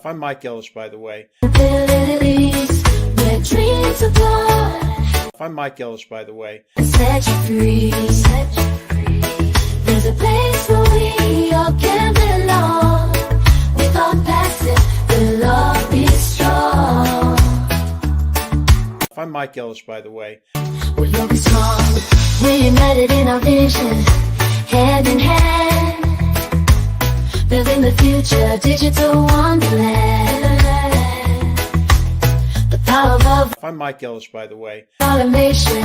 I'm Mike Ellis, by the way. I'm Mike Ellis, by the way. Set you free. There's a place where we all can belong. With OnPassive, we'll all be strong. I'm Mike Ellis, by the way. We'll be strong. We're united in our vision, hand in hand. Building the future, digital wonderland. The power of I'm Mike Ellis, by the way. automation,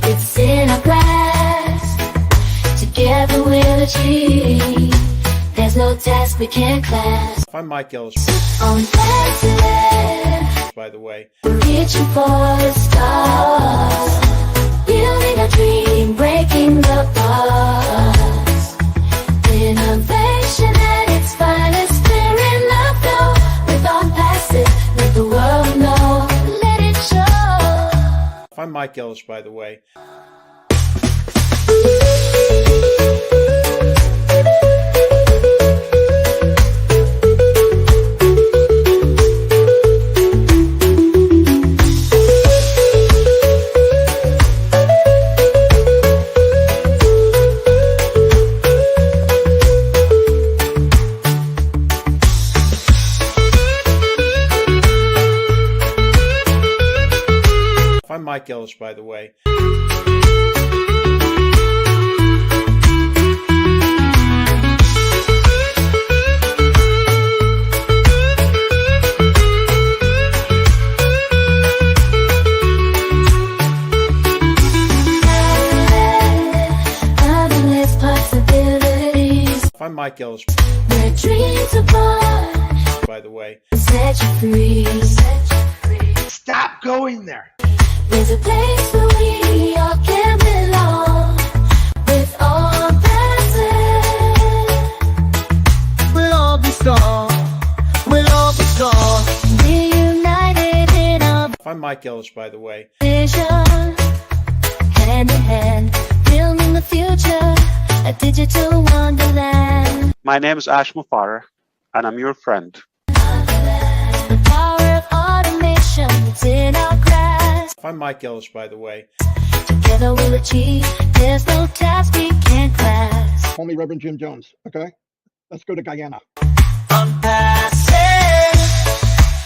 it's in our grasp. Together we'll achieve. There's no task we can't clasp. I'm Mike Ellis, OnPassive, by the way. reaching for the stars. Building a dream, breaking the bars. Innovation at its finest, we're in the flow. With OnPassive, let the world know. Let it show. I'm Mike Ellis, by the way. I'm Mike Ellis, by the way. Endless possibilities. I'm Mike Ellis, Where dreams are born. by the way. Set you free. Stop going there. There's a place where we all can belong. With OnPassive, We'll all be strong. We'll all be strong. reunited in our I'm Mike Ellis, by the way. vision. Hand in hand, building the future, a digital wonderland. My name is Ash Mufareh, and I'm your friend. The power of automation, it's in our grasp. I'm Mike Ellis, by the way. Together we'll achieve. There's no task we can't grasp. Call me Reverend Jim Jones, okay? Let's go to Guyana. OnPassive,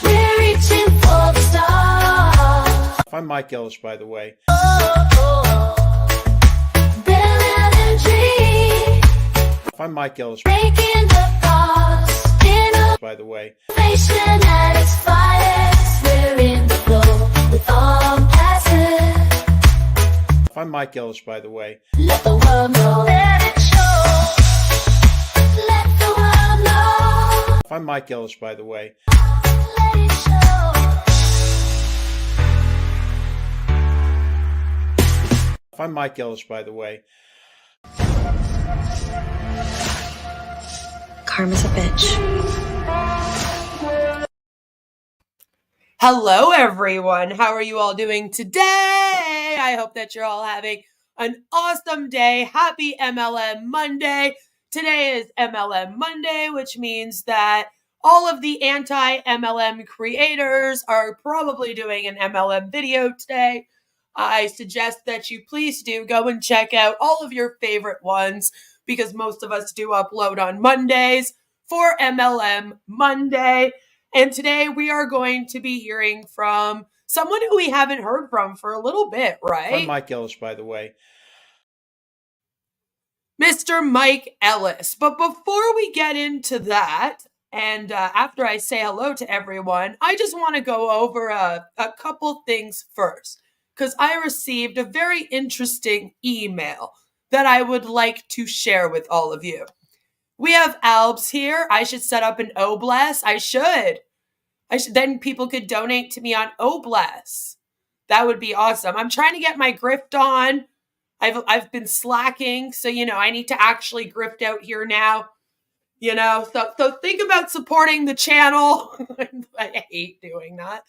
we're reaching for the stars. I'm Mike Ellis, by the way. Building a dream, I'm Mike Ellis, breaking the bars. by the way. Innovation at its finest, we're in the flow with OnPassive. I'm Mike Ellis, by the way. Let the world know. Let it show. Let the world know. I'm Mike Ellis, by the way. Let it show. I'm Mike Ellis, by the way. Karma's a bitch. Hello, everyone. How are you all doing today? I hope that you're all having an awesome day. Happy MLM Monday. Today is MLM Monday, which means that all of the anti-MLM creators are probably doing an MLM video today. I suggest that you please do go and check out all of your favorite ones because most of us do upload on Mondays for MLM Monday. And today we are going to be hearing from someone who we haven't heard from for a little bit, I'm right? Mike Ellis, by the way. Mr. Mike Ellis. But before we get into that, and after I say hello to everyone, I just want to go over a couple things first, because I received a very interesting email that I would like to share with all of you. We have Albs here. I should set up an Oblast. I should. Then people could donate to me on Oblast. That would be awesome. I'm trying to get my grift on. I've been slacking, so I need to actually grift out here now. So think about supporting the channel. I hate doing that.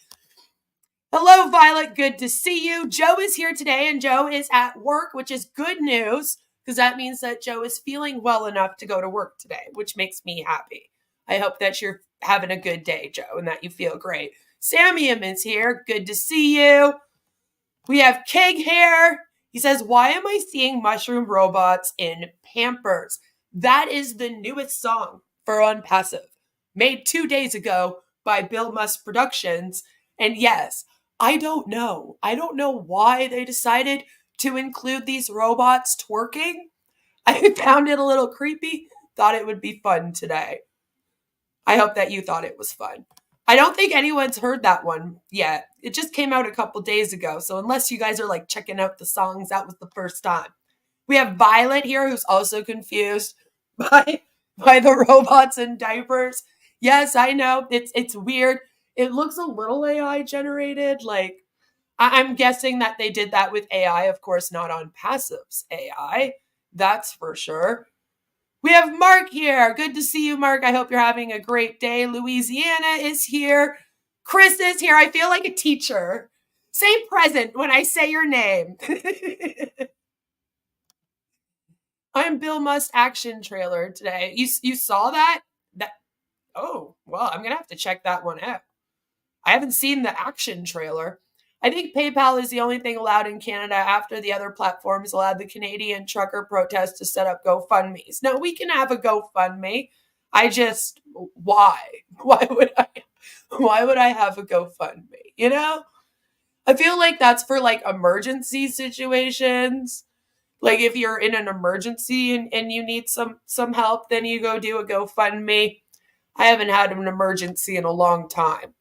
Hello, Violet. Good to see you. Joe is here today, and Joe is at work, which is good news because that means that Joe is feeling well enough to go to work today, which makes me happy. I hope that you're having a good day, Joe, and that you feel great. Samium is here. Good to see you. We have Keg here. He says, why am I seeing mushroom robots in Pampers? That is the newest song for OnPassive, made 2 days ago by Bill Musk Productions. And yes, I don't know. I don't know why they decided to include these robots twerking. I found it a little creepy. Thought it would be fun today. I hope that you thought it was fun. I don't think anyone's heard that one yet. It just came out a couple days ago. So unless you guys are like checking out the songs, that was the first time. We have Violet here, who's also confused by the robots in diapers. Yes, I know. It's weird. It looks a little AI generated. Like, I'm guessing that they did that with AI, of course, not OnPassive's AI. That's for sure. We have Mark here. Good to see you, Mark. I hope you're having a great day. Louisiana is here. Chris is here. I feel like a teacher. Say present when I say your name. I'm Bill Musk action trailer today. You saw that? Oh, well, I'm going to have to check that one out. I haven't seen the action trailer. I think PayPal is the only thing allowed in Canada after the other platforms allowed the Canadian trucker protest to set up GoFundMes. No, we can have a GoFundMe. Why? Why would I have a GoFundMe? You know? I feel like that's for like emergency situations. Like if you're in an emergency and you need some help, then you go do a GoFundMe. I haven't had an emergency in a long time.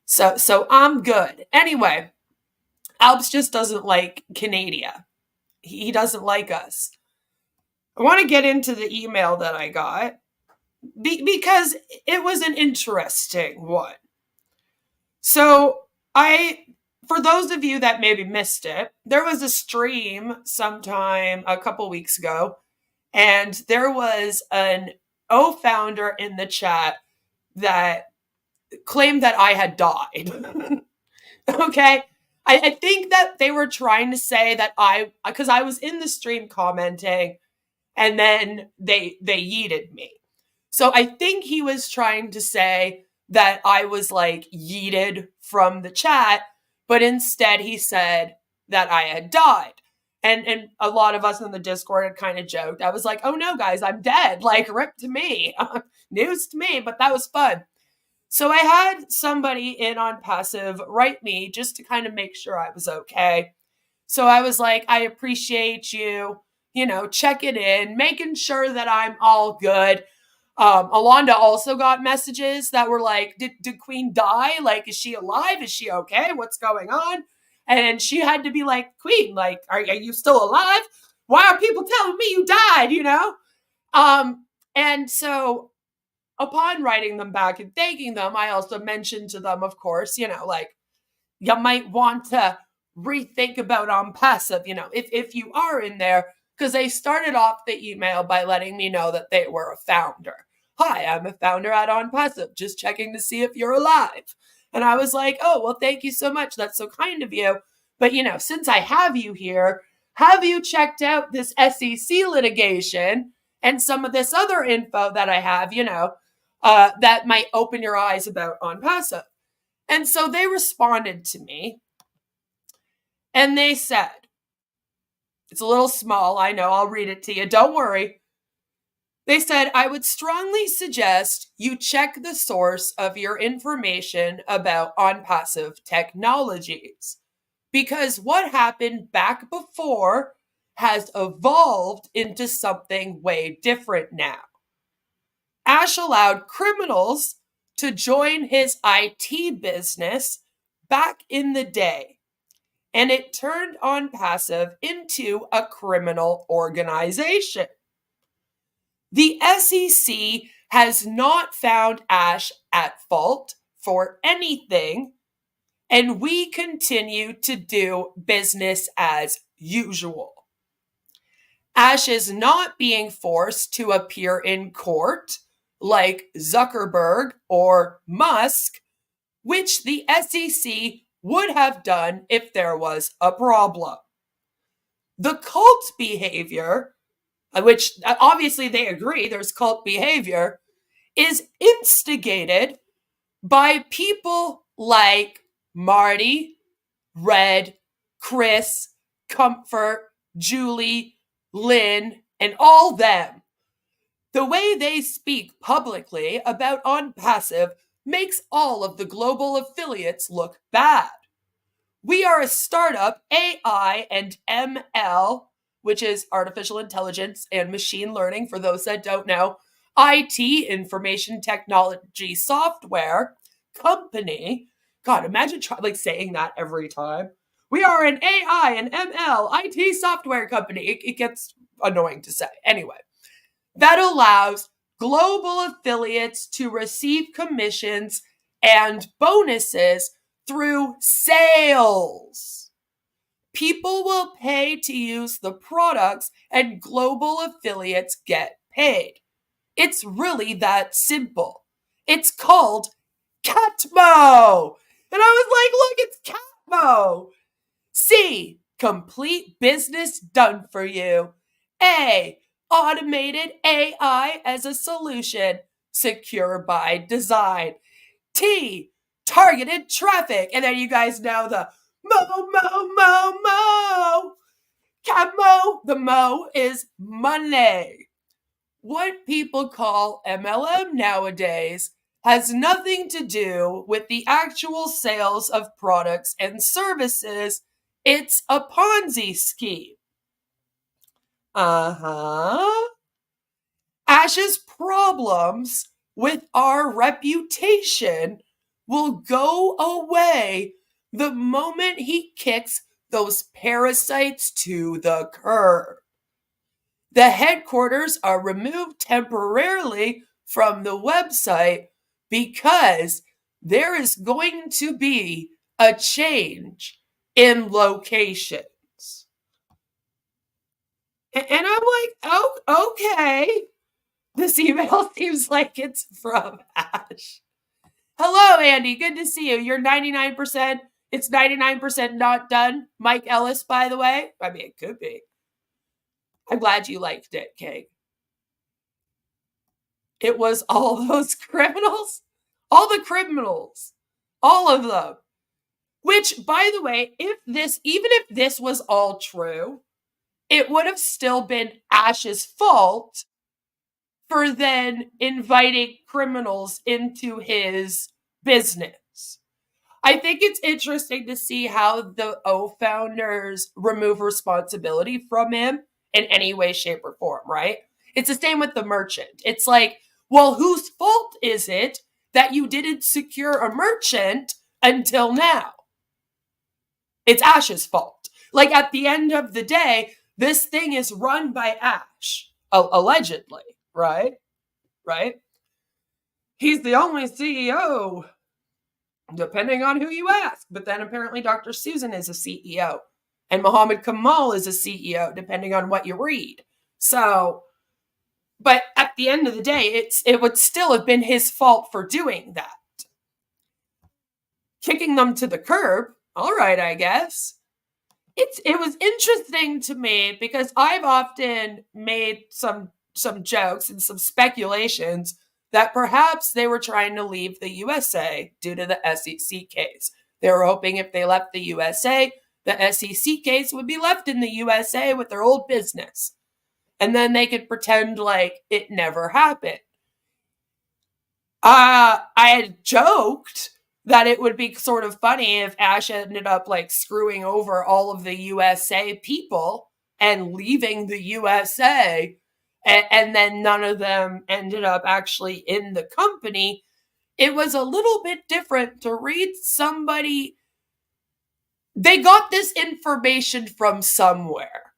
So I'm good. Anyway, Alps just doesn't like Canada. He doesn't like us. I want to get into the email that I got because it was an interesting one. So for those of you that maybe missed it, there was a stream sometime a couple weeks ago, and there was an O founder in the chat that claimed that I had died. Okay. I think that they were trying to say that because I was in the stream commenting and then they yeeted me. So I think he was trying to say that I was like yeeted from the chat, but instead he said that I had died. And a lot of us in the Discord had kind of joked. I was like, oh no, guys, I'm dead. Like, rip to me. News to me, but that was fun. So I had somebody in OnPassive write me just to kind of make sure I was okay. So I was like, I appreciate you, checking in, making sure that I'm all good. Alonda also got messages that were like, did Queen die? Like, is she alive? Is she okay? What's going on? And she had to be like, Queen, like, are you still alive? Why are people telling me you died, And so upon writing them back and thanking them, I also mentioned to them, of course, like, you might want to rethink about OnPassive, if you are in there, because they started off the email by letting me know that they were a founder. Hi, I'm a founder at OnPassive, just checking to see if you're alive. And I was like, oh, well, thank you so much. That's so kind of you. But, since I have you here, have you checked out this SEC litigation and some of this other info that I have, that might open your eyes about OnPassive? And so they responded to me and they said, it's a little small, I know, I'll read it to you, don't worry. They said, I would strongly suggest you check the source of your information about OnPassive technologies, because what happened back before has evolved into something way different now. Ash allowed criminals to join his IT business back in the day, and it turned OnPassive into a criminal organization. The SEC has not found Ash at fault for anything, and we continue to do business as usual. Ash is not being forced to appear in court like Zuckerberg or Musk, which the SEC would have done if there was a problem. The cult behavior which obviously they agree there's cult behavior, is instigated by people like Marty, Red, Chris, Comfort, Julie, Lynn, and all them. The way they speak publicly about OnPassive makes all of the global affiliates look bad. We are a startup, AI and ML, which is artificial intelligence and machine learning, for those that don't know, IT, information technology software company. God, imagine saying that every time. We are an AI and ML IT software company. It gets annoying to say. Anyway, that allows global affiliates to receive commissions and bonuses through sales. People will pay to use the products and global affiliates get paid. It's really that simple. It's called Catmo. And I was like, look, it's Catmo. C, complete business done for you. A, automated AI as a solution, secure by design. T, targeted traffic. And then you guys know the mo. Catmo, the mo is money. What people call MLM nowadays has nothing to do with the actual sales of products and services. It's a Ponzi scheme. Ash's problems with our reputation will go away the moment he kicks those parasites to the curb. The headquarters are removed temporarily from the website because there is going to be a change in locations. And I'm like, oh, okay. This email seems like it's from Ash. Hello, Andy. Good to see you. You're 99%. It's 99% not done. Mike Ellis, by the way. I mean, it could be. I'm glad you liked it, Kate. It was all those criminals. All the criminals. All of them. Which, by the way, even if this was all true, it would have still been Ash's fault for then inviting criminals into his business. I think it's interesting to see how the O founders remove responsibility from him in any way, shape, or form, right? It's the same with the merchant. It's like, well, whose fault is it that you didn't secure a merchant until now? It's Ash's fault. Like, at the end of the day, this thing is run by Ash, allegedly, right? Right? He's the only CEO, depending on who you ask. But then apparently Dr. Susan is a CEO. And Muhammad Kamal is a CEO, depending on what you read. So, but at the end of the day, it would still have been his fault for doing that. Kicking them to the curb, all right, I guess. It was interesting to me because I've often made some jokes and some speculations that perhaps they were trying to leave the USA due to the SEC case. They were hoping if they left the USA, the SEC case would be left in the USA with their old business. And then they could pretend like it never happened. I had joked that it would be sort of funny if Ash ended up like screwing over all of the USA people and leaving the USA, and then none of them ended up actually in the company. It was a little bit different to read somebody. They got this information from somewhere.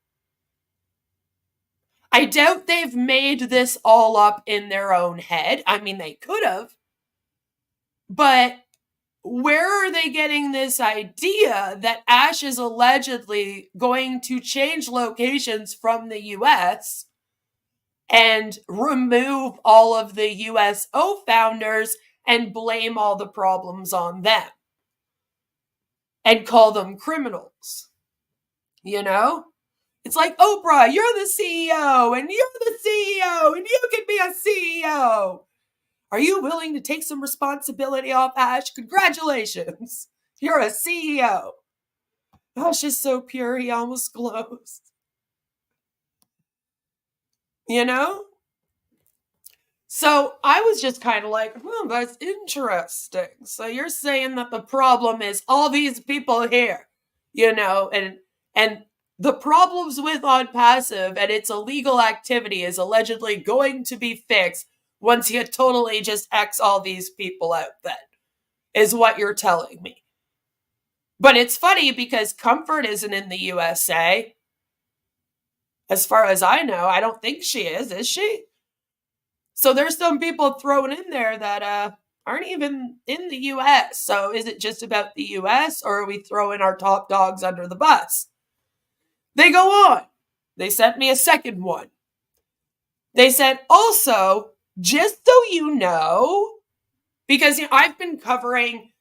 I doubt they've made this all up in their own head. I mean, they could have. But where are they getting this idea that Ash is allegedly going to change locations from the US and remove all of the USO founders and blame all the problems on them and call them criminals? You know? It's like, Oprah, you're the CEO, and you're the CEO, and you can be a CEO. Are you willing to take some responsibility off, Ash? Congratulations. You're a CEO. Ash is so pure, he almost glows. You know? So I was just kind of like, that's interesting. So you're saying that the problem is all these people here, and the problems with OnPassive and its illegal activity is allegedly going to be fixed once you totally just X all these people out, then, is what you're telling me. But it's funny because Comfort isn't in the USA. As far as I know, I don't think she is she? So there's some people thrown in there that aren't even in the US. So is it just about the US, or are we throwing our top dogs under the bus? They go on. They sent me a second one. They said, also, just so you know, because I've been covering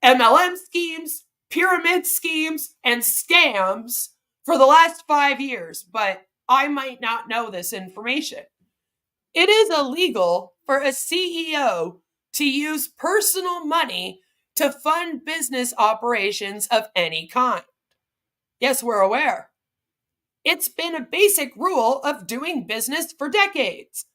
MLM schemes, pyramid schemes, and scams for the last 5 years, but I might not know this information. It is illegal for a CEO to use personal money to fund business operations of any kind. Yes, we're aware. It's been a basic rule of doing business for decades.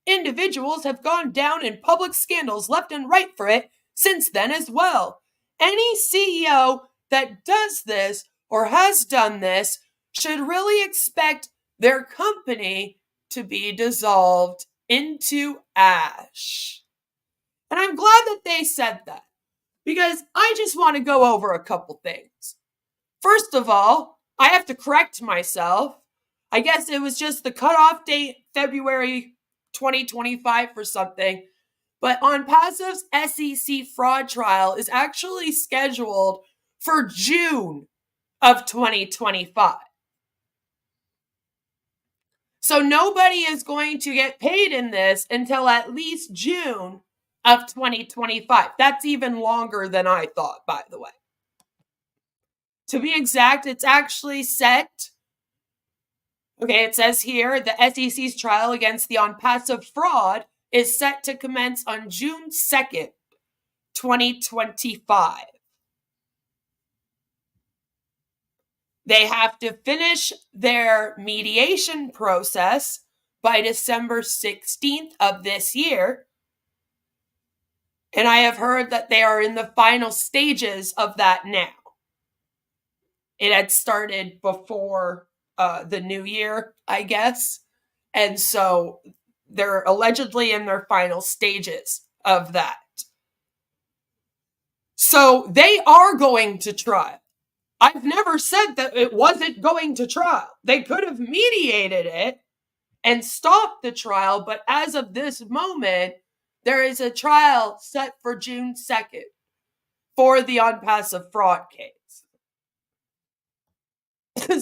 Individuals have gone down in public scandals left and right for it since then as well. Any CEO that does this or has done this should really expect their company to be dissolved into ash. And I'm glad that they said that, because I just want to go over a couple things. First of all, I have to correct myself. I guess it was just the cutoff date, February 2025 for something. But OnPassive's SEC fraud trial is actually scheduled for June of 2025. So nobody is going to get paid in this until at least June of 2025. That's even longer than I thought, by the way. To be exact, it's actually set. Okay, it says here, the SEC's trial against the OnPassive fraud is set to commence on June 2nd, 2025. They have to finish their mediation process by December 16th of this year. And I have heard that they are in the final stages of that now. It had started before the new year, I guess. And so they're allegedly in their final stages of that. So they are going to trial. I've never said that it wasn't going to trial. They could have mediated it and stopped the trial, but as of this moment, there is a trial set for June 2nd for the OnPassive fraud case.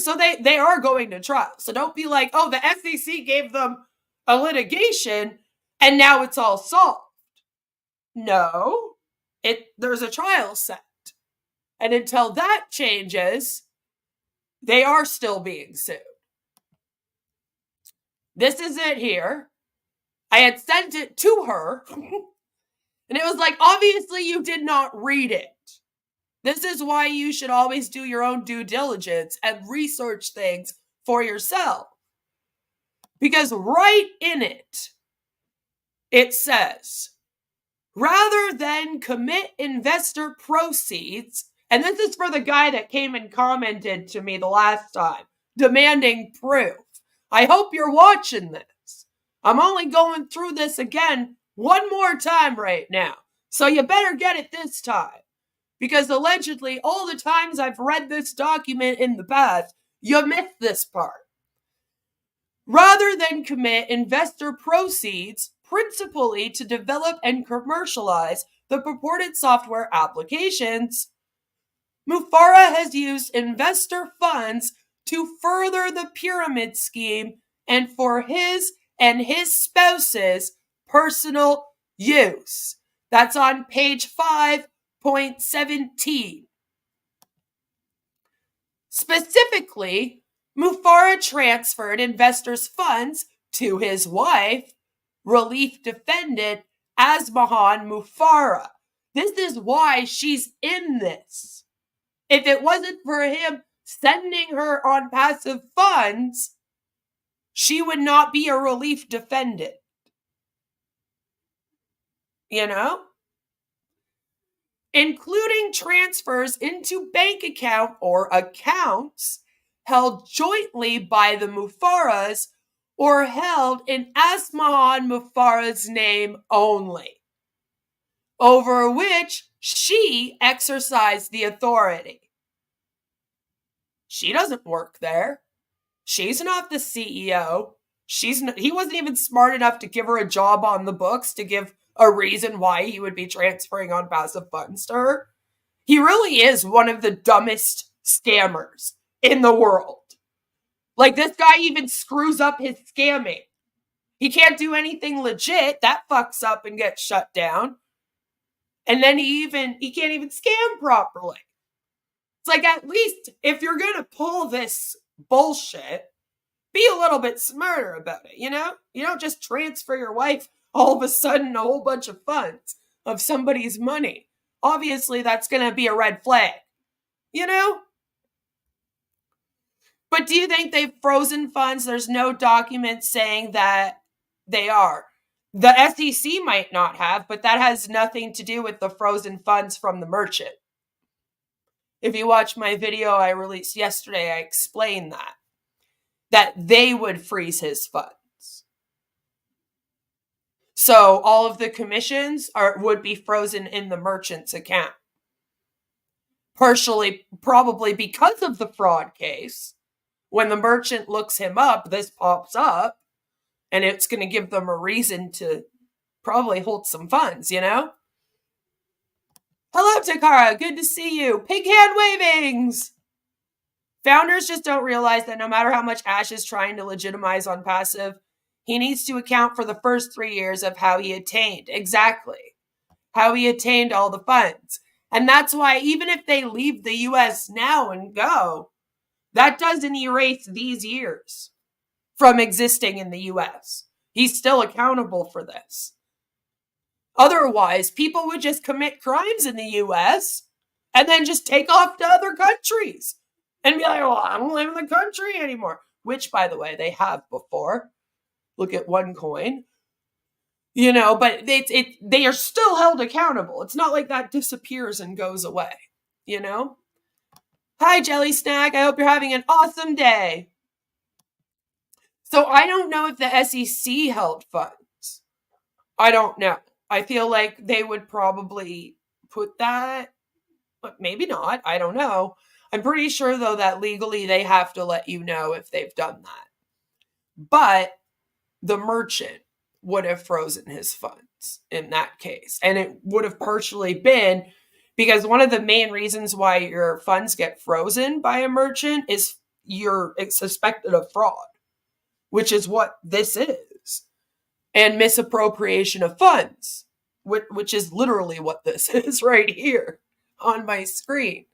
So they are going to trial. So don't be like, oh, the SEC gave them a litigation and now it's all solved. No, there's a trial set. And until that changes, they are still being sued. This is it here. I had sent it to her. And it was like, obviously you did not read it. This is why you should always do your own due diligence and research things for yourself. Because right in it, it says, rather than commit investor proceeds, and this is for the guy that came and commented to me the last time, demanding proof. I hope you're watching this. I'm only going through this again one more time right now. So you better get it this time. Because allegedly, all the times I've read this document in the past, you missed this part. Rather than commit investor proceeds principally to develop and commercialize the purported software applications, Mufareh has used investor funds to further the pyramid scheme and for his and his spouse's personal use. That's on page 5.17. Specifically, Mufareh transferred investors' funds to his wife, relief defendant Asmahan Mufareh. This is why she's in this. If it wasn't for him sending her OnPassive funds, she would not be a relief defendant. You know? Including transfers into bank account or accounts held jointly by the Mufarehs or held in Asmahan Mufareh's name only, over which she exercised the authority. She doesn't work there. She's not the CEO. He wasn't even smart enough to give her a job on the books to give a reason why he would be transferring OnPassive funds to her. He really is one of the dumbest scammers in the world. Like, this guy even screws up his scamming. He can't do anything legit. That fucks up and gets shut down. And then he can't even scam properly. It's like, at least if you're going to pull this bullshit, be a little bit smarter about it, you know? You don't just transfer your wife all of a sudden a whole bunch of funds of somebody's money. Obviously, that's going to be a red flag, you know? But do you think they've frozen funds? There's no document saying that they are. The SEC might not have, but that has nothing to do with the frozen funds from the merchant. If you watch my video I released yesterday, I explained that they would freeze his funds. So all of the commissions would be frozen in the merchant's account. Partially, probably because of the fraud case. When the merchant looks him up, this pops up, and it's going to give them a reason to probably hold some funds, you know? Hello, Takara. Good to see you. Pig hand wavings. Founders just don't realize that no matter how much Ash is trying to legitimize OnPassive, he needs to account for the first 3 years of how he attained. Exactly. How he attained all the funds. And that's why even if they leave the US now and go, that doesn't erase these years from existing in the US. He's still accountable for this. Otherwise, people would just commit crimes in the US and then just take off to other countries and be like, well, I don't live in the country anymore. Which, by the way, they have before. Look at OneCoin. You know, but they are still held accountable. It's not like that disappears and goes away, you know? Hi, Jelly Snack. I hope you're having an awesome day. So I don't know if the SEC held funds. I don't know. I feel like they would probably put that, but maybe not. I don't know. I'm pretty sure, though, that legally they have to let you know if they've done that. But the merchant would have frozen his funds in that case. And it would have partially been because one of the main reasons why your funds get frozen by a merchant is you're suspected of fraud, which is what this is. And misappropriation of funds, which is literally what this is right here on my screen.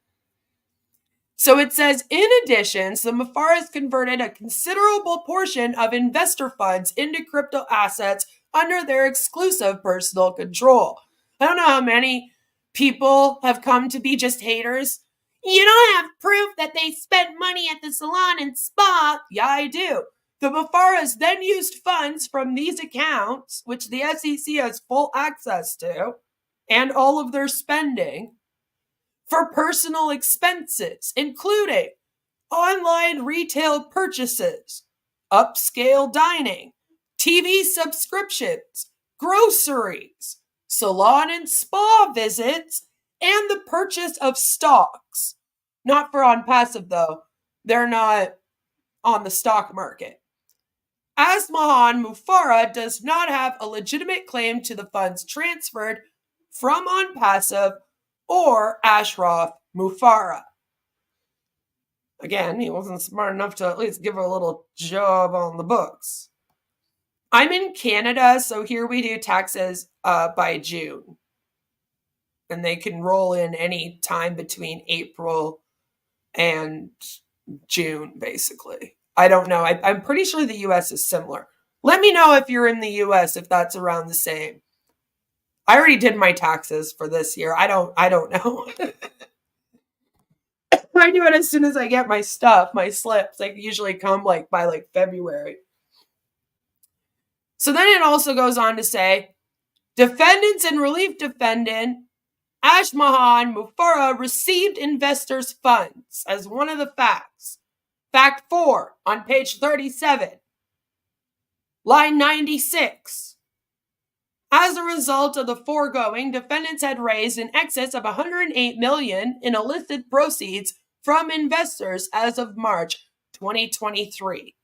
So it says, in addition, the Mufarehs converted a considerable portion of investor funds into crypto assets under their exclusive personal control. I don't know how many people have come to be just haters. You don't have proof that they spent money at the salon and spa. Yeah, I do. The Mufarehs then used funds from these accounts, which the SEC has full access to, and all of their spending, for personal expenses, including online retail purchases, upscale dining, TV subscriptions, groceries, salon and spa visits, and the purchase of stocks. Not for OnPassive, though. They're not on the stock market. Asmahan Mufareh does not have a legitimate claim to the funds transferred from OnPassive or Ashraf Mufareh. Again, he wasn't smart enough to at least give her a little job on the books. I'm in Canada, so here we do taxes by June. And they can roll in any time between April and June, basically. I don't know. I'm pretty sure the US is similar. Let me know if you're in the US, if that's around the same. I already did my taxes for this year. I don't know. I do it as soon as I get my stuff, my slips. They usually come like by like February. So then it also goes on to say, defendants and relief defendant Ashmahan Mufara received investors' funds as one of the facts. Fact 4 on page 37, line 96. As a result of the foregoing, defendants had raised in excess of $108 million in illicit proceeds from investors as of March 2023.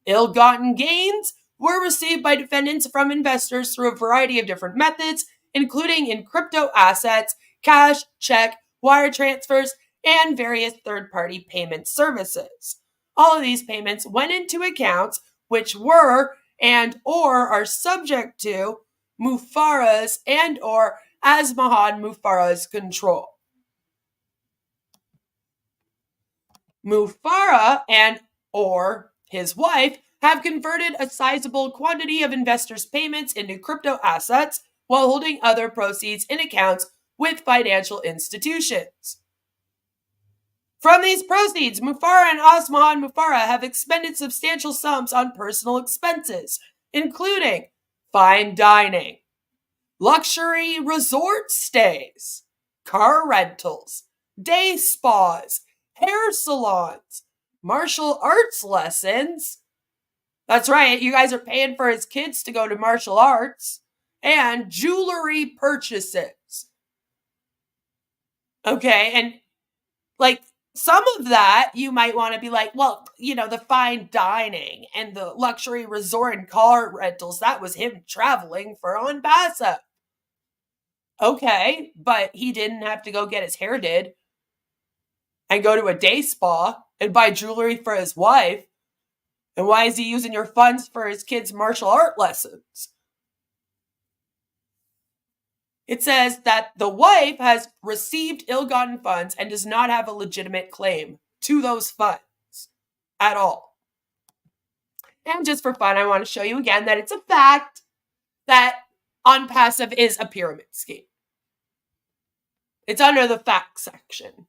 Ill-gotten gains were received by defendants from investors through a variety of different methods, including in crypto assets, cash, check, wire transfers, and various third-party payment services. All of these payments went into accounts which were and or are subject to Mufara's and or Asmahan Mufara's control. Mufara and or his wife have converted a sizable quantity of investors' payments into crypto assets while holding other proceeds in accounts with financial institutions. From these proceeds, Mufara and Asmahan Mufara have expended substantial sums on personal expenses, including fine dining, luxury resort stays, car rentals, day spas, hair salons, martial arts lessons. That's right, you guys are paying for his kids to go to martial arts, and jewelry purchases. Okay, and like some of that you might want to be like, well, the fine dining and the luxury resort and car rentals, that was him traveling for OnPassive. Okay, but he didn't have to go get his hair did and go to a day spa and buy jewelry for his wife. And why is he using your funds for his kids' martial art lessons? It says that the wife has received ill-gotten funds and does not have a legitimate claim to those funds at all. And just for fun, I want to show you again that it's a fact that OnPassive is a pyramid scheme. It's under the fact section.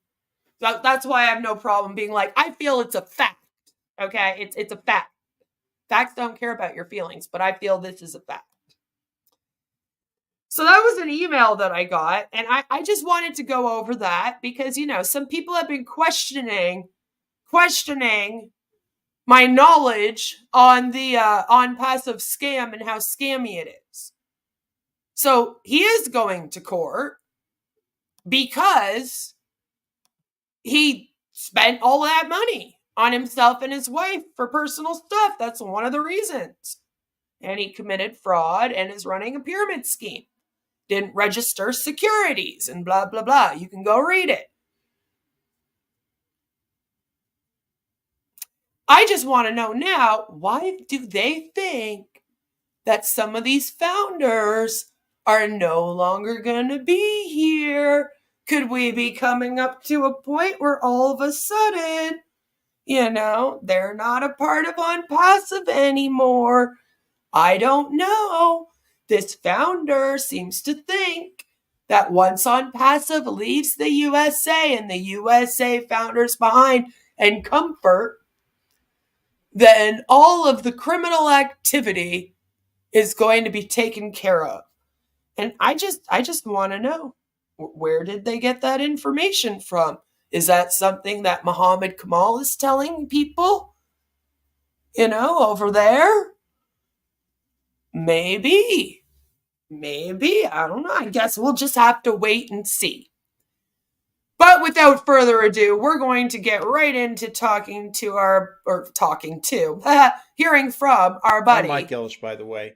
So that's why I have no problem being like, I feel it's a fact. Okay, it's a fact. Facts don't care about your feelings, but I feel this is a fact. So that was an email that I got, and I just wanted to go over that because, some people have been questioning my knowledge on the OnPassive scam and how scammy it is. So he is going to court because he spent all that money on himself and his wife for personal stuff. That's one of the reasons. And he committed fraud and is running a pyramid scheme. Didn't register securities and blah, blah, blah. You can go read it. I just want to know now, why do they think that some of these founders are no longer going to be here? Could we be coming up to a point where all of a sudden, they're not a part of OnPassive anymore? I don't know. This founder seems to think that once OnPassive leaves the USA and the USA founders behind and comfort, then all of the criminal activity is going to be taken care of. And I just want to know, where did they get that information from? Is that something that Muhammad Kamal is telling people? Over there? Maybe. I don't know. I guess we'll just have to wait and see. But without further ado, we're going to get right into hearing from our buddy. I'm Mike Ellis, by the way.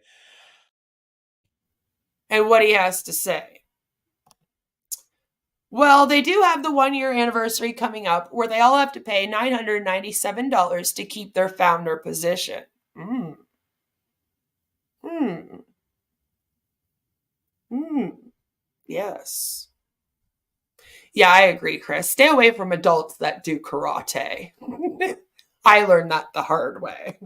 And what he has to say. Well, they do have the 1-year anniversary coming up where they all have to pay $997 to keep their founder position. Yes. Yeah, I agree, Chris. Stay away from adults that do karate. I learned that the hard way.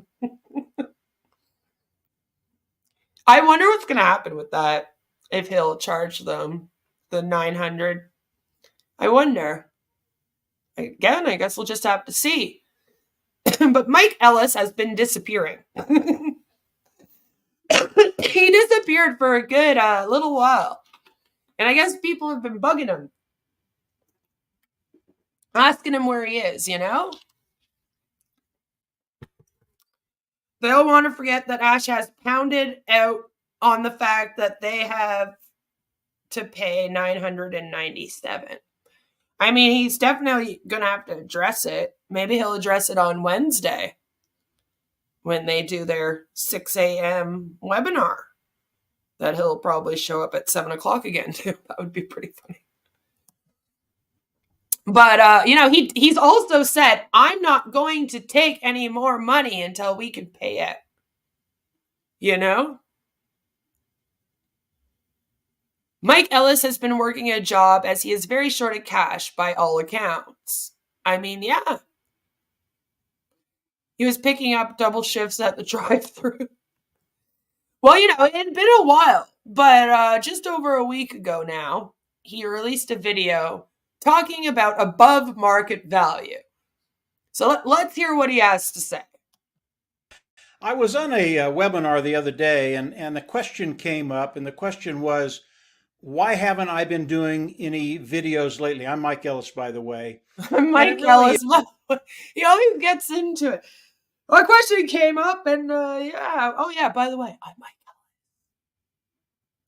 I wonder what's going to happen with that if he'll charge them the 900. I wonder. Again, I guess we'll just have to see. But Mike Ellis has been disappearing. He disappeared for a good little while. And I guess people have been bugging him, asking him where he is, you know? They all want to forget that Ash has pounded out on the fact that they have to pay $997. I mean, he's definitely going to have to address it. Maybe he'll address it on Wednesday when they do their 6 a.m. webinar. That he'll probably show up at 7 o'clock again, too. That would be pretty funny. But, he's also said, I'm not going to take any more money until we can pay it. You know? Mike Ellis has been working a job as he is very short of cash by all accounts. I mean, yeah. He was picking up double shifts at the drive-thru. Well, it had been a while, but just over a week ago now, he released a video talking about above market value. So let's hear what he has to say. I was on a webinar the other day, and the question came up, and the question was, why haven't I been doing any videos lately? I'm Mike Ellis, by the way. Mike Ellis, he always gets into it. A question came up, and by the way, I'm Mike Ellis.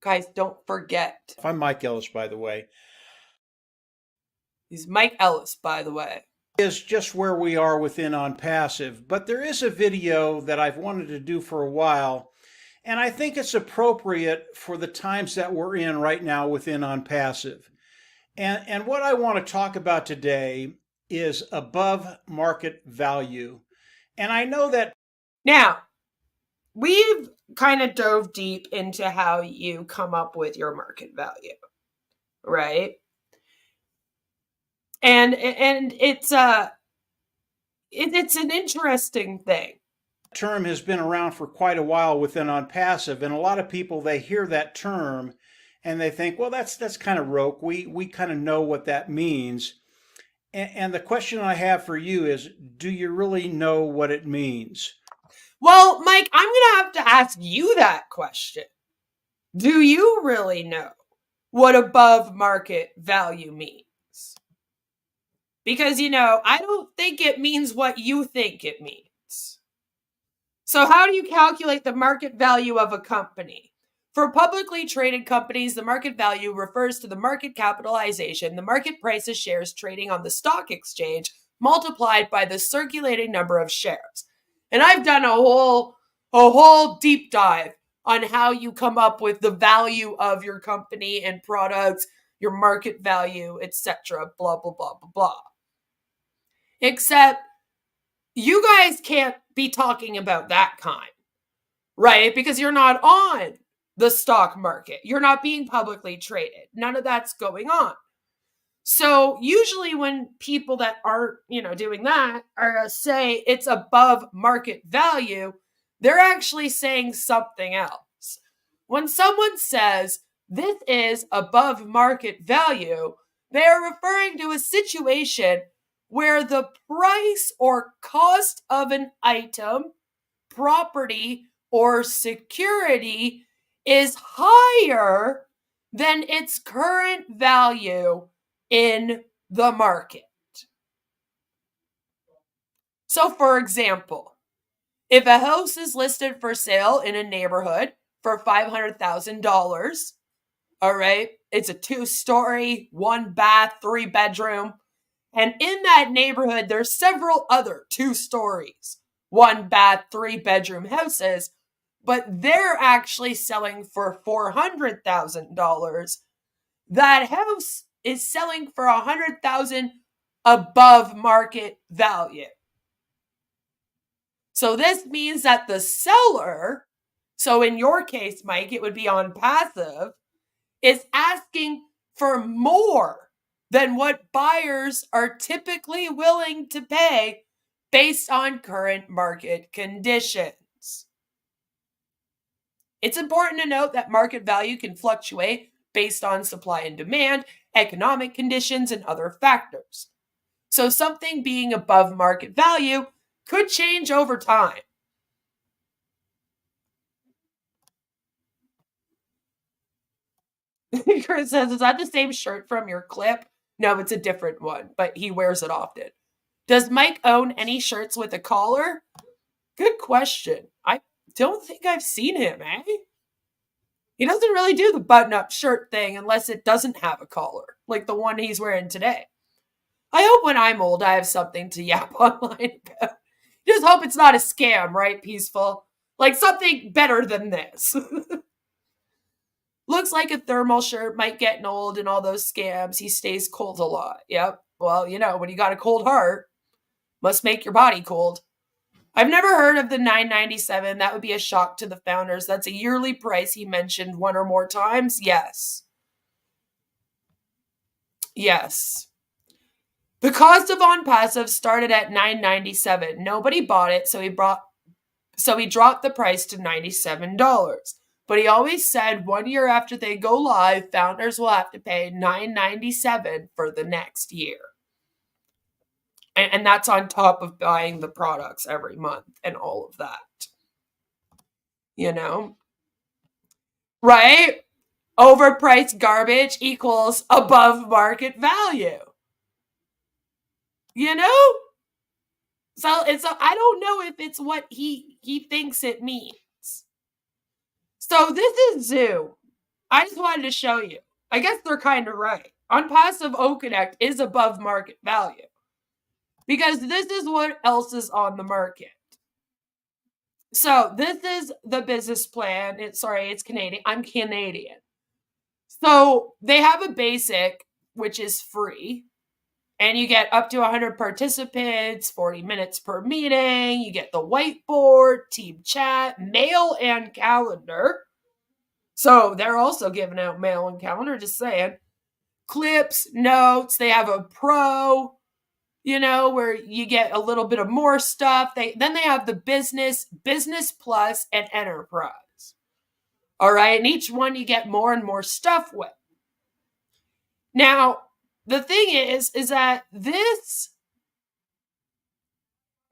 Guys, don't forget. I'm Mike Ellis, by the way. He's Mike Ellis, by the way. Is just where we are within OnPassive, but there is a video that I've wanted to do for a while, and I think it's appropriate for the times that we're in right now within OnPassive. And what I want to talk about today is above market value. And I know that now we've kind of dove deep into how you come up with your market value, right? And it's an interesting thing. Term has been around for quite a while within OnPassive, and a lot of people, they hear that term and they think, well, that's kind of rote. We kind of know what that means. And the question I have for you is, do you really know what it means? Well, Mike, I'm going to have to ask you that question. Do you really know what above market value means? Because, I don't think it means what you think it means. So how do you calculate the market value of a company? For publicly traded companies, the market value refers to the market capitalization, the market price of shares trading on the stock exchange, multiplied by the circulating number of shares. And I've done a whole deep dive on how you come up with the value of your company and products, your market value, etc., blah, blah, blah, blah, blah. Except you guys can't be talking about that kind, right? Because you're not on the stock market. You're not being publicly traded. None of that's going on. So usually when people that aren't, doing that are say it's above market value, they're actually saying something else. When someone says this is above market value, they're referring to a situation where the price or cost of an item, property, or security is higher than its current value in the market. So, for example, if a house is listed for sale in a neighborhood for $500,000, all right, it's a 2-story, 1-bath, 3-bedroom, and in that neighborhood, there's several other 2 stories, 1-bath, 3-bedroom houses, but they're actually selling for $400,000. That house is selling for $100,000 above market value. So this means that the seller, so in your case, Mike, it would be OnPassive, is asking for more than what buyers are typically willing to pay based on current market conditions. It's important to note that market value can fluctuate based on supply and demand, economic conditions, and other factors. So something being above market value could change over time. Chris says, is that the same shirt from your clip? No, it's a different one, but he wears it often. Does Mike own any shirts with a collar? Good question. I don't think I've seen him, eh? He doesn't really do the button-up shirt thing unless it doesn't have a collar, like the one he's wearing today. I hope when I'm old I have something to yap online about. Just hope it's not a scam, right, Peaceful? Like something better than this. Looks like a thermal shirt, Mike getting old and all those scams. He stays cold a lot. Yep. Well, you know, when you got a cold heart, must make your body cold. I've never heard of the $9.97. That would be a shock to the founders. That's a yearly price he mentioned one or more times. Yes. Yes. The cost of OnPassive started at $9.97. Nobody bought it, so he dropped the price to $97. But he always said 1 year after they go live, founders will have to pay $9.97 for the next year. And that's on top of buying the products every month and all of that. You know? Right? Overpriced garbage equals above market value. You know? So I don't know if it's what he thinks it means. So this is Zoom. I just wanted to show you. I guess they're kind of right. OnPassive OConnect is above market value. Because this is what else is on the market. So this is the business plan. It's Canadian. I'm Canadian. So they have a basic, which is free. And you get up to 100 participants, 40 minutes per meeting. You get the whiteboard, team chat, mail, and calendar. So they're also giving out mail and calendar, just saying. Clips, notes. They have a pro, you know, where you get a little bit of more stuff. Then they have the business plus, and enterprise. All right. And each one you get more and more stuff with. Now, the thing is that this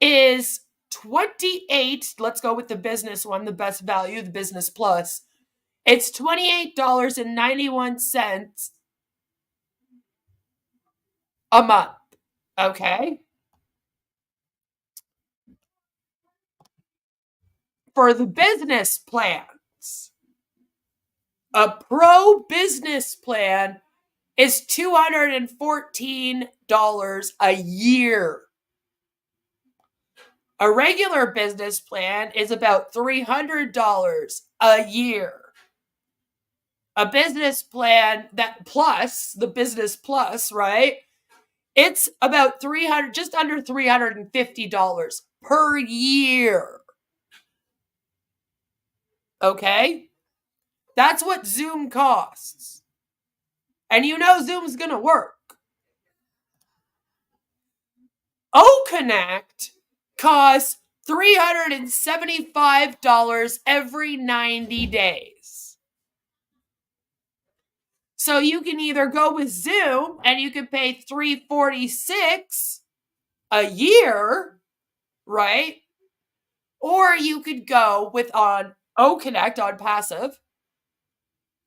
is 28. Let's go with the business one, the best value, the business plus. It's $28.91 a month. Okay. For the business plans, a pro business plan is $214 a year. A regular business plan is about $300 a year. A business plan that plus, the business plus, right? It's about just under $350 per year. Okay? That's what Zoom costs. And you know Zoom's going to work. OConnect costs $375 every 90 days. So you can either go with Zoom and you can pay $346 a year, right? Or you could go with OConnect OnPassive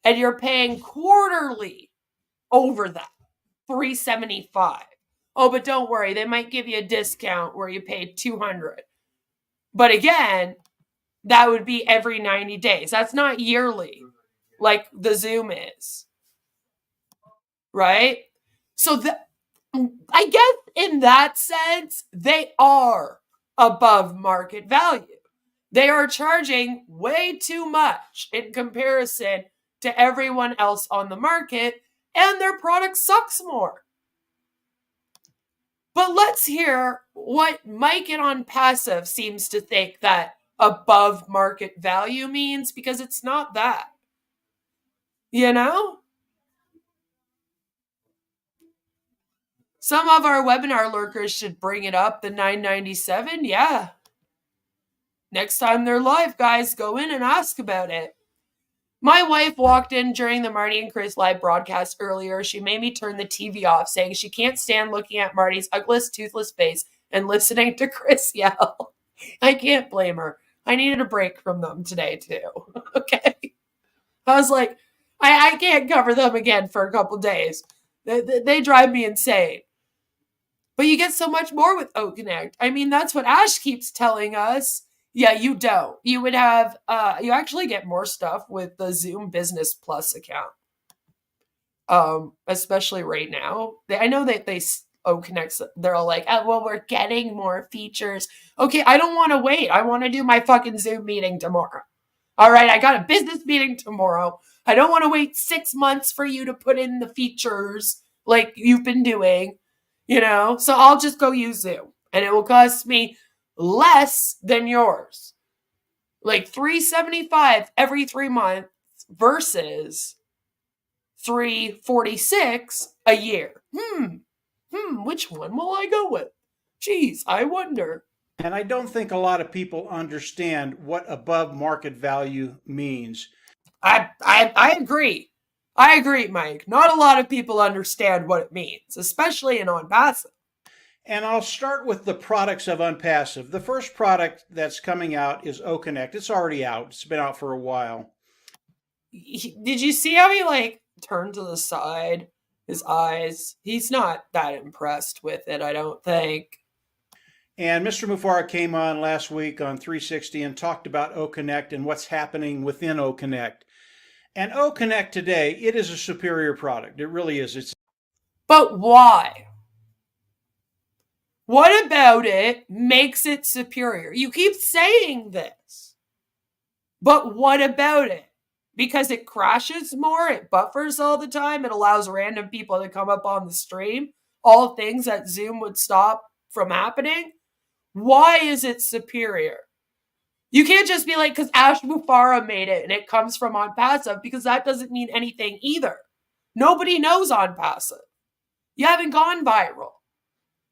and you're paying quarterly over that, $375. Oh, but don't worry, they might give you a discount where you pay $200. But again, that would be every 90 days. That's not yearly like the Zoom is. Right? So I guess in that sense, they are above market value. They are charging way too much in comparison to everyone else on the market, and their product sucks more. But let's hear what Mike at OnPassive seems to think that above market value means, because it's not that. You know? Some of our webinar lurkers should bring it up. The 997, yeah. Next time they're live, guys, go in and ask about it. My wife walked in during the Marty and Chris live broadcast earlier. She made me turn the TV off, saying she can't stand looking at Marty's ugliest, toothless face and listening to Chris yell. I can't blame her. I needed a break from them today, too. Okay. I was like, I can't cover them again for a couple days. They drive me insane. But you get so much more with OConnect. I mean, that's what Ash keeps telling us. Yeah, you don't. You would have, you actually get more stuff with the Zoom Business Plus account. Especially right now. I know that OConnect, they're all like, oh, well, we're getting more features. Okay, I don't want to wait. I want to do my fucking Zoom meeting tomorrow. All right, I got a business meeting tomorrow. I don't want to wait 6 months for you to put in the features like you've been doing, you know? So I'll just go use Zoom, and it will cost me less than yours. Like $375 every 3 months versus $346 a year. Which one will I go with? Geez, I wonder. And I don't think a lot of people understand what above market value means. I agree. I agree, Mike. Not a lot of people understand what it means, especially in OnPassive. And I'll start with the products of OnPassive. The first product that's coming out is OConnect. It's already out. It's been out for a while. Did you see how he like turned to the side? His eyes. He's not that impressed with it, I don't think. And Mr. Mufara came on last week on 360 and talked about OConnect and what's happening within OConnect. And OConnect today, it is a superior product. It really is. But why? What about it makes it superior? You keep saying this. But what about it? Because it crashes more, it buffers all the time, it allows random people to come up on the stream, all things that Zoom would stop from happening. Why is it superior? You can't just be like, because Ash Mufara made it and it comes from OnPassive, because that doesn't mean anything either. Nobody knows OnPassive. You haven't gone viral.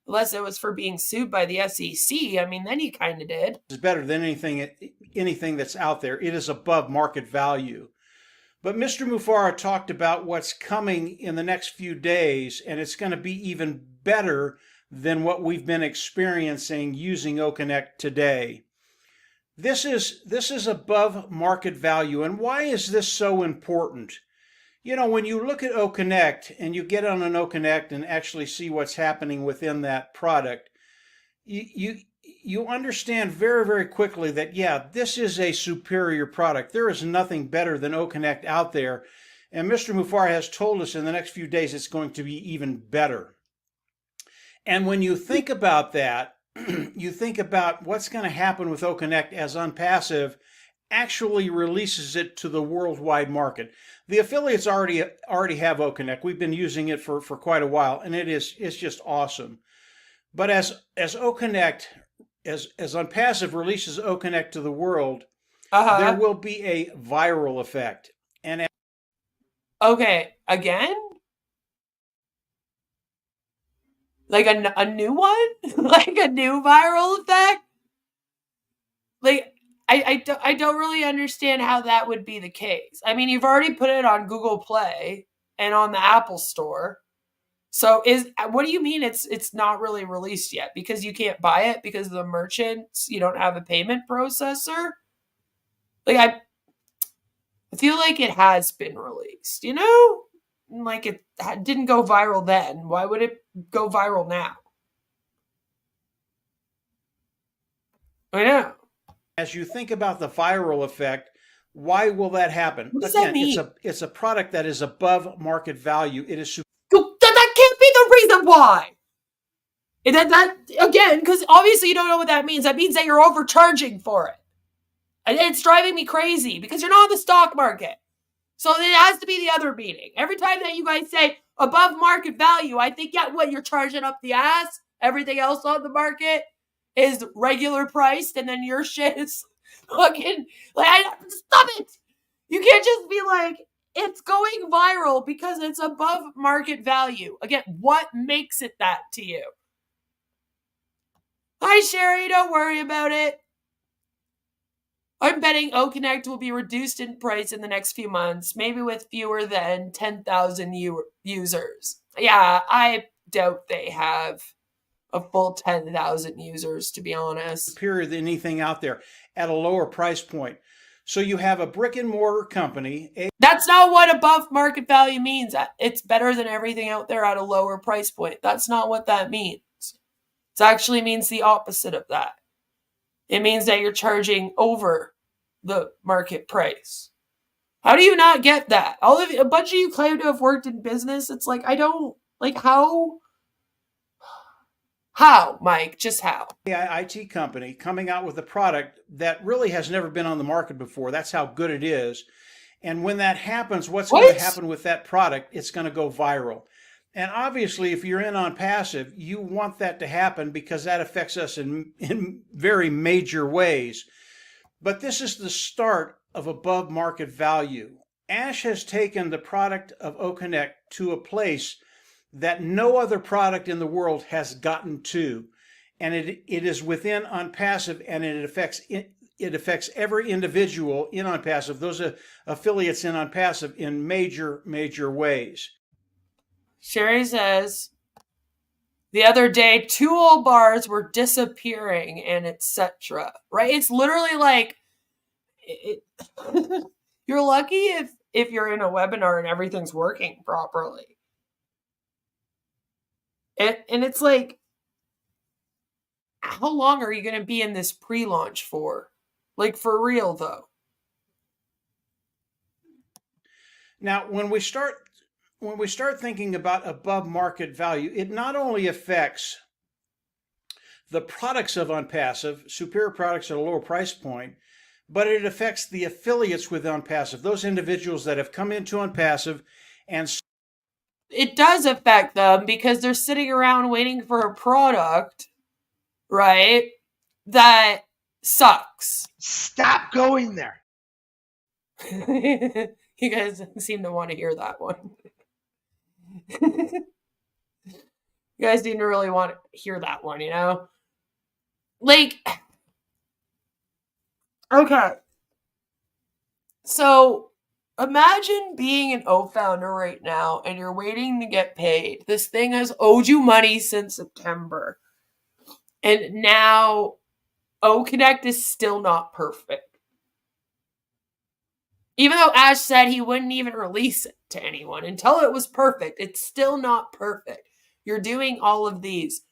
Unless it was for being sued by the SEC. I mean, then you kind of did. It's better than anything that's out there. It is above market value. But Mr. Mufara talked about what's coming in the next few days, and it's going to be even better than what we've been experiencing using OConnect today. This is above market value. And why is this so important? You know, when you look at OConnect and you get on an OConnect and actually see what's happening within that product, you understand very, very quickly that, yeah, this is a superior product. There is nothing better than OConnect out there. And Mr. Mufara has told us in the next few days it's going to be even better. And when you think about that, you think about what's going to happen with OConnect as OnPassive actually releases it to the worldwide market. The affiliates already have OConnect. We've been using it for quite a while, and it's just awesome. But as OConnect, as OnPassive releases OConnect to the world, there will be a viral effect. And okay, again? Like a new one? Like a new viral effect? Like, I don't really understand how that would be the case. I mean, you've already put it on Google Play and on the Apple Store. So what do you mean it's not really released yet? Because you can't buy it because of the merchants, you don't have a payment processor? Like, I feel like it has been released, you know? Like, it didn't go viral then. Why would it go viral now? I know. As you think about the viral effect, why will that happen? What does that mean? It's a product that is above market value. It is that can't be the reason why. That again, because obviously you don't know what that means. That means that you're overcharging for it. And it's driving me crazy because you're not on the stock market. So it has to be the other meaning. Every time that you guys say above market value, I think, yeah, what, you're charging up the ass? Everything else on the market is regular priced, and then your shit is fucking, like, stop it! You can't just be like, it's going viral because it's above market value. Again, what makes it that to you? Hi, Sherry, don't worry about it. I'm betting OConnect will be reduced in price in the next few months, maybe with fewer than 10,000 users. Yeah, I doubt they have a full 10,000 users, to be honest. Superior than anything out there at a lower price point. So you have a brick and mortar company. That's not what above market value means. It's better than everything out there at a lower price point. That's not what that means. It actually means the opposite of that. It means that you're charging over the market price. How do you not get that? A bunch of you claim to have worked in business. It's like, I don't, like, how? How, Mike? Just how? IT company coming out with a product that really has never been on the market before. That's how good it is. And when that happens, what's going to happen with that product? It's going to go viral. And obviously, if you're in OnPassive, you want that to happen because that affects us in very major ways. But this is the start of above market value. Ash has taken the product of OConnect to a place that no other product in the world has gotten to. And it is within OnPassive, and it affects every individual in OnPassive, those affiliates in OnPassive, in major ways. Sherry says, the other day, 2 old bars were disappearing and etc. Right? It's literally like, you're lucky if you're in a webinar and everything's working properly. And it's like, how long are you going to be in this pre-launch for? Like, for real, though. Now, when we start thinking about above market value, it not only affects the products of OnPassive, superior products at a lower price point, but it affects the affiliates with OnPassive, those individuals that have come into OnPassive and... It does affect them because they're sitting around waiting for a product, right, that sucks. Stop going there. You guys seem to want to hear that one. You guys seem to really want to hear that one, you know? Like, okay. So, imagine being an O founder right now and you're waiting to get paid. This thing has owed you money since September. And now OConnect is still not perfect. Even though Ash said he wouldn't even release it to anyone until it was perfect, it's still not perfect. You're doing all of these.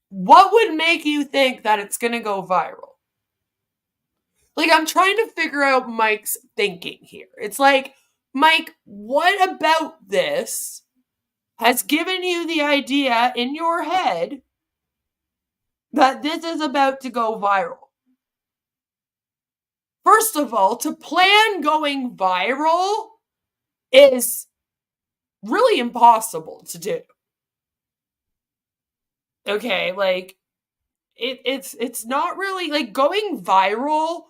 What would make you think that it's going to go viral? Like, I'm trying to figure out Mike's thinking here. It's like, Mike, what about this has given you the idea in your head that this is about to go viral? First of all, to plan going viral is really impossible to do. Okay, like, it's not really, like, going viral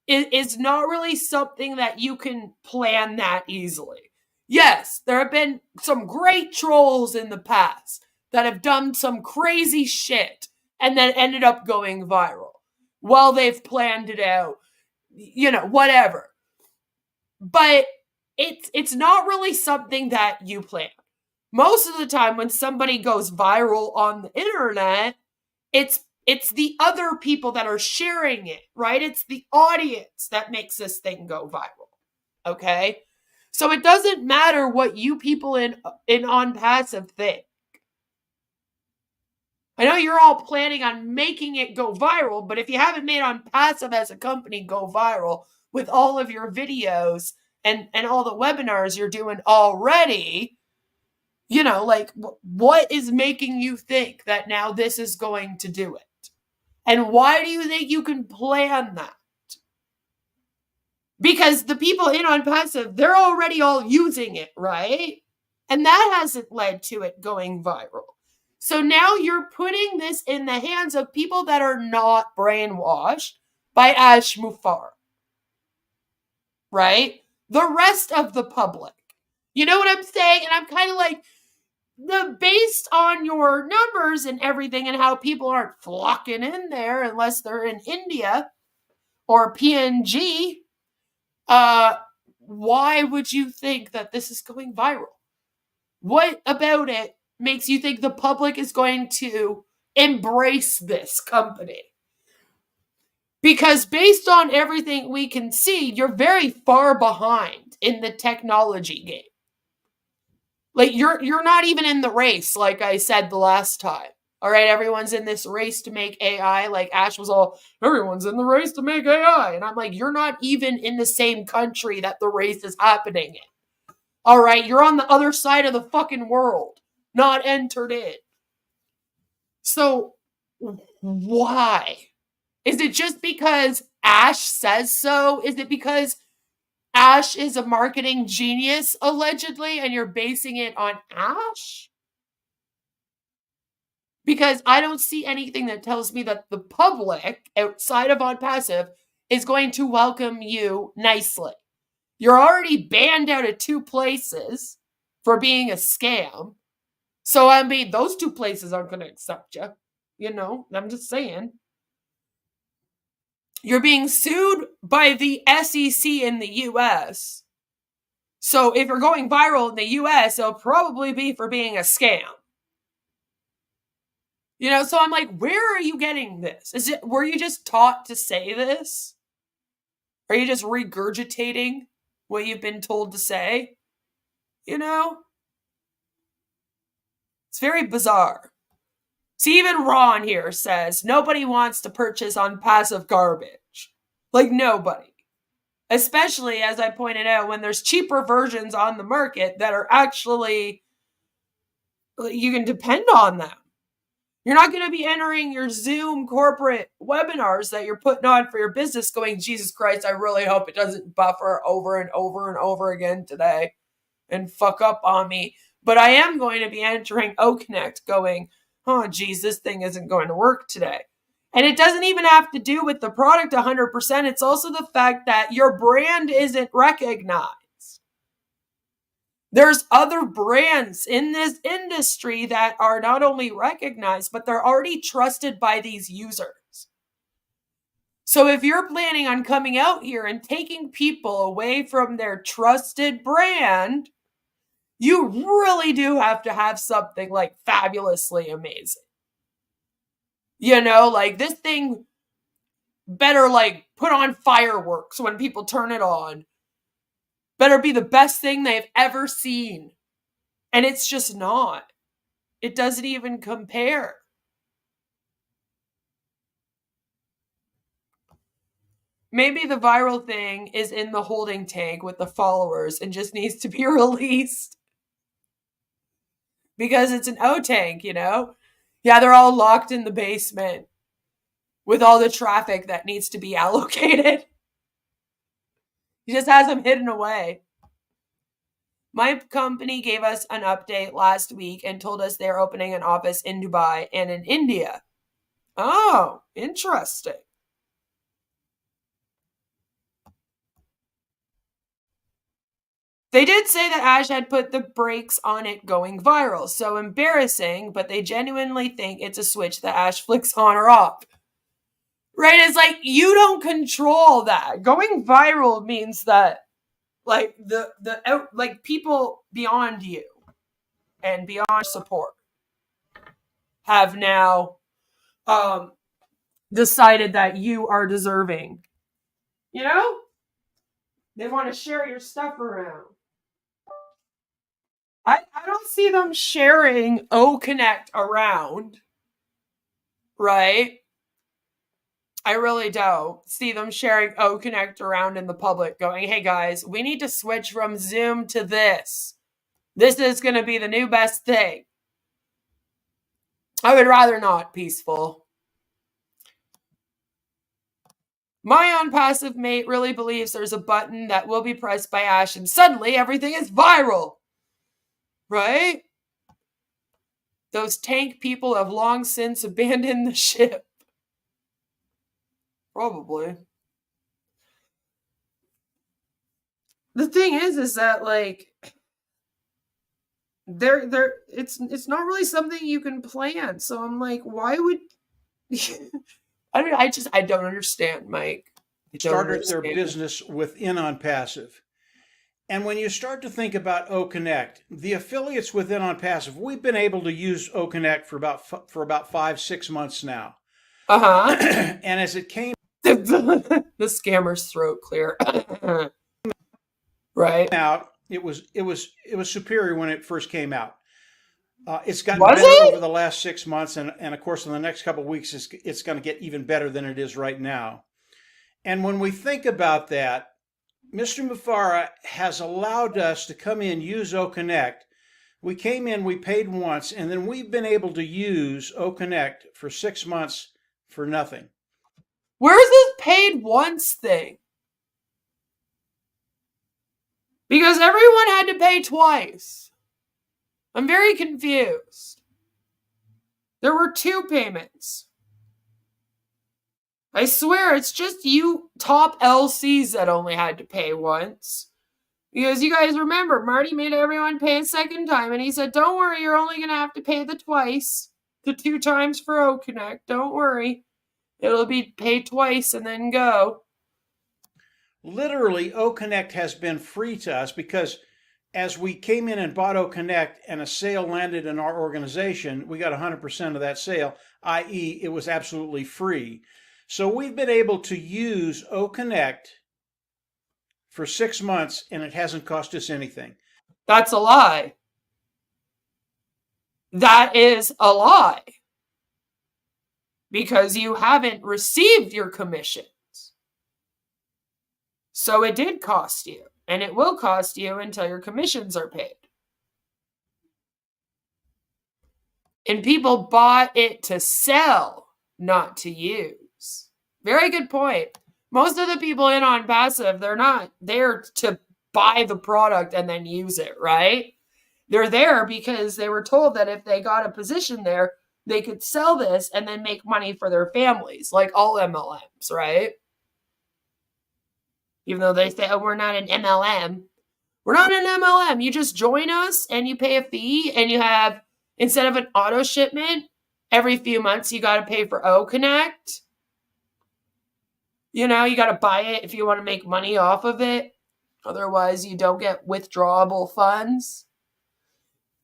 is not really something that you can plan that easily. Yes, there have been some great trolls in the past that have done some crazy shit and then ended up going viral while they've planned it out, you know, whatever. But it's not really something that you plan. Most of the time when somebody goes viral on the internet, it's the other people that are sharing it, right? It's the audience that makes this thing go viral, okay? So it doesn't matter what you people in OnPassive think. I know you're all planning on making it go viral, but if you haven't made OnPassive as a company go viral with all of your videos and all the webinars you're doing already, you know, like, what is making you think that now this is going to do it? And why do you think you can plan that? Because the people in OnPassive, they're already all using it, right? And that hasn't led to it going viral. So now you're putting this in the hands of people that are not brainwashed by Ash Mufareh, right? the rest of the public. You know what I'm saying? And I'm kind of like, based on your numbers and everything and how people aren't flocking in there unless they're in India or PNG, why would you think that this is going viral? What about it makes you think the public is going to embrace this company? Because based on everything we can see, you're very far behind in the technology game. Like, you're not even in the race, like I said the last time. All right, everyone's in this race to make AI. Like Ash was all, everyone's in the race to make AI. And I'm like, you're not even in the same country that the race is happening in. All right, you're on the other side of the fucking world, not entered in. So why? Is it just because Ash says so? Is it because Ash is a marketing genius, allegedly, and you're basing it on Ash? Because I don't see anything that tells me that the public outside of OnPassive is going to welcome you nicely. You're already banned out of 2 places for being a scam. So, I mean, those 2 places aren't going to accept you. You know, I'm just saying. You're being sued by the SEC in the US. So if you're going viral in the US, it'll probably be for being a scam. You know, so I'm like, where are you getting this? Were you just taught to say this? Are you just regurgitating what you've been told to say? You know? It's very bizarre. See, even Ron here says, nobody wants to purchase OnPassive garbage. Like, nobody. Especially, as I pointed out, when there's cheaper versions on the market that are actually, you can depend on them. You're not going to be entering your Zoom corporate webinars that you're putting on for your business going, Jesus Christ, I really hope it doesn't buffer over and over and over again today and fuck up on me. But I am going to be entering OConnect going, oh, geez, this thing isn't going to work today. And it doesn't even have to do with the product 100%. It's also the fact that your brand isn't recognized. There's other brands in this industry that are not only recognized, but they're already trusted by these users. So if you're planning on coming out here and taking people away from their trusted brand, you really do have to have something like fabulously amazing. You know, like this thing better like put on fireworks when people turn it on. Better be the best thing they've ever seen. And it's just not. It doesn't even compare. Maybe the viral thing is in the holding tank with the followers and just needs to be released. Because it's an O tank, you know? Yeah, they're all locked in the basement with all the traffic that needs to be allocated. He just has them hidden away. My company gave us an update last week and told us they're opening an office in Dubai and in India. Oh, interesting. They did say that Ash had put the brakes on it going viral. So embarrassing, but they genuinely think it's a switch that Ash flicks on or off. Right? It's like, you don't control that. Going viral means that like like people beyond you and beyond support have now decided that you are deserving. You know? They want to share your stuff around. I don't see them sharing OConnect around. Right? I really don't see them sharing OConnect around in the public going, hey guys, we need to switch from Zoom to this. This is going to be the new best thing. I would rather not, Peaceful. My OnPassive mate really believes there's a button that will be pressed by Ash and suddenly everything is viral. Right? Those tank people have long since abandoned the ship. Probably. the thing is that like it's not really something you can plan. So I'm like, why would I don't understand, Mike. Started their business within OnPassive. And when you start to think about OConnect, the affiliates within OnPassive, we've been able to use OConnect for about 5-6 months now. And as it came the scammer's throat clear. Right. out, it was superior when it first came out. It's gotten better over the last 6 months, and of course in the next couple of weeks it's going to get even better than it is right now. And when we think about that, Mr. Mufara has allowed us to come in, use OConnect. We came in, we paid once, and then we've been able to use OConnect for 6 months for nothing. Where's this paid once thing? Because everyone had to pay twice. I'm very confused. There were 2 payments. I swear it's just you top LCs that only had to pay once. Because you guys remember, Marty made everyone pay a second time, and he said, don't worry, you're only going to have to pay the 2 times for OConnect. Don't worry. It'll be paid twice and then go. Literally, OConnect has been free to us because as we came in and bought OConnect and a sale landed in our organization, we got 100% of that sale, i.e. it was absolutely free. So we've been able to use OConnect for 6 months and it hasn't cost us anything. That's a lie. That is a lie. Because you haven't received your commissions. So it did cost you. And it will cost you until your commissions are paid. And people bought it to sell, not to use. Very good point. Most of the people in OnPassive, they're not there to buy the product and then use it, right? They're there because they were told that if they got a position there, they could sell this and then make money for their families, like all MLMs, right? Even though they say, oh, we're not an MLM. We're not an MLM. You just join us and you pay a fee and you have, instead of an auto shipment, every few months you got to pay for OConnect. You know, you got to buy it if you want to make money off of it. Otherwise, you don't get withdrawable funds.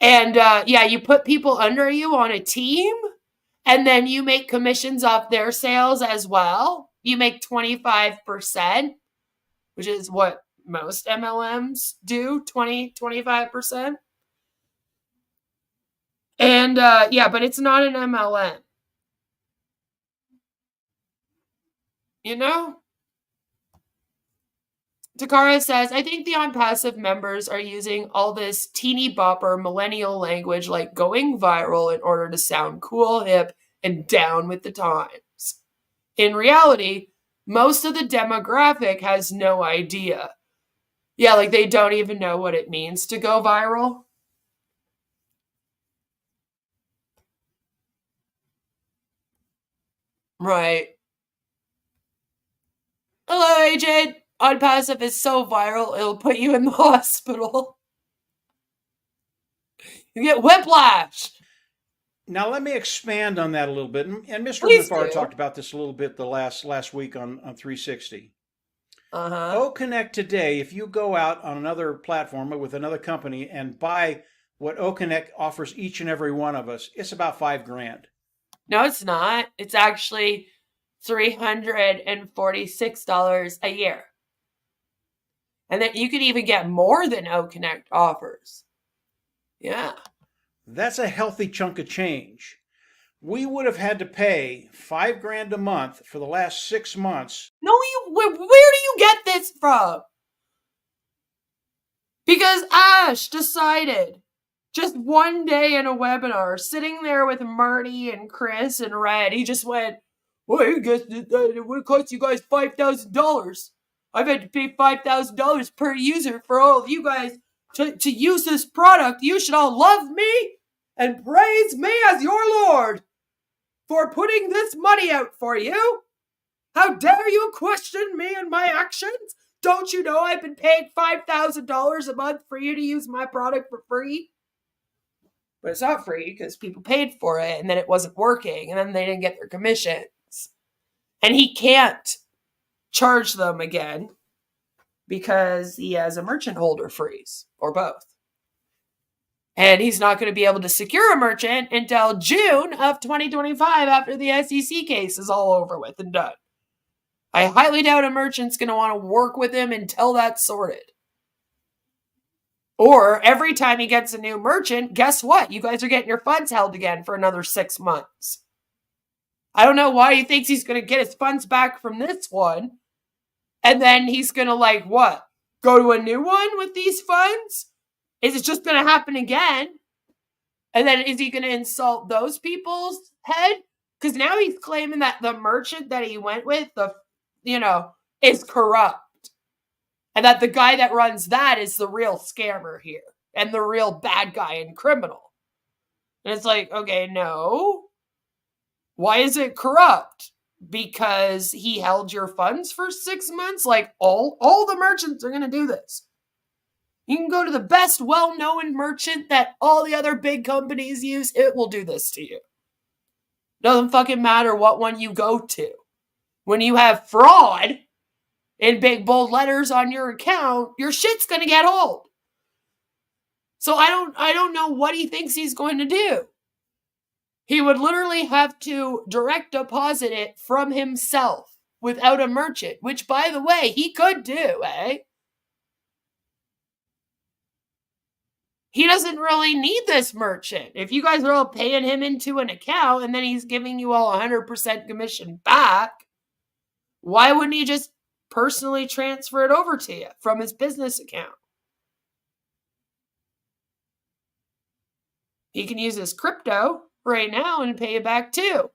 And yeah, you put people under you on a team and then you make commissions off their sales as well. You make 25%, which is what most MLMs do, 25%. And yeah, but it's not an MLM. You know? Takara says, I think the OnPassive members are using all this teeny bopper millennial language like going viral in order to sound cool, hip, and down with the times. In reality, most of the demographic has no idea. Yeah, like they don't even know what it means to go viral. Right. Hello, AJ. OnPassive is so viral, it'll put you in the hospital. You get whiplash. Now, let me expand on that a little bit. And Mr. Please Mufara do. talked about this a little bit the last week on 360. OConnect today, if you go out on another platform with another company and buy what OConnect offers each and every one of us, it's about $5,000. No, it's not. It's actually $346 a year. And then you could even get more than OConnect offers. Yeah. That's a healthy chunk of change. We would have had to pay $5,000 a month for the last 6 months. No, where do you get this from? Because Ash decided just one day in a webinar, sitting there with Marty and Chris and Red, he just went, well, I guess it would cost you guys $5,000. I've had to pay $5,000 per user for all of you guys to use this product. You should all love me and praise me as your Lord for putting this money out for you. How dare you question me and my actions? don't you know I've been paying $5,000 a month for you to use my product for free? But it's not free because people paid for it and then it wasn't working and then they didn't get their commissions. And he can't charge them again because he has a merchant holder freeze or both. And he's not going to be able to secure a merchant until June of 2025 after the SEC case is all over with and done. I highly doubt a merchant's going to want to work with him until that's sorted. Or every time he gets a new merchant, guess what? You guys are getting your funds held again for another 6 months. I don't know why he thinks he's going to get his funds back from this one. And then he's going to like what? Go to a new one with these funds? Is it just going to happen again? And then is he going to insult those people's head? Because now he's claiming that the merchant that he went with, is corrupt. And that the guy that runs that is the real scammer here. And the real bad guy and criminal. And it's like, okay, no. Why is it corrupt? Because he held your funds for 6 months? Like, all the merchants are going to do this. You can go to the best well-known merchant that all the other big companies use. It will do this to you. Doesn't fucking matter what one you go to. When you have fraud in big bold letters on your account, your shit's going to get old. So I don't know what he thinks he's going to do. He would literally have to direct deposit it from himself without a merchant, which, by the way, he could do, eh? He doesn't really need this merchant. If you guys are all paying him into an account and then he's giving you all 100% commission back, why wouldn't he just personally transfer it over to you from his business account? He can use his crypto right now and pay you back too.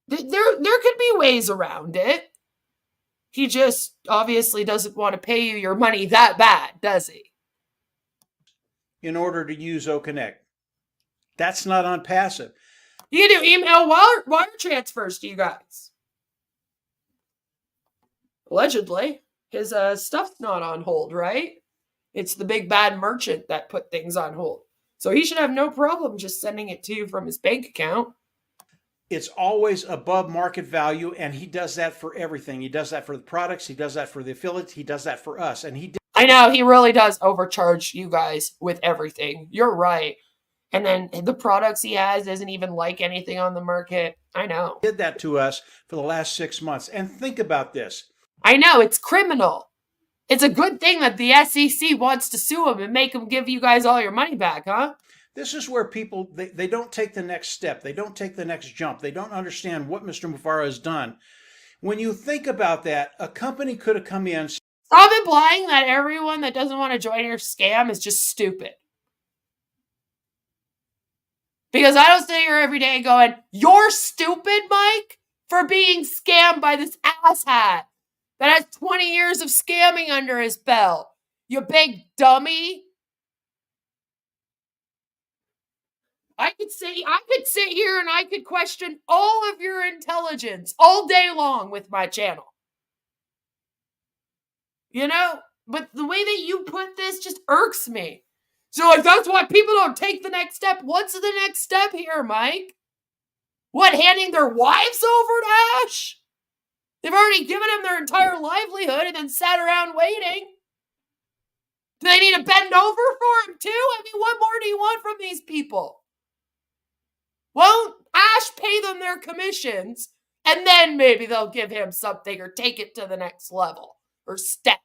There could be ways around it. He just obviously doesn't want to pay you your money that bad, does he? In order to use OConnect. That's not OnPassive. You can do email wire transfers to you guys. Allegedly, his stuff's not on hold, right? It's the big bad merchant that put things on hold. So he should have no problem just sending it to you from his bank account. It's always above market value, and he does that for everything. He does that for the products. He does that for the affiliates. He does that for us. And I know, he really does overcharge you guys with everything. You're right. And then the products he has isn't even like anything on the market. I know. Did that to us for the last 6 months. And think about this. I know, it's criminal. It's a good thing that the SEC wants to sue him and make him give you guys all your money back, huh? This is where people, they don't take the next step. They don't take the next jump. They don't understand what Mr. Mufareh has done. When you think about that, a company could have come in. Stop implying that everyone that doesn't want to join your scam is just stupid. Because I don't sit here every day going, you're stupid, Mike, for being scammed by this asshat that has 20 years of scamming under his belt. You big dummy. I could sit here and I could question all of your intelligence all day long with my channel. You know, but the way that you put this just irks me. So like, that's why people don't take the next step. What's the next step here, Mike? What, handing their wives over to Ash? They've already given him their entire livelihood and then sat around waiting. Do they need to bend over for him too? I mean, what more do you want from these people? Won't Ash pay them their commissions and then maybe they'll give him something or take it to the next level or step?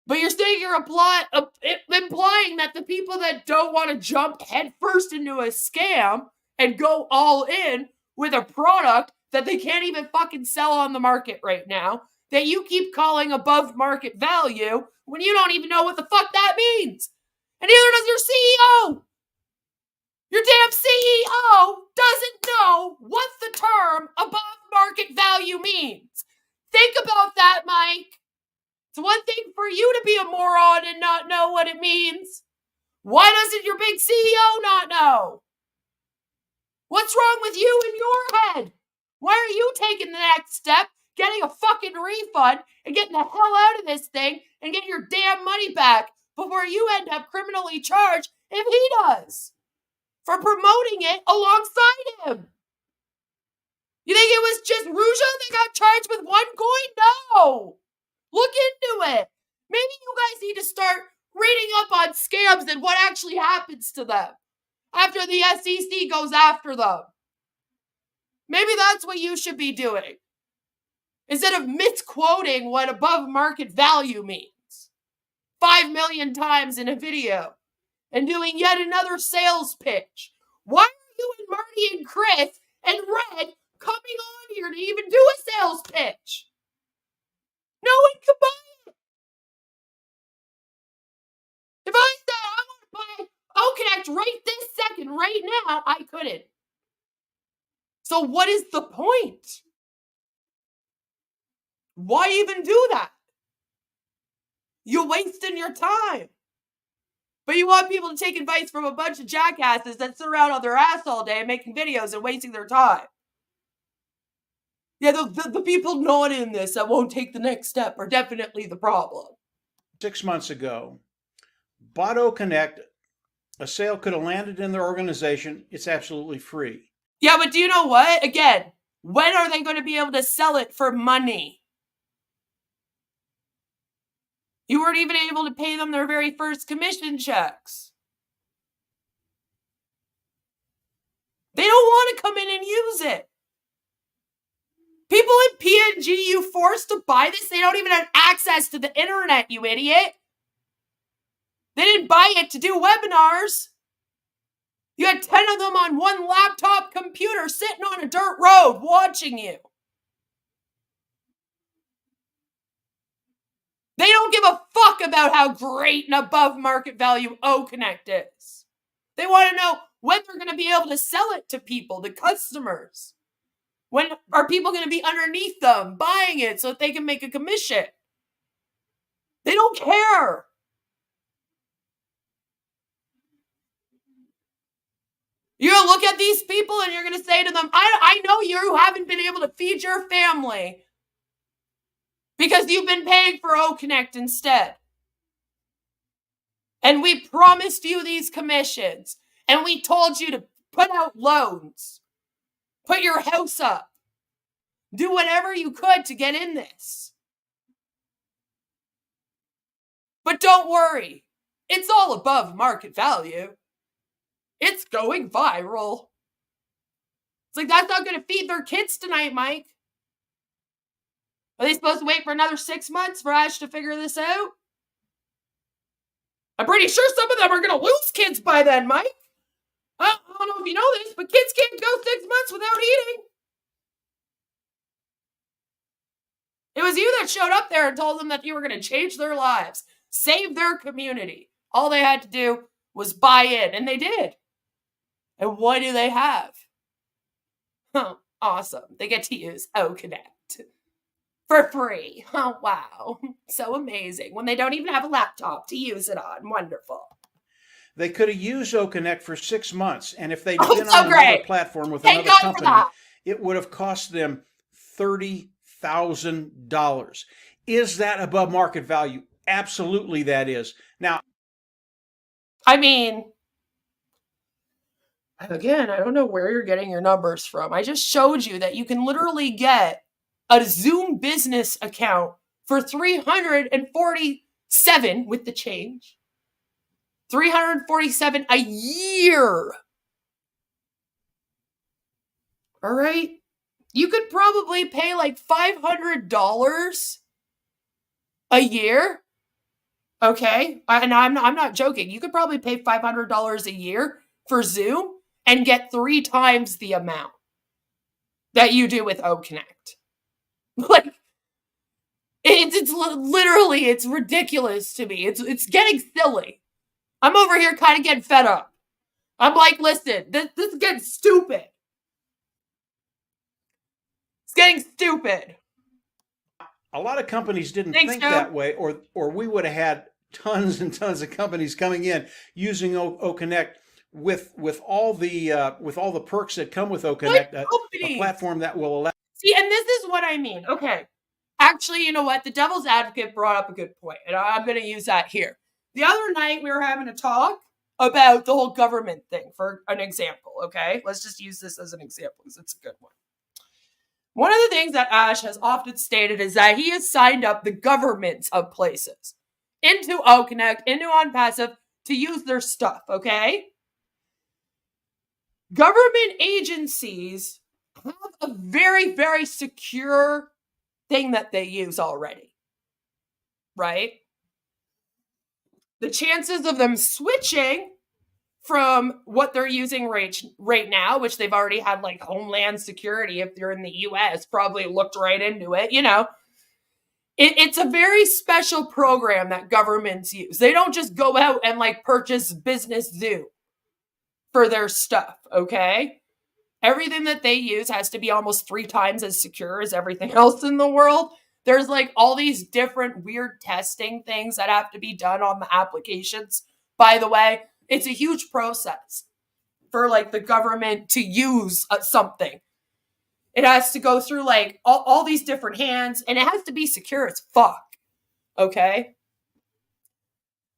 But you're saying you're implying that the people that don't want to jump headfirst into a scam and go all in with a product that they can't even fucking sell on the market right now, that you keep calling above market value when you don't even know what the fuck that means. And neither does your CEO. Your damn CEO doesn't know what the term above market value means. Think about that, Mike. It's one thing for you to be a moron and not know what it means. Why doesn't your big CEO not know? What's wrong with you in your head? Why are you taking the next step, getting a fucking refund, and getting the hell out of this thing and getting your damn money back before you end up criminally charged if he does for promoting it alongside him? You think it was just Ruja that got charged with one coin? No! Look into it. Maybe you guys need to start reading up on scams and what actually happens to them after the SEC goes after them. Maybe that's what you should be doing, instead of misquoting what above market value means 5 million times in a video and doing yet another sales pitch. Why are you and Marty and Chris and Red coming on here to even do a sales pitch? No one could buy it. If I said I want to buy OConnect right this second, right now, I couldn't. So what is the point? Why even do that? You're wasting your time. But you want people to take advice from a bunch of jackasses that sit around on their ass all day making videos and wasting their time. Yeah, the people not in this that won't take the next step are definitely the problem. 6 months ago, bought OConnect, a sale could have landed in their organization. It's absolutely free. Yeah, but do you know what? Again, when are they going to be able to sell it for money? You weren't even able to pay them their very first commission checks. They don't want to come in and use it. People in PNG you forced to buy this, they don't even have access to the internet, you idiot. They didn't buy it to do webinars. You had 10 of them on one laptop computer sitting on a dirt road watching you. They don't give a fuck about how great and above market value OConnect is. They want to know when they're going to be able to sell it to people, to customers. When are people going to be underneath them buying it so that they can make a commission? They don't care. You're going to look at these people and you're going to say to them, I know you haven't been able to feed your family because you've been paying for OConnect instead. And we promised you these commissions. And we told you to put out loans. Put your house up. Do whatever you could to get in this. But don't worry. It's all above market value. It's going viral. It's like, that's not going to feed their kids tonight, Mike. Are they supposed to wait for another 6 months for Ash to figure this out? I'm pretty sure some of them are going to lose kids by then, Mike. I don't know if you know this, but kids can't go 6 months without eating. It was you that showed up there and told them that you were going to change their lives, save their community. All they had to do was buy in, and they did. And what do they have? Oh, awesome. They get to use OConnect for free. Oh, wow. So amazing. When they don't even have a laptop to use it on. Wonderful. They could have used OConnect for 6 months, and if they'd Oh, been so on great. another platform with Thank another God for company, that. it would have cost them $30,000. Is that above market value? Absolutely that is. Now, I mean, again, I don't know where you're getting your numbers from. I just showed you that you can literally get a Zoom business account for $347 with the change. $347 a year. All right. You could probably pay like $500 a year. Okay. And I'm not joking. You could probably pay $500 a year for Zoom and get 3 times the amount that you do with OConnect. Like, it's literally, it's ridiculous to me. It's getting silly. I'm over here kind of getting fed up. I'm like, listen, this is getting stupid. It's getting stupid. a lot of companies didn't Thanks, think Joe. that way, or we would have had tons and tons of companies coming in using OConnect with all the perks that come with OConnect, a companies. platform that will allow See, and this is what I mean. Okay. Actually, you know what? The devil's advocate brought up a good point, and I'm going to use that here. The other night, we were having a talk about the whole government thing for an example, okay? Let's just use this as an example because it's a good one. One of the things that Ash has often stated is that he has signed up the governments of places into OConnect, into OnPassive to use their stuff, okay? Government agencies have a very, very secure thing that they use already, right? The chances of them switching from what they're using right now, which they've already had like Homeland Security, if they're in the US, probably looked right into it, you know. It's a very special program that governments use. They don't just go out and like purchase Business Zoo for their stuff, okay? Everything that they use has to be almost 3 times as secure as everything else in the world. There's like all these different weird testing things that have to be done on the applications. By the way, it's a huge process for like the government to use something. It has to go through like all these different hands, and it has to be secure as fuck. Okay?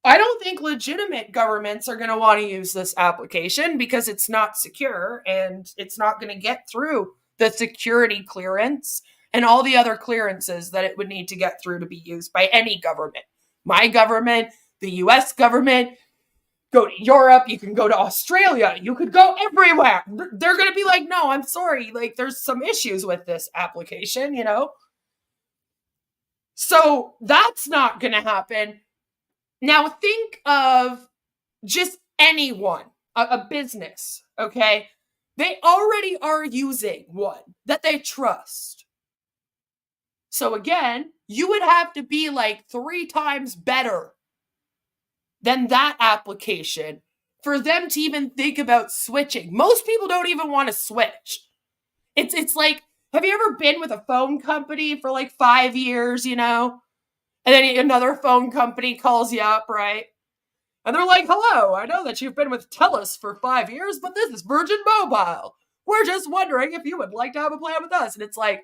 I don't think legitimate governments are going to want to use this application because it's not secure and it's not going to get through the security clearance and all the other clearances that it would need to get through to be used by any government. My government, the US government, go to Europe, you can go to Australia, you could go everywhere. They're going to be like, no, I'm sorry, like there's some issues with this application, you know? So that's not going to happen. Now think of just anyone, a business, okay? They already are using one that they trust. So again, you would have to be like 3 times better than that application for them to even think about switching. Most people don't even want to switch. It's like, have you ever been with a phone company for like 5 years, you know? And then another phone company calls you up, right? And they're like, hello, I know that you've been with TELUS for 5 years, but this is Virgin Mobile. We're just wondering if you would like to have a plan with us. And it's like,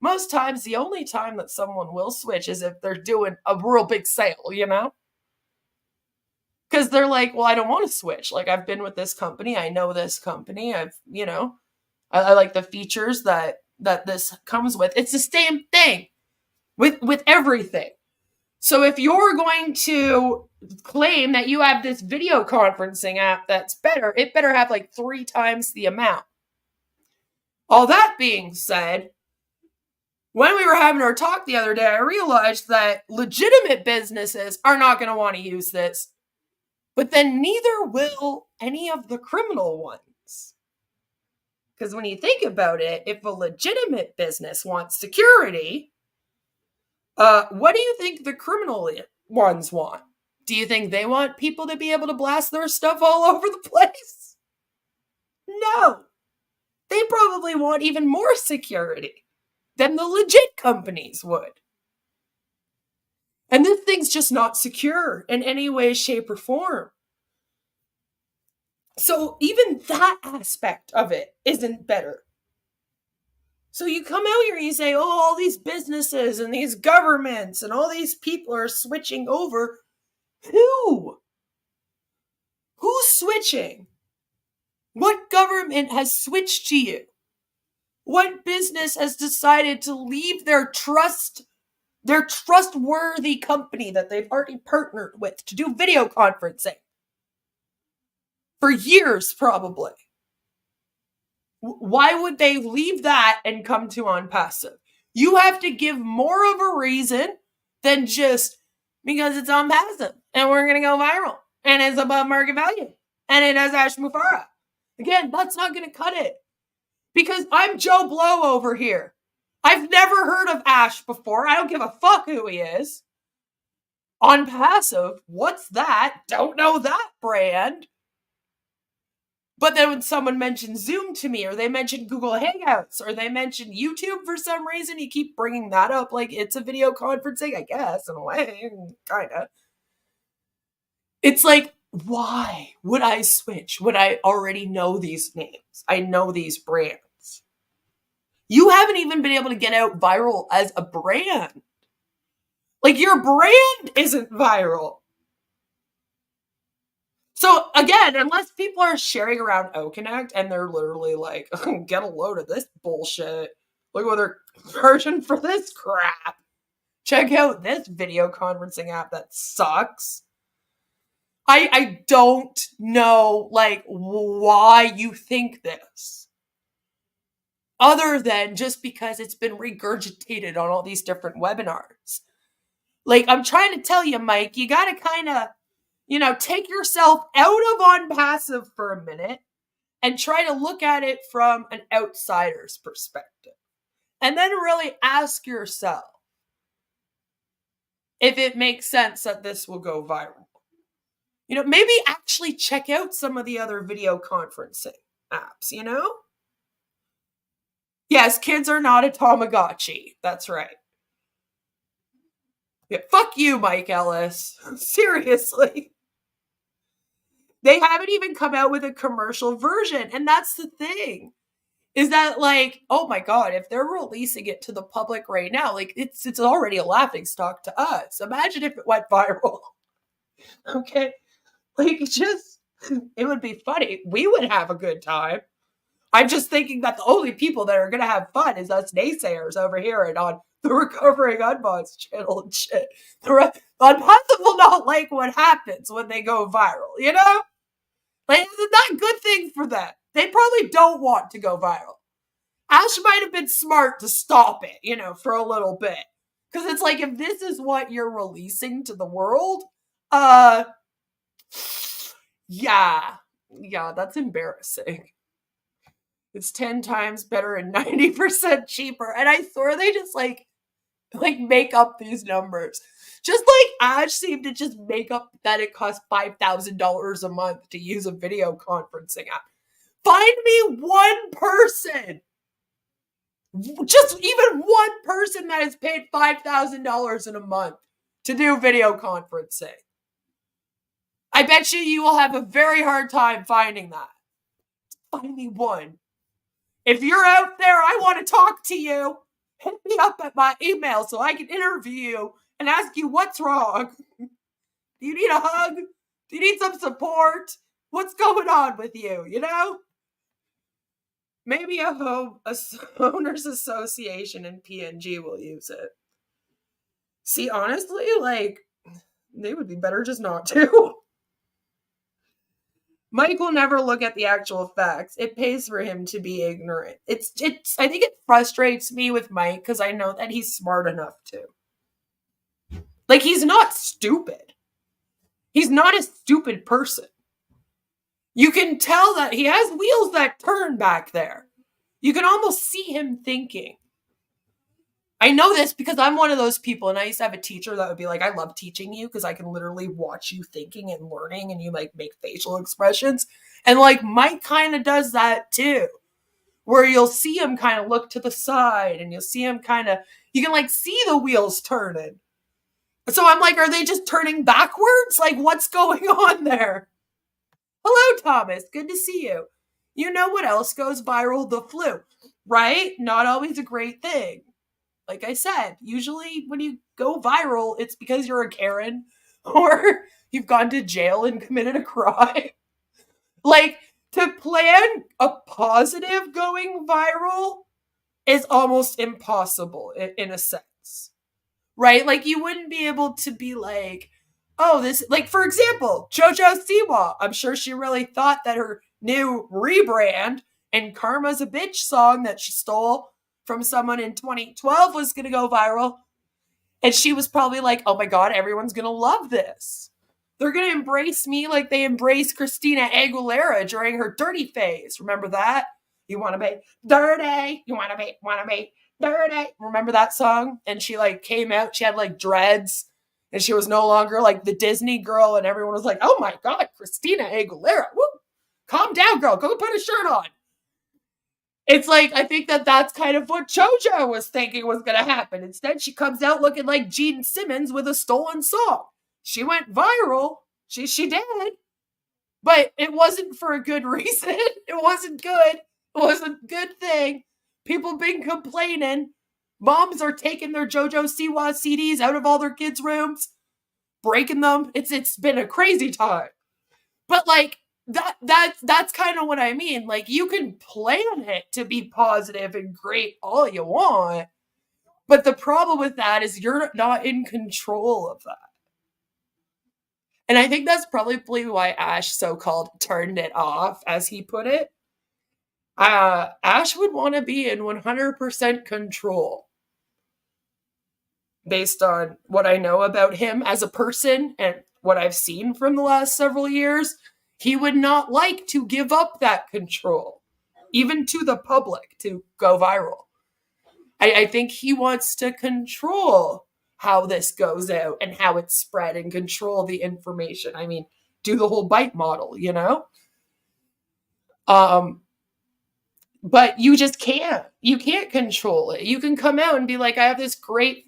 most times, the only time that someone will switch is if they're doing a real big sale, you know? Because they're like, well, I don't want to switch. Like, I've been with this company. I know this company. I like the features that this comes with. It's the same thing with everything. So if you're going to claim that you have this video conferencing app that's better, it better have like 3 times the amount. All that being said, when we were having our talk the other day, I realized that legitimate businesses are not going to want to use this, but then neither will any of the criminal ones. Because when you think about it, if a legitimate business wants security, what do you think the criminal ones want? Do you think they want people to be able to blast their stuff all over the place? No. They probably want even more security than the legit companies would. And this thing's just not secure in any way, shape, or form. So even that aspect of it isn't better. So you come out here and you say, oh, all these businesses and these governments and all these people are switching over. Who? Who's switching? What government has switched to you? What business has decided to leave their trustworthy company that they've already partnered with to do video conferencing? For years, probably. Why would they leave that and come to OnPassive? You have to give more of a reason than just because it's OnPassive and we're going to go viral and it's above market value and it has Ash Mufara. Again, that's not going to cut it because I'm Joe Blow over here. I've never heard of Ash before. I don't give a fuck who he is. OnPassive, what's that? Don't know that brand. But then when someone mentions Zoom to me, or they mention Google Hangouts, or they mention YouTube for some reason, you keep bringing that up like it's a video conferencing, I guess, in a way, kind of. It's like, why would I switch when I already know these names? I know these brands. You haven't even been able to get out viral as a brand. Like, your brand isn't viral. So again, unless people are sharing around OConnect and they're literally like, oh, get a load of this bullshit. Look what they're charging for this crap. Check out this video conferencing app that sucks. I don't know, like, why you think this. Other than just because it's been regurgitated on all these different webinars. Like, I'm trying to tell you, Mike, you gotta kind of, take yourself out of OnPassive for a minute and try to look at it from an outsider's perspective. And then really ask yourself if it makes sense that this will go viral. Maybe actually check out some of the other video conferencing apps, Yes, kids are not a Tamagotchi. That's right. Yeah, fuck you, Mike Ellis. Seriously. They haven't even come out with a commercial version. And that's the thing. Is that, like, oh my God, if they're releasing it to the public right now, like, it's already a laughingstock to us. Imagine if it went viral. Okay? Like, it would be funny. We would have a good time. I'm just thinking that the only people that are going to have fun is us naysayers over here and on the Recovering Unbots channel and shit. OnPassive will not like what happens when they go viral, Like, isn't that a good thing for them? They probably don't want to go viral. Ash might have been smart to stop it, for a little bit. Because it's like, if this is what you're releasing to the world, yeah, that's embarrassing. It's 10 times better and 90% cheaper. And I swear they just like make up these numbers. Just like Ash seemed to just make up that it costs $5,000 a month to use a video conferencing app. Find me one person, just even one person that has paid $5,000 in a month to do video conferencing. I bet you will have a very hard time finding that. Find me one. If you're out there, I want to talk to you. Hit me up at my email so I can interview you and ask you what's wrong. Do you need a hug? Do you need some support? What's going on with you, Maybe a homeowners association in PNG will use it. See, honestly, like, they would be better just not to. Mike will never look at the actual facts. It pays for him to be ignorant. I think it frustrates me with Mike because I know that he's smart enough to. Like, he's not stupid. He's not a stupid person. You can tell that he has wheels that turn back there. You can almost see him thinking. I know this because I'm one of those people, and I used to have a teacher that would be like, I love teaching you because I can literally watch you thinking and learning, and you like make facial expressions. And like Mike kind of does that too, where you'll see him kind of look to the side and you'll see him you can like see the wheels turning. So I'm like, are they just turning backwards? Like, what's going on there? Hello, Thomas. Good to see you. You know what else goes viral? The flu, right? Not always a great thing. Like I said, usually when you go viral, it's because you're a Karen or you've gone to jail and committed a crime. Like, to plan a positive going viral is almost impossible in a sense, right? Like, you wouldn't be able to be like, oh, this, like, for example, JoJo Siwa. I'm sure she really thought that her new rebrand and Karma's a Bitch song that she stole from someone in 2012 was going to go viral. And she was probably like, oh my God, everyone's going to love this. They're going to embrace me like they embraced Christina Aguilera during her dirty phase. Remember that? You want to be dirty. You want to be dirty. Remember that song? And she like came out, she had like dreads and she was no longer like the Disney girl. And everyone was like, oh my God, Christina Aguilera. Woo! Calm down, girl. Go put a shirt on. It's like, I think that's kind of what JoJo was thinking was going to happen. Instead, she comes out looking like Gene Simmons with a stolen song. She went viral. She did. But it wasn't for a good reason. It wasn't good. It wasn't a good thing. People been complaining. Moms are taking their JoJo Siwa CDs out of all their kids' rooms, breaking them. It's been a crazy time. But like that's kind of what I mean. Like, you can plan it to be positive and great all you want, but the problem with that is you're not in control of that. And I think that's probably why Ash so-called turned it off, as he put it. Ash would want to be in 100% control. Based on what I know about him as a person and what I've seen from the last several years, he would not like to give up that control, even to the public, to go viral. I think he wants to control how this goes out and how it's spread and control the information. I mean, do the whole bite model, you know? But you just can't. You can't control it. You can come out and be like, I have this great,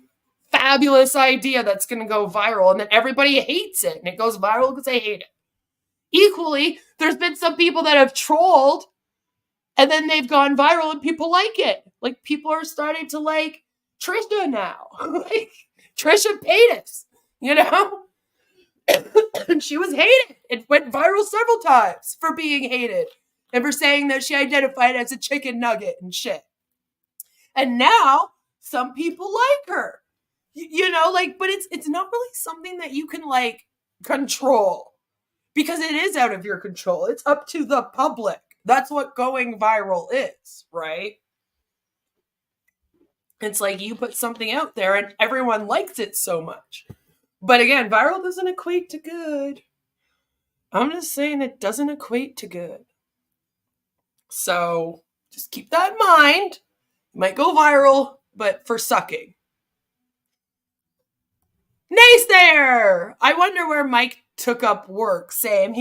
fabulous idea that's going to go viral, and then everybody hates it, and it goes viral because they hate it. Equally, there's been some people that have trolled, and then they've gone viral, and people like it. Like, people are starting to like Trisha now. Like, Trisha Paytas, you know? And she was hated. It went viral several times for being hated and for saying that she identified as a chicken nugget and shit. And now some people like her, you know, like, but it's not really something that you can like control, because it is out of your control. It's up to the public. That's what going viral is, right? It's like you put something out there and everyone likes it so much. But again, viral doesn't equate to good. I'm just saying it doesn't equate to good. So just keep that in mind. You might go viral, but for sucking. Naysayer! I wonder where Mike took up work. Same.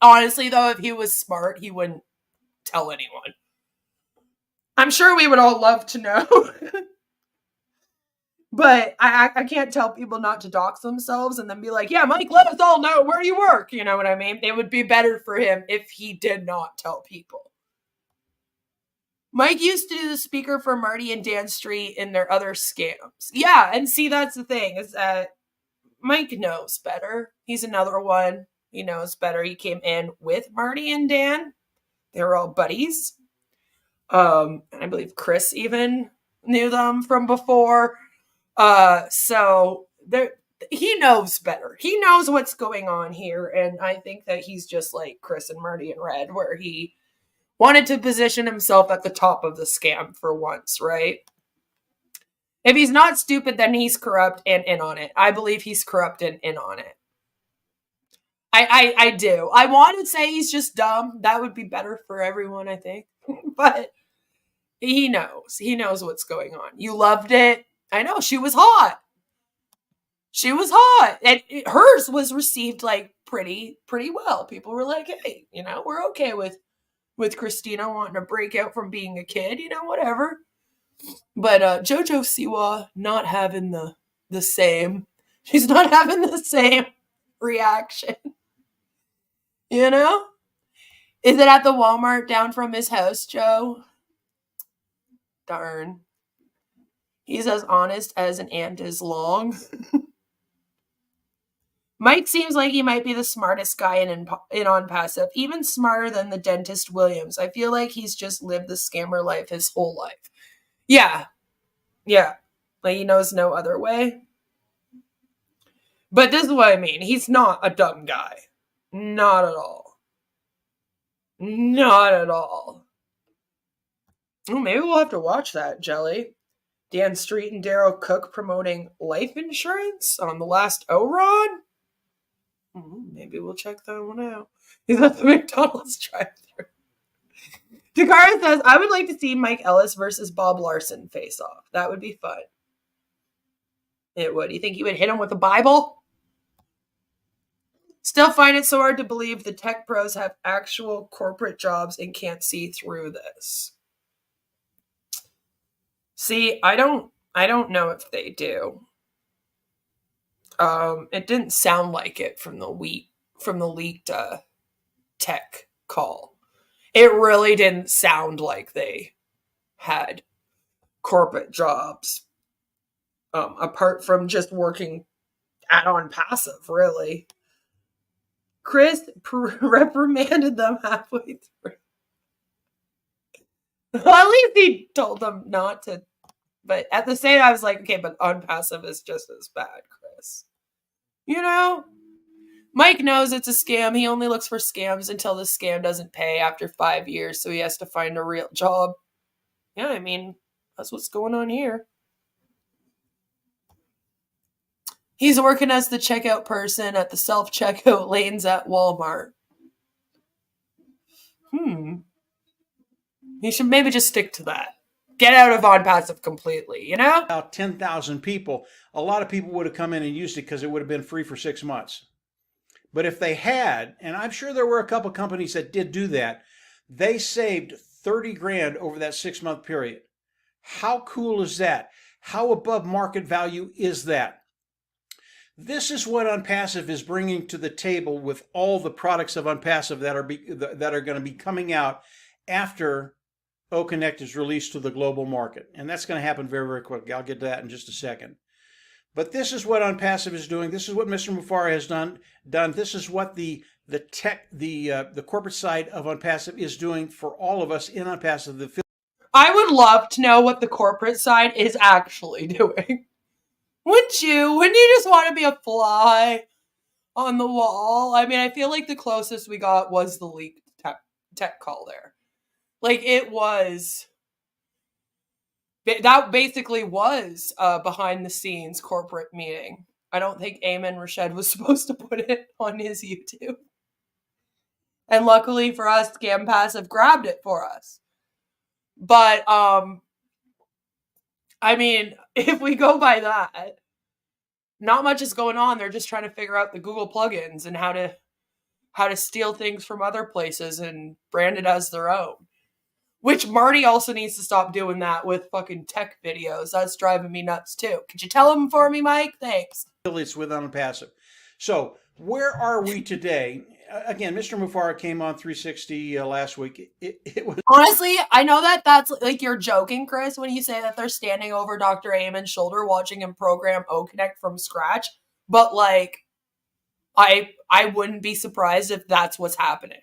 Honestly, though, if he was smart, he wouldn't tell anyone. I'm sure we would all love to know. But I can't tell people not to dox themselves and then be like, yeah, Mike, let us all know where you work. You know what I mean? It would be better for him if he did not tell people. Mike used to do the speaker for Marty and Dan Street in their other scams. Yeah, and see, that's the thing, is that Mike knows better. He's another one. He knows better. He came in with Marty and Dan. They were all buddies. And I believe Chris even knew them from before. So he knows better. He knows what's going on here. And I think that he's just like Chris and Marty and Red, where he wanted to position himself at the top of the scam for once, right? If he's not stupid, then he's corrupt and in on it. I believe he's corrupt and in on it. I do. I want to say he's just dumb. That would be better for everyone, I think. But he knows. He knows what's going on. You loved it. I know. She was hot. She was hot. And hers was received like pretty well. People were like, hey, you know, we're okay with Christina wanting to break out from being a kid, you know, whatever. But JoJo Siwa not having the same. She's not having the same reaction. You know? Is it at the Walmart down from his house, Joe? Darn. He's as honest as an ant is long. Mike seems like he might be the smartest guy in OnPassive, even smarter than the dentist Williams. I feel like he's just lived the scammer life his whole life. Yeah. Like, he knows no other way. But this is what I mean. He's not a dumb guy. Not at all. Not at all. Oh, maybe we'll have to watch that, Jelly. Dan Street and Daryl Cook promoting life insurance on the last O-Ron? Maybe we'll check that one out. He's at the McDonald's drive-thru. Dakara says, I would like to see Mike Ellis versus Bob Larson face off. That would be fun. It would. You think he would hit him with a Bible? Still find it so hard to believe the tech pros have actual corporate jobs and can't see through this. See, I don't know if they do. It didn't sound like it from the leaked tech call. It really didn't sound like they had corporate jobs, apart from just working at OnPassive, really. Chris reprimanded them halfway through. At least he told them not to. But at the same time, I was like, okay, but OnPassive is just as bad, Chris. You know? Mike knows it's a scam. He only looks for scams until the scam doesn't pay after 5 years, so he has to find a real job. Yeah, I mean, that's what's going on here. He's working as the checkout person at the self-checkout lanes at Walmart. He should maybe just stick to that. Get out of OnPassive completely, you know? About 10,000 people, a lot of people would have come in and used it because it would have been free for 6 months. But if they had, and I'm sure there were a couple companies that did do that, they saved 30 grand over that 6-month period. How cool is that? How above market value is that? This is what OnPassive is bringing to the table with all the products of OnPassive that are going to be coming out after OConnect is released to the global market. And that's going to happen very, very quickly. I'll get to that in just a second. But this is what OnPassive is doing. This is what Mr. Mufareh has done. This is what the corporate side of OnPassive is doing for all of us in OnPassive. I would love to know what the corporate side is actually doing. Wouldn't you? Wouldn't you just want to be a fly on the wall? I mean, I feel like the closest we got was the leaked tech call there. Like, it was... That basically was a behind-the-scenes corporate meeting. I don't think Ayman Rashed was supposed to put it on his YouTube. And luckily for us, ScamPassive grabbed it for us. But, I mean, if we go by that, not much is going on. They're just trying to figure out the Google plugins and how to steal things from other places and brand it as their own. Which Marty also needs to stop doing that with fucking tech videos. That's driving me nuts too. Could you tell him for me, Mike? Thanks. Affiliates with OnPassive. So where are we today? Again, Mr. Mufareh came on 360 last week. It was honestly, I know that that's like you're joking, Chris, when you say that they're standing over Dr. Ayman's shoulder watching him program OConnect from scratch. But like, I wouldn't be surprised if that's what's happening.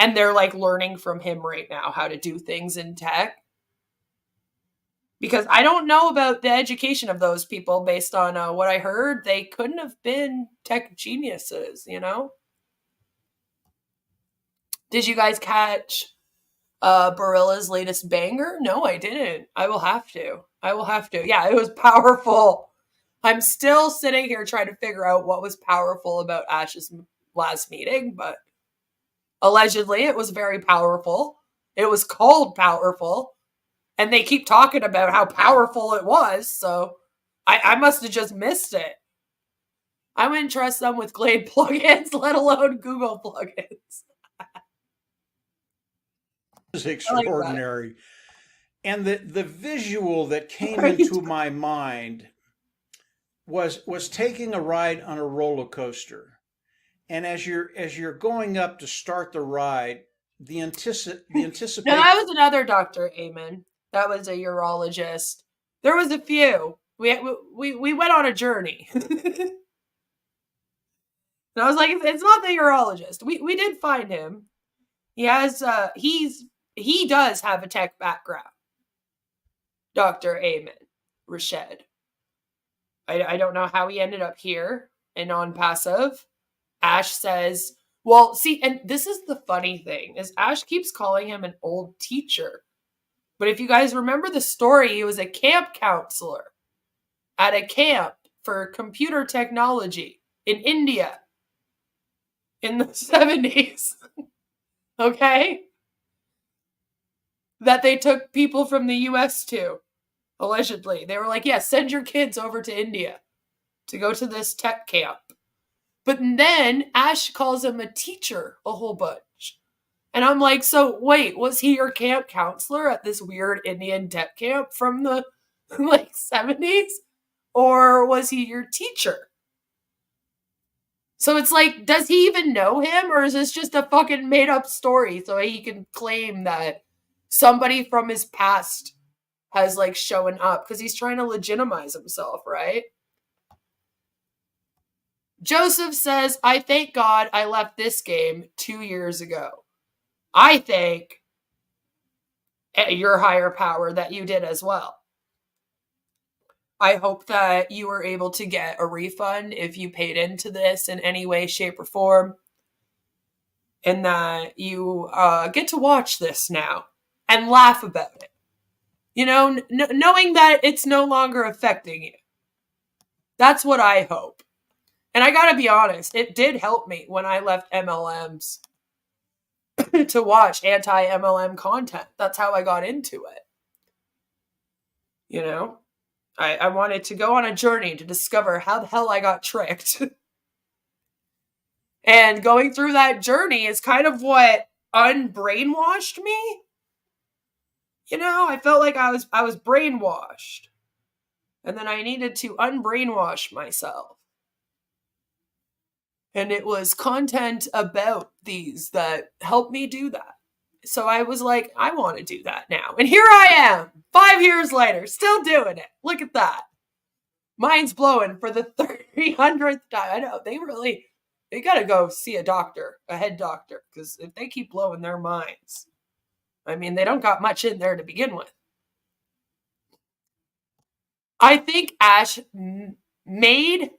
And they're like learning from him right now how to do things in tech. Because I don't know about the education of those people based on what I heard. They couldn't have been tech geniuses, you know? Did you guys catch Barilla's latest banger? No, I didn't. I will have to. Yeah, it was powerful. I'm still sitting here trying to figure out what was powerful about Ash's last meeting, but allegedly, it was very powerful. It was called powerful. And they keep talking about how powerful it was. So I must have just missed it. I wouldn't trust them with Glade plugins, let alone Google plugins. It was extraordinary. Like and the visual that came right into my mind was taking a ride on a roller coaster. And as you're going up to start the ride, the anticipation. No, that was another Dr. Ayman. That was a urologist. There was a few. We went on a journey. And I was like, it's not the urologist. We did find him. He has he does have a tech background. Dr. Ayman Rashed. I don't know how he ended up here in OnPassive. Ash says, well, see, and this is the funny thing, is Ash keeps calling him an old teacher. But if you guys remember the story, he was a camp counselor at a camp for computer technology in India in the 70s. Okay? That they took people from the US to, allegedly. They were like, yeah, send your kids over to India to go to this tech camp. But then Ash calls him a teacher a whole bunch. And I'm like, so wait, was he your camp counselor at this weird Indian tech camp from the like 70s? Or was he your teacher? So it's like, does he even know him? Or is this just a fucking made up story so he can claim that somebody from his past has like shown up because he's trying to legitimize himself, right? Joseph says, I thank God I left this game 2 years ago. I thank your higher power that you did as well. I hope that you were able to get a refund if you paid into this in any way, shape, or form. And that you get to watch this now and laugh about it. You know, knowing that it's no longer affecting you. That's what I hope. And I gotta be honest, it did help me when I left MLMs to watch anti-MLM content. That's how I got into it. You know? I wanted to go on a journey to discover how the hell I got tricked. And going through that journey is kind of what unbrainwashed me. You know, I felt like I was brainwashed. And then I needed to unbrainwash myself. And it was content about these that helped me do that. So I was like, I want to do that now. And here I am, 5 years later, still doing it. Look at that. Mind's blowing for the 300th time. I know, they got to go see a doctor, a head doctor, because if they keep blowing their minds, I mean, they don't got much in there to begin with. I think Ash made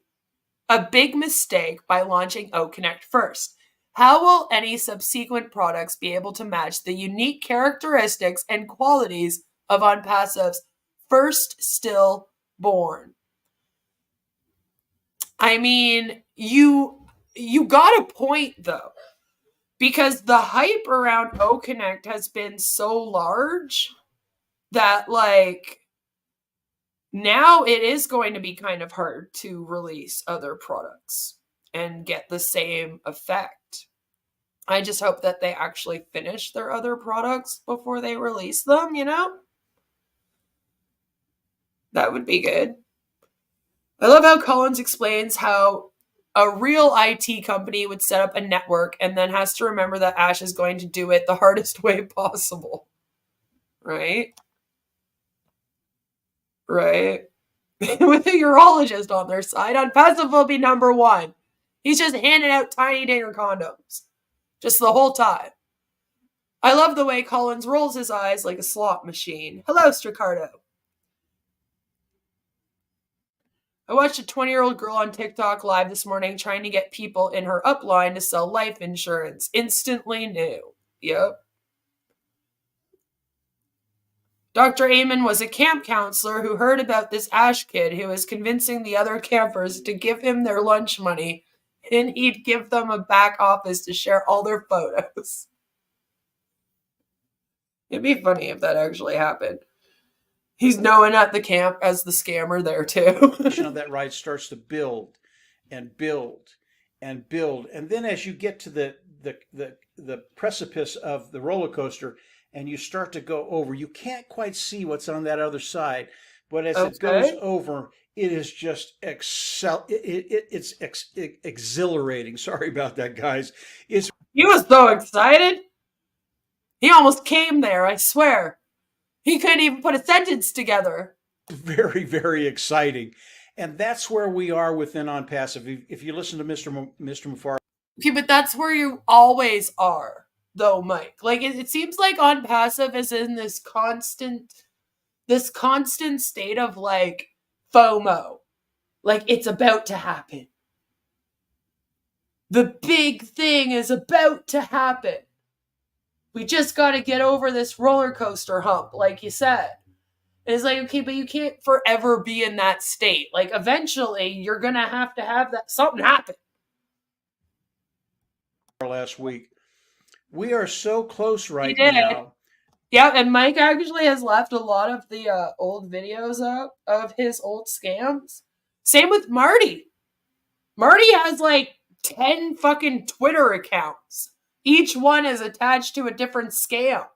a big mistake by launching OConnect first. How will any subsequent products be able to match the unique characteristics and qualities of OnPassive's first stillborn? I mean, you got a point though, because the hype around OConnect has been so large that like now it is going to be kind of hard to release other products and get the same effect. I just hope that they actually finish their other products before they release them, you know? That would be good. I love how Collins explains how a real IT company would set up a network and then has to remember that Ash is going to do it the hardest way possible. Right? Right? With a urologist on their side, OnPassive will be number one. He's just handing out tiny dinger condoms. Just the whole time. I love the way Collins rolls his eyes like a slot machine. Hello, Stricardo. I watched a 20-year-old girl on TikTok live this morning trying to get people in her upline to sell life insurance. Instantly knew. Yep. Dr. Amon was a camp counselor who heard about this Ash kid who was convincing the other campers to give him their lunch money, and he'd give them a back office to share all their photos. It'd be funny if that actually happened. He's known at the camp as the scammer there too. That ride starts to build and build and build, and then as you get to the precipice of the roller coaster and you start to go over, you can't quite see what's on that other side, but as it goes over, it is just it's exhilarating. Sorry about that, guys. He was so excited. He almost came there, I swear. He couldn't even put a sentence together. Very, very exciting. And that's where we are within OnPassive. If you listen to Mr. Mufar. Okay, but that's where you always are, though, Mike. Like, it seems like OnPassive is in this constant state of, like, FOMO. Like, it's about to happen. The big thing is about to happen. We just got to get over this roller coaster hump, like you said. And it's like, okay, but you can't forever be in that state. Like, eventually, you're going to have that something happen. Last week. We are so close right now. Yeah, and Mike actually has left a lot of the old videos up of his old scams. Same with Marty. Marty has like 10 fucking Twitter accounts. Each one is attached to a different scam.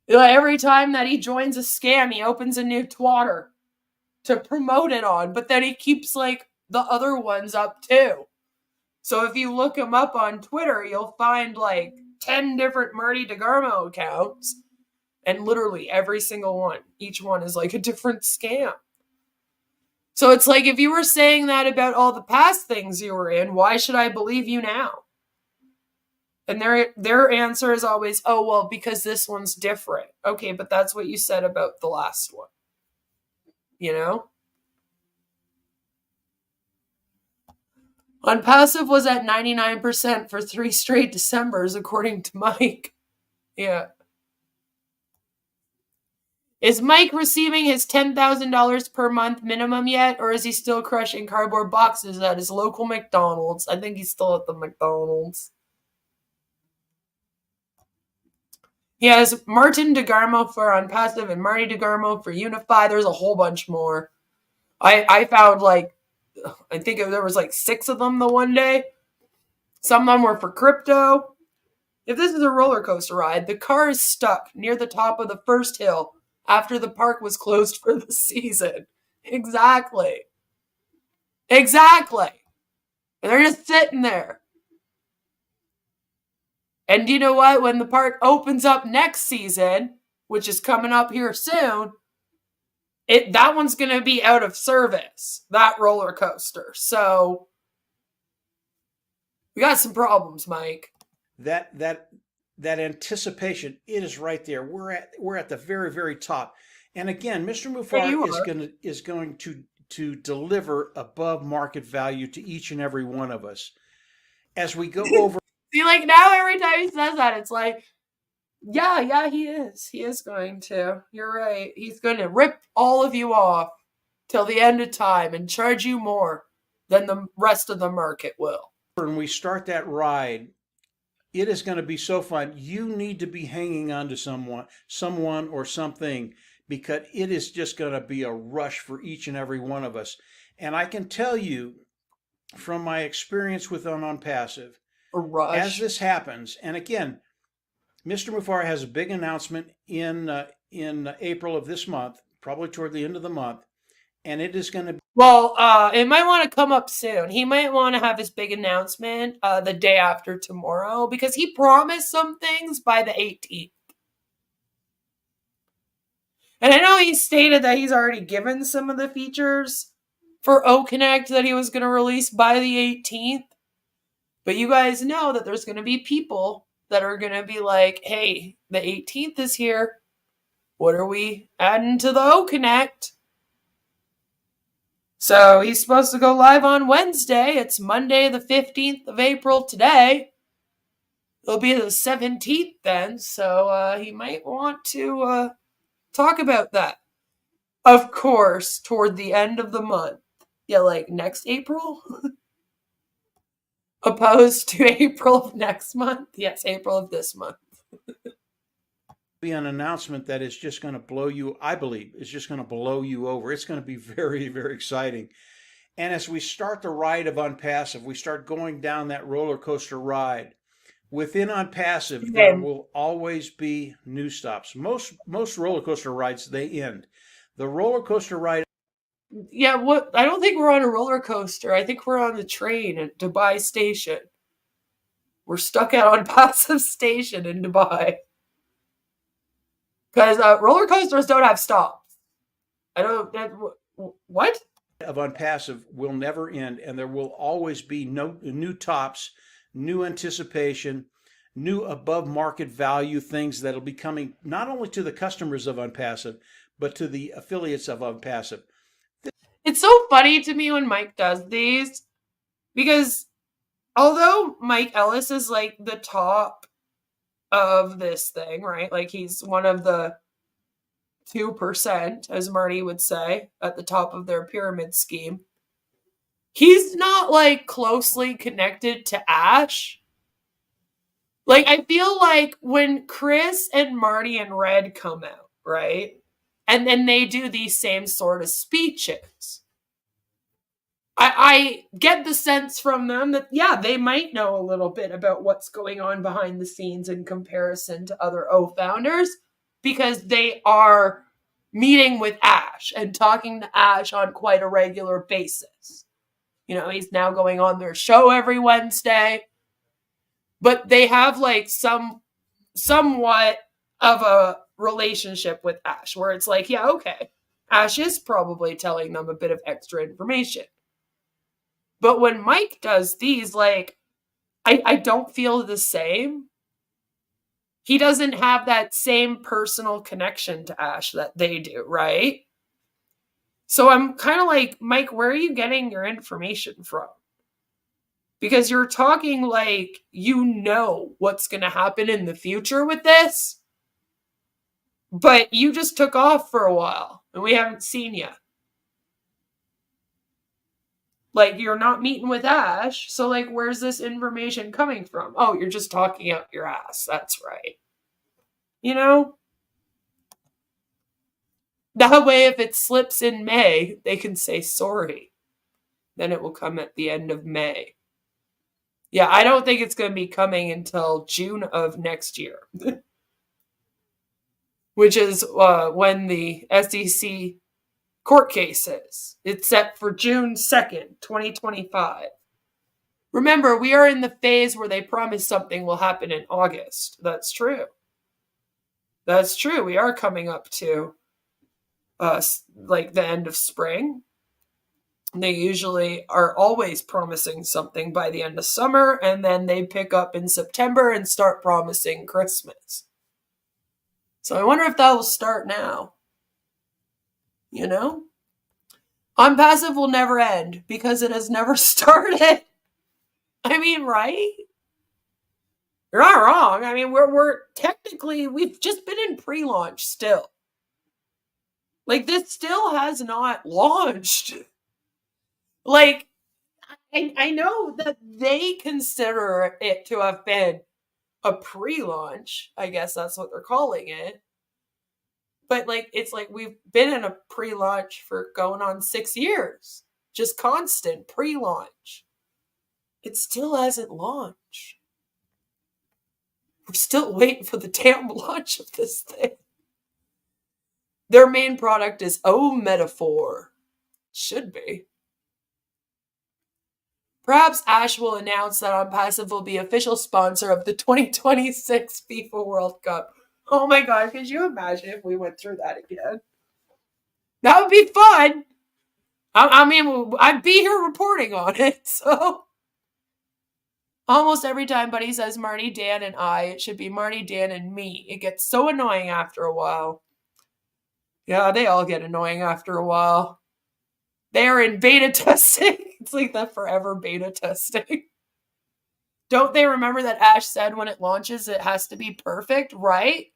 Like, every time that he joins a scam, he opens a new twatter to promote it on, but then he keeps like the other ones up too. So if you look him up on Twitter, you'll find like 10 different Marty DeGarmo accounts. And literally every single one, each one is like a different scam. So it's like, if you were saying that about all the past things you were in, why should I believe you now? And their answer is always, oh, well, because this one's different. Okay, but that's what you said about the last one. You know? OnPassive was at 99% for 3 straight Decembers, according to Mike. Yeah. Is Mike receiving his $10,000 per month minimum yet, or is he still crushing cardboard boxes at his local McDonald's? I think he's still at the McDonald's. He has Martin DeGarmo for OnPassive and Marty DeGarmo for Unify. There's a whole bunch more. I found like, I think there was like 6 of them the one day. Some of them were for crypto. If this is a roller coaster ride, the car is stuck near the top of the first hill after the park was closed for the season. Exactly. Exactly. And they're just sitting there. And you know what? When the park opens up next season, which is coming up here soon, that one's going to be out of service, that roller coaster. So we got some problems, Mike. That anticipation, it is right there. We're at the very, very top. And again, Mr. Mufar is going to deliver above market value to each and every one of us. As we go over See, like now every time he says that, it's like, yeah, he is. He is going to. You're right. He's going to rip all of you off till the end of time and charge you more than the rest of the market will. When we start that ride, it is going to be so fun. You need to be hanging on to someone or something, because it is just going to be a rush for each and every one of us. And I can tell you from my experience with OnPassive, as this happens, and again, Mr. Mufar has a big announcement in April of this month, probably toward the end of the month, and it is going to be. Well, it might want to come up soon. He might want to have his big announcement the day after tomorrow, because he promised some things by the 18th. And I know he stated that he's already given some of the features for OConnect that he was going to release by the 18th. But you guys know that there's going to be people that are going to be like, hey, the 18th is here. What are we adding to the OConnect? So he's supposed to go live on Wednesday. It's Monday, the 15th of April today. It'll be the 17th then. So he might want to talk about that. Of course, toward the end of the month. Yeah, like next April? Opposed to April of next month? Yes, April of this month. Be an announcement that is just going to blow you, I believe, is just going to blow you over. It's going to be very, very exciting. And as we start the ride of OnPassive, we start going down that roller coaster ride. Within OnPassive, there will always be new stops. Most roller coaster rides, they end. The roller coaster ride. Yeah, I don't think we're on a roller coaster. I think we're on the train at Dubai Station. We're stuck at OnPassive Station in Dubai. Because roller coasters don't have stops. What? Of OnPassive will never end, and there will always be new tops, new anticipation, new above market value things that'll be coming not only to the customers of OnPassive, but to the affiliates of OnPassive. It's so funny to me when Mike does these, because although Mike Ellis is like the top of this thing, right? Like he's one of the 2%, as Marty would say, at the top of their pyramid scheme. He's not like closely connected to Ash. Like I feel like when Chris and Marty and Red come out, right? And then they do these same sort of speeches. I get the sense from them that, yeah, they might know a little bit about what's going on behind the scenes in comparison to other O founders, because they are meeting with Ash and talking to Ash on quite a regular basis. You know, he's now going on their show every Wednesday. But they have like somewhat of a relationship with Ash, where it's like, yeah, okay, Ash is probably telling them a bit of extra information. But when Mike does these, like, I don't feel the same. He doesn't have that same personal connection to Ash that they do, right? So I'm kind of like, Mike, where are you getting your information from? Because you're talking like you know what's going to happen in the future with this, but you just took off for a while and we haven't seen you. Like, you're not meeting with Ash, so, like, where's this information coming from? Oh, you're just talking out your ass. That's right. You know? That way, if it slips in May, they can say sorry. Then it will come at the end of May. Yeah, I don't think it's going to be coming until June of next year. Which is when the SEC court case is. It's set for June 2nd, 2025. Remember, we are in the phase where they promise something will happen in August. That's true. That's true. We are coming up to like the end of spring. They usually are always promising something by the end of summer, and then they pick up in September and start promising Christmas. So I wonder if that will start now. You know? OnPassive will never end because it has never started. I mean, right? You're not wrong. I mean, we're technically, we've just been in pre-launch still. Like, this still has not launched. Like, I know that they consider it to have been a pre-launch. I guess that's what they're calling it. But, like, it's like we've been in a pre-launch for going on 6 years. Just constant pre-launch. It still hasn't launched. We're still waiting for the damn launch of this thing. Their main product is Metaphor. Should be. Perhaps Ash will announce that OnPassive will be official sponsor of the 2026 FIFA World Cup. Oh my god, could you imagine if we went through that again? That would be fun. I mean, I'd be here reporting on it, so. Almost every time Buddy says Marty, Dan, and I, it should be Marty, Dan, and me. It gets so annoying after a while. Yeah, they all get annoying after a while. They are in beta testing. It's like the forever beta testing. Don't they remember that Ash said when it launches it has to be perfect, right?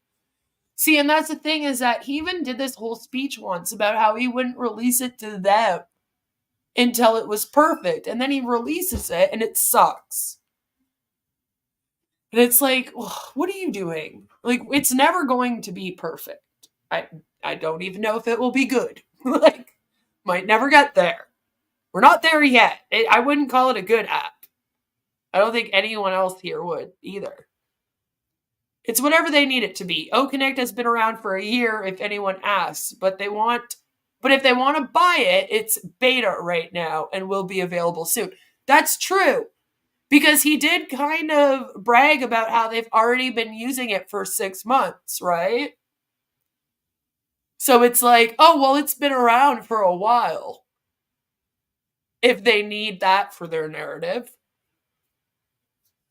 See, and that's the thing, is that he even did this whole speech once about how he wouldn't release it to them until it was perfect. And then he releases it and it sucks. And it's like, what are you doing? Like, it's never going to be perfect. I don't even know if it will be good. Like, might never get there. We're not there yet. I wouldn't call it a good app. I don't think anyone else here would either. It's whatever they need it to be. OConnect has been around for a year if anyone asks, but if they want to buy it, it's beta right now and will be available soon. That's true. Because he did kind of brag about how they've already been using it for 6 months, right? So it's like, oh, well, it's been around for a while. If they need that for their narrative.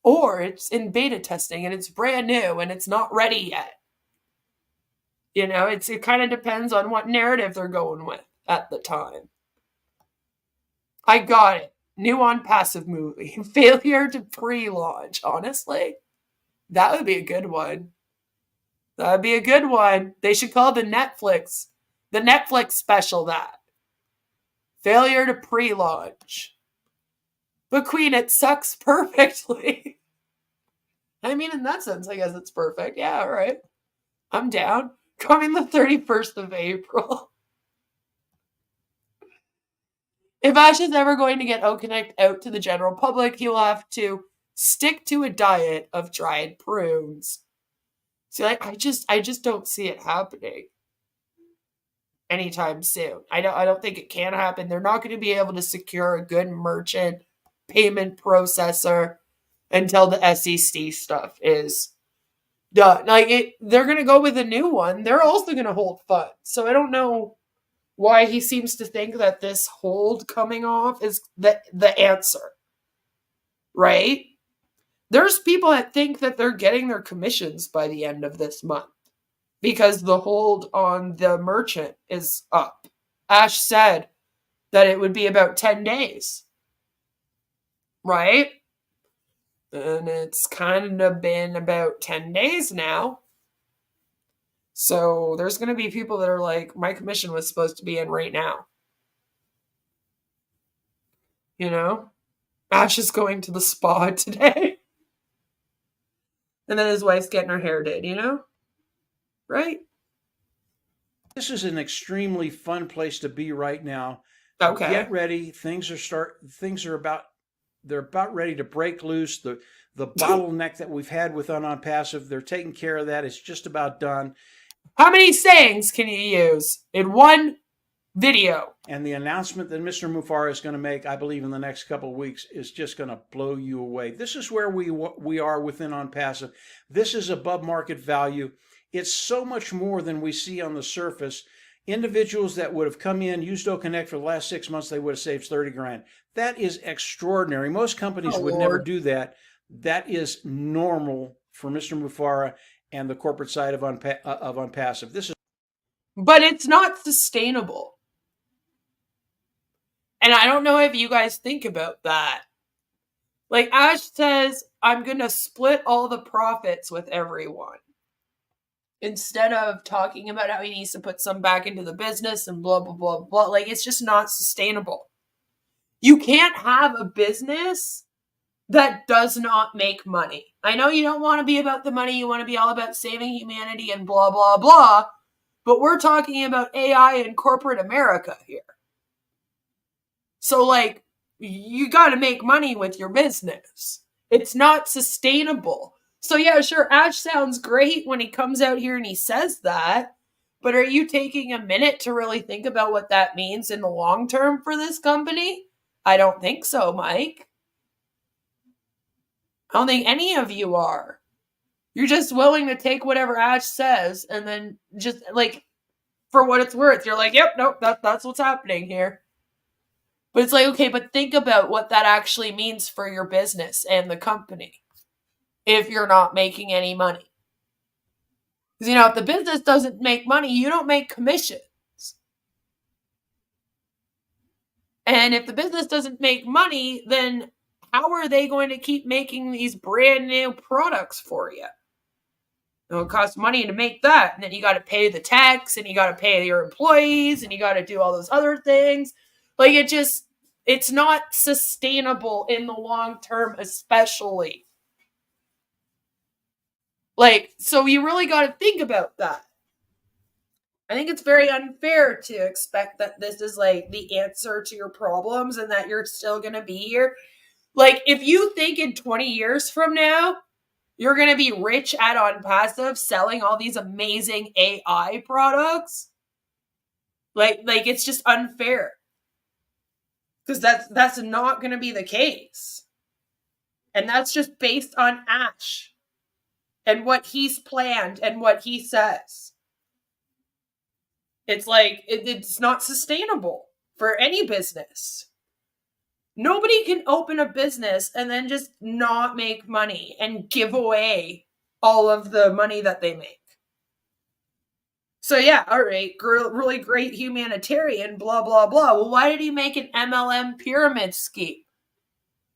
Or it's in beta testing and it's brand new and it's not ready yet. You know, it kind of depends on what narrative they're going with at the time. I got it. New OnPassive movie. Failure to pre-launch. Honestly, that would be a good one. That would be a good one. They should call the Netflix special that. Failure to pre-launch. But Queen, it sucks perfectly. I mean, in that sense, I guess it's perfect. Yeah, all right. I'm down. Coming the 31st of April. If Ash is ever going to get OConnect out to the general public, he will have to stick to a diet of dried prunes. See, like, I just don't see it happening anytime soon. I don't think it can happen. They're not going to be able to secure a good merchant payment processor until the SEC stuff is done. Like they're going to go with a new one. They're also going to hold funds. So I don't know why he seems to think that this hold coming off is the answer. Right? There's people that think that they're getting their commissions by the end of this month because the hold on the merchant is up. Ash said that it would be about 10 days. Right? And it's kind of been about 10 days now. So there's going to be people that are like, my commission was supposed to be in right now. You know? Ash is going to the spa today. And then his wife's getting her hair did, you know? Right? This is an extremely fun place to be right now. Okay. Get ready. They're about ready to break loose. The bottleneck that we've had with OnPassive, they're taking care of that. It's just about done. How many sayings can you use in one video? And the announcement that Mr. Mufara is going to make, I believe, in the next couple of weeks is just going to blow you away. This is where we are within OnPassive. This is above market value. It's so much more than we see on the surface. Individuals that would have come in, used OConnect for the last 6 months, they would have saved 30 grand. That is extraordinary. Most companies would never do that. That is normal for Mr. Mufara and the corporate side of OnPassive. But it's not sustainable. And I don't know if you guys think about that. Like Ash says, I'm going to split all the profits with everyone. Instead of talking about how he needs to put some back into the business and blah, blah, blah, blah. Like, it's just not sustainable. You can't have a business that does not make money. I know you don't want to be about the money. You want to be all about saving humanity and blah, blah, blah. But we're talking about AI and corporate America here. So, like, you got to make money with your business. It's not sustainable. So, yeah, sure, Ash sounds great when he comes out here and he says that. But are you taking a minute to really think about what that means in the long term for this company? I don't think so, Mike. I don't think any of you are. You're just willing to take whatever Ash says and then just, like, for what it's worth, you're like, yep, nope, that's what's happening here. But it's like, okay, but think about what that actually means for your business and the company if you're not making any money. Because, you know, if the business doesn't make money, you don't make commissions. And if the business doesn't make money, then how are they going to keep making these brand new products for you? It costs money to make that. And then you got to pay the tax and you got to pay your employees and you got to do all those other things. Like it's not sustainable in the long term, especially. Like, so you really got to think about that. I think it's very unfair to expect that this is like the answer to your problems and that you're still going to be here. Like, if you think in 20 years from now, you're going to be rich at OnPassive selling all these amazing AI products, like it's just unfair. Because that's not going to be the case. And that's just based on Ash and what he's planned and what he says. It's like, it's not sustainable for any business. Nobody can open a business and then just not make money and give away all of the money that they make. So yeah, all right, really great humanitarian, blah, blah, blah. Well, why did he make an MLM pyramid scheme?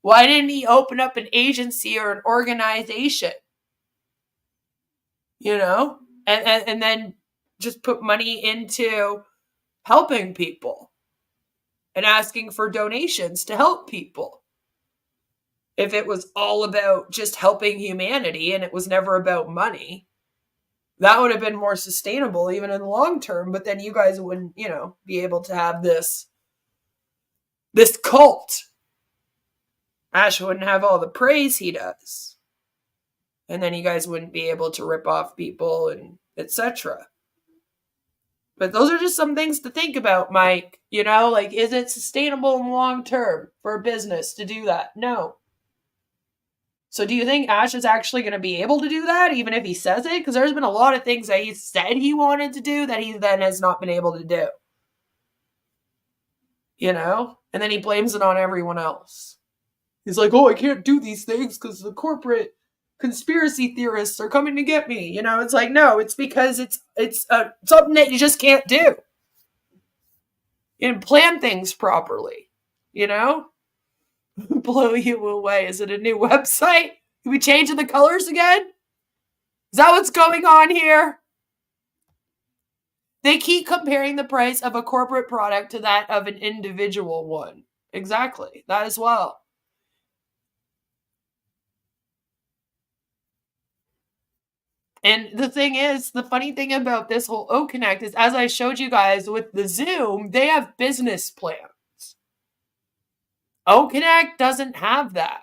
Why didn't he open up an agency or an organization? You know? And then just put money into helping people and asking for donations to help people. If it was all about just helping humanity and it was never about money, that would have been more sustainable even in the long term. But then you guys wouldn't, you know, be able to have this cult. Ash wouldn't have all the praise he does. And then you guys wouldn't be able to rip off people and etc. But those are just some things to think about, Mike. You know, like, is it sustainable in the long term for a business to do that? No. So do you think Ash is actually going to be able to do that, even if he says it? Because there's been a lot of things that he said he wanted to do that he then has not been able to do. You know? And then he blames it on everyone else. He's like, oh, I can't do these things because the corporate conspiracy theorists are coming to get me. You know, it's like, no, it's because it's something that you just can't do. You can plan things properly, you know? Blow you away. Is it a new website? Are we changing the colors again? Is that what's going on here? They keep comparing the price of a corporate product to that of an individual one. Exactly. That as well. And the thing is, the funny thing about this whole OConnect is, as I showed you guys with the Zoom, they have business plans. OConnect doesn't have that.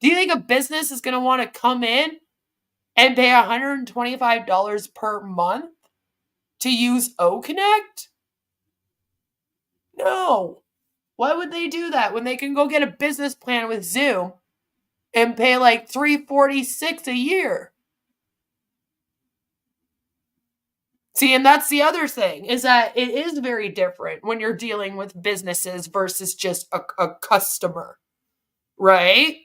Do you think a business is going to want to come in and pay $125 per month to use OConnect? No. Why would they do that when they can go get a business plan with Zoom and pay like $346 a year? See, and that's the other thing, is that it is very different when you're dealing with businesses versus just a customer, right?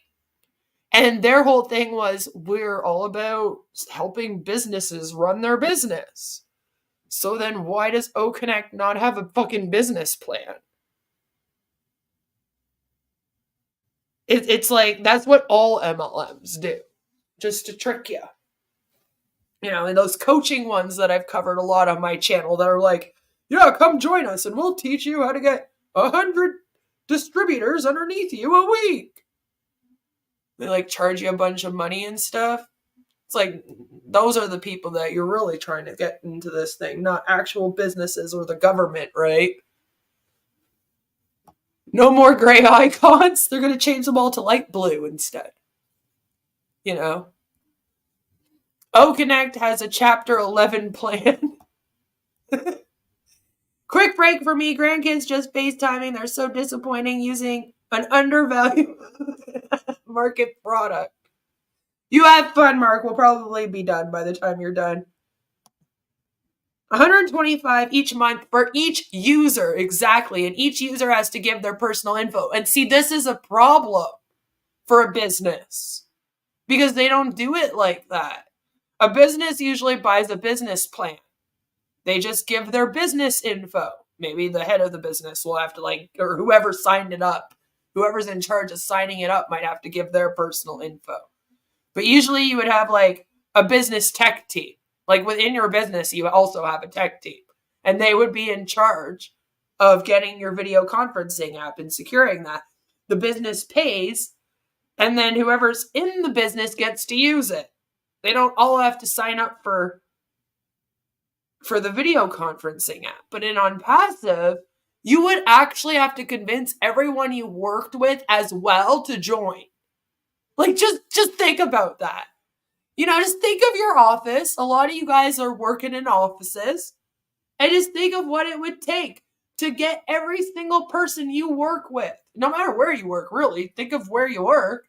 And their whole thing was, we're all about helping businesses run their business. So then why does OConnect not have a fucking business plan? It's like, that's what all MLMs do, just to trick you. You know, and those coaching ones that I've covered a lot on my channel that are like, yeah, come join us and we'll teach you how to get 100 distributors underneath you a week. They like charge you a bunch of money and stuff. It's like, those are the people that you're really trying to get into this thing, not actual businesses or the government, right? No more gray icons. They're going to change them all to light blue instead. You know? OConnect has a Chapter 11 plan. Quick break for me. Grandkids just FaceTiming. They're so disappointing using an undervalued market product. You have fun, Mark. We'll probably be done by the time you're done. $125 each month for each user. Exactly. And each user has to give their personal info. And see, this is a problem for a business because they don't do it like that. A business usually buys a business plan. They just give their business info. Maybe the head of the business will have to or whoever signed it up, whoever's in charge of signing it up might have to give their personal info. But usually you would have a business tech team. Like within your business, you also have a tech team. And they would be in charge of getting your video conferencing app and securing that. The business pays, and then whoever's in the business gets to use it. They don't all have to sign up for the video conferencing app. But in OnPassive, you would actually have to convince everyone you worked with as well to join. Just think about that. You know, just think of your office. A lot of you guys are working in offices. And just think of what it would take to get every single person you work with. No matter where you work, really. Think of where you work.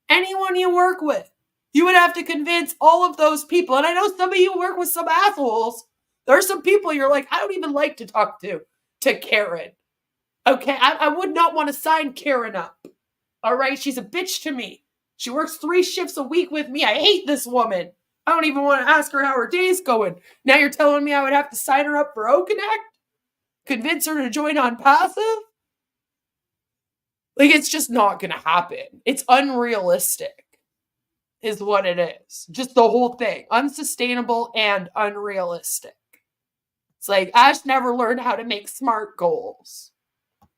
Anyone you work with. You would have to convince all of those people. And I know some of you work with some assholes. There are some people you're like, I don't even like to talk to Karen. Okay, I would not want to sign Karen up. All right, she's a bitch to me. She works 3 shifts a week with me. I hate this woman. I don't even want to ask her how her day's going. Now you're telling me I would have to sign her up for OConnect? Convince her to join OnPassive? It's just not going to happen. It's unrealistic. Is what it is. Just the whole thing. Unsustainable and unrealistic. It's like, Ash never learned how to make SMART goals.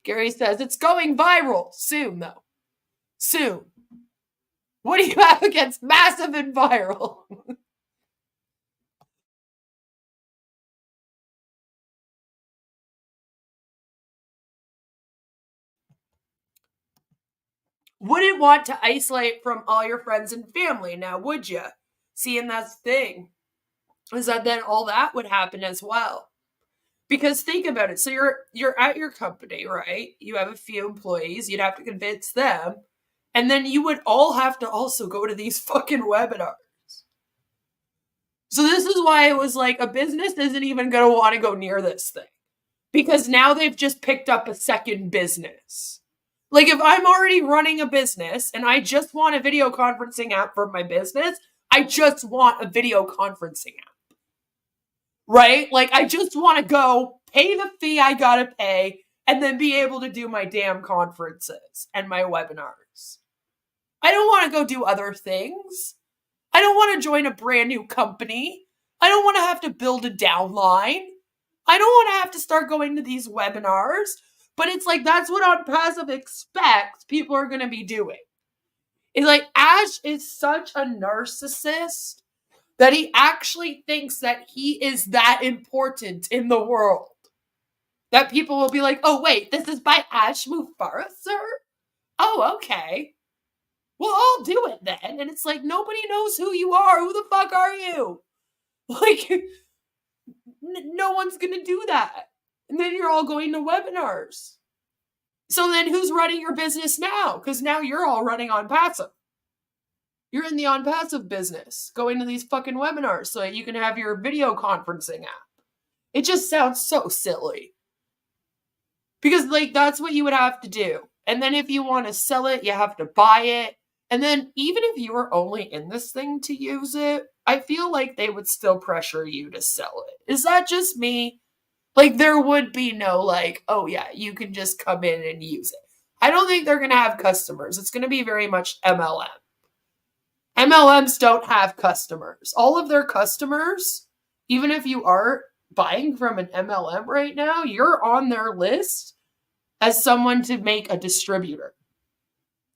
Gary says, it's going viral. Soon, though. Soon. What do you have against massive and viral? Wouldn't want to isolate from all your friends and family, now would you? See, and that's the thing, is that then all that would happen as well. Because think about it. So you're at your company, right? You have a few employees. You'd have to convince them. And then you would all have to also go to these fucking webinars. So this is why it was like, a business isn't even going to want to go near this thing. Because now they've just picked up a second business. Like, if I'm already running a business and I just want a video conferencing app for my business, I just want a video conferencing app. Right? Like, I just want to go pay the fee I gotta pay and then be able to do my damn conferences and my webinars. I don't want to go do other things. I don't want to join a brand new company. I don't want to have to build a downline. I don't want to have to start going to these webinars. But it's like, that's what OnPassive expects people are going to be doing. It's like, Ash is such a narcissist that he actually thinks that he is that important in the world. That people will be like, oh, wait, this is by Ash Mufareh, sir? Oh, okay. Well, I'll do it then. And it's like, nobody knows who you are. Who the fuck are you? Like, no one's going to do that. And then you're all going to webinars. So then who's running your business now? Because now you're all running OnPassive. You're in the OnPassive business, going to these fucking webinars so that you can have your video conferencing app. It just sounds so silly. Because, like, that's what you would have to do. And then if you want to sell it, you have to buy it. And then even if you were only in this thing to use it, I feel like they would still pressure you to sell it. Is that just me? Like, there would be no, like, oh yeah, you can just come in and use it. I don't think they're going to have customers. It's going to be very much MLM. MLMs don't have customers. All of their customers, even if you are buying from an MLM right now, you're on their list as someone to make a distributor.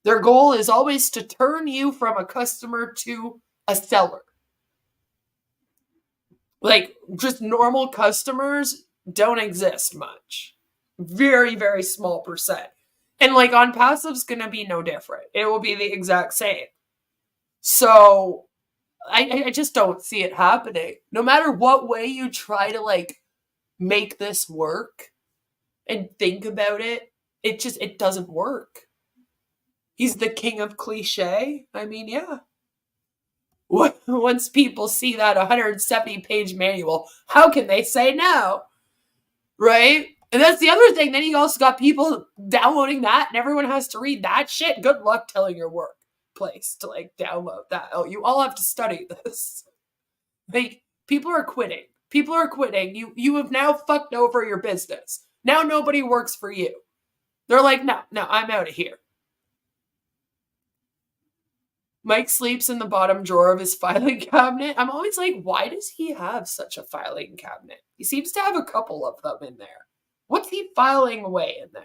Their goal is always to turn you from a customer to a seller. Like, just normal customers don't exist much. Very, very small percent. And like, OnPassive's gonna be no different. It will be the exact same. So I just don't see it happening. No matter what way you try to like make this work and think about it, it doesn't work. He's the king of cliche. I mean, yeah. Once people see that 170-page manual, how can they say no? Right? And that's the other thing. Then you also got people downloading that and everyone has to read that shit. Good luck telling your workplace to like download that. Oh, you all have to study this. Like, people are quitting. People are quitting. You have now fucked over your business. Now nobody works for you. They're like, no, I'm out of here. Mike sleeps in the bottom drawer of his filing cabinet. I'm always like, why does he have such a filing cabinet? He seems to have a couple of them in there. What's he filing away in there?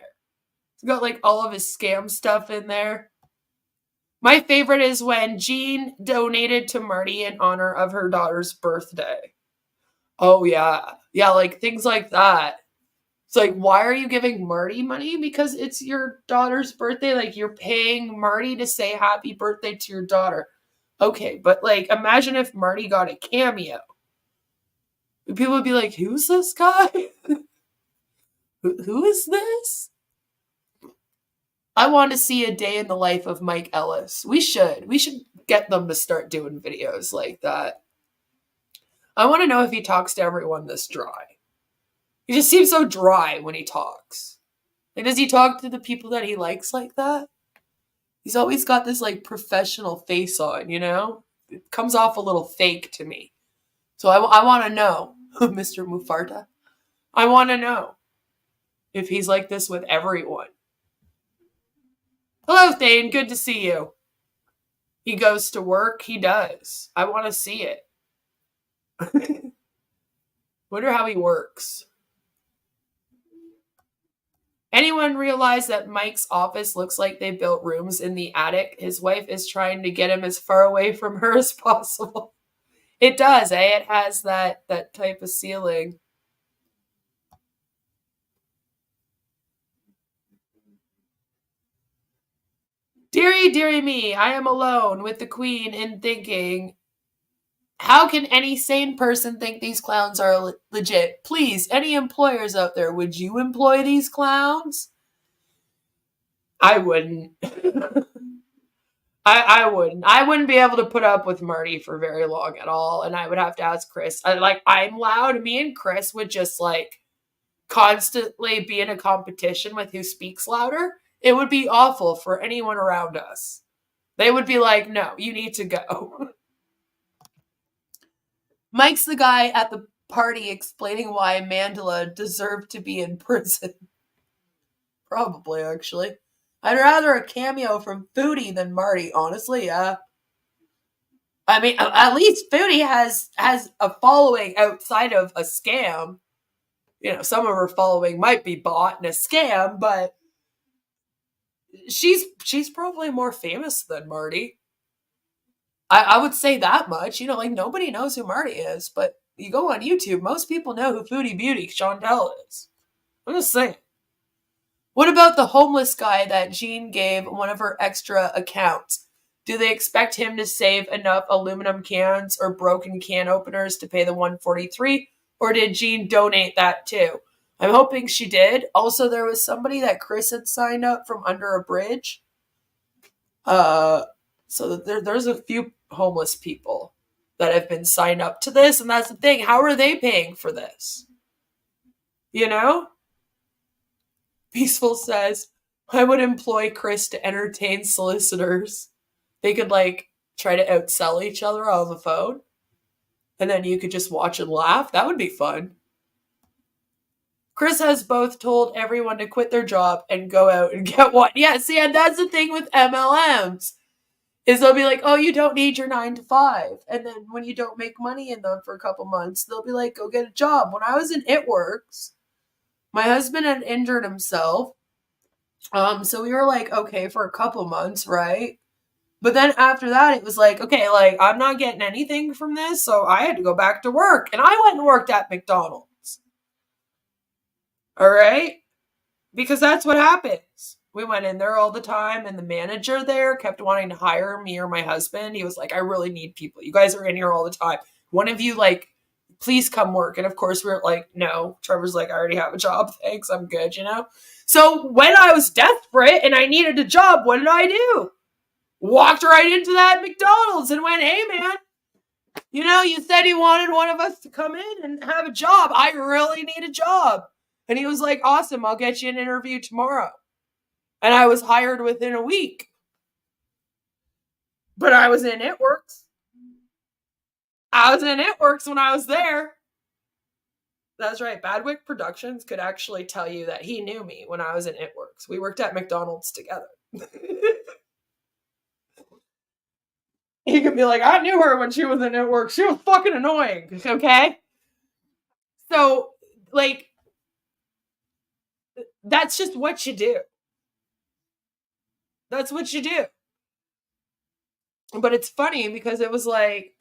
He's got like all of his scam stuff in there. My favorite is when Jean donated to Marty in honor of her daughter's birthday. Oh, yeah. Yeah, like things like that. It's like, why are you giving Marty money? Because it's your daughter's birthday. Like, you're paying Marty to say happy birthday to your daughter. Okay, but like, imagine if Marty got a cameo. People would be like, who's this guy? Who is this? I want to see a day in the life of Mike Ellis. We should get them to start doing videos like that. I want to know if he talks to everyone this dry. He just seems so dry when he talks. Like, does he talk to the people that he likes like that? He's always got this like professional face on, you know? It comes off a little fake to me. So I want to know, Mr. Mufareh. I want to know if he's like this with everyone. Hello, Thane. Good to see you. He goes to work. He does. I want to see it. Wonder how he works. Anyone realize that Mike's office looks like they built rooms in the attic? His wife is trying to get him as far away from her as possible. It does, eh? It has that type of ceiling. Dearie, dearie me, I am alone with the queen in thinking, how can any sane person think these clowns are legit? Please, any employers out there, would you employ these clowns? I wouldn't. I wouldn't. I wouldn't be able to put up with Marty for very long at all. And I would have to ask Chris. I'm loud. Me and Chris would just like constantly be in a competition with who speaks louder. It would be awful for anyone around us. They would be like, no, you need to go. Mike's the guy at the party explaining why Mandela deserved to be in prison. Probably, actually. I'd rather a cameo from Foodie than Marty, honestly, yeah. I mean, at least Foodie has a following outside of a scam. You know, some of her following might be bought in a scam, but she's probably more famous than Marty. I would say that much. You know, like nobody knows who Marty is, but you go on YouTube, most people know who Foodie Beauty Chantel is. I'm just saying. What about the homeless guy that Jean gave one of her extra accounts? Do they expect him to save enough aluminum cans or broken can openers to pay the $143? Or did Jean donate that too? I'm hoping she did. Also, there was somebody that Chris had signed up from under a bridge. So there's a few homeless people that have been signed up to this, and that's the thing. How are they paying for this? You know? Peaceful says, I would employ Chris to entertain solicitors. They could like try to outsell each other on the phone. And then you could just watch and laugh. That would be fun. Chris has both told everyone to quit their job and go out and get one. Yeah, see, and that's the thing with MLMs. Is they'll be like, oh, you don't need your 9 to 5. And then when you don't make money in them for a couple months, they'll be like, go get a job. When I was in It Works, my husband had injured himself. So we were like, okay, for a couple months, right? But then after that, it was like, okay, like, I'm not getting anything from this, so I had to go back to work. And I went and worked at McDonald's. All right? Because that's what happens. We went in there all the time, and the manager there kept wanting to hire me or my husband. He was like, I really need people. You guys are in here all the time. One of you, like, please come work. And of course, we were like, no. Trevor's like, I already have a job. Thanks. I'm good, you know? So when I was desperate and I needed a job, what did I do? Walked right into that McDonald's and went, hey, man, you know, you said you wanted one of us to come in and have a job. I really need a job. And he was like, awesome, I'll get you an interview tomorrow. And I was hired within a week. But I was in It Works. I was in It Works when I was there. That's right. Badwick Productions could actually tell you that he knew me when I was in It Works. We worked at McDonald's together. He could be like, I knew her when she was in It Works. She was fucking annoying. Okay? So, like, that's just what you do. That's what you do. But it's funny because it was like,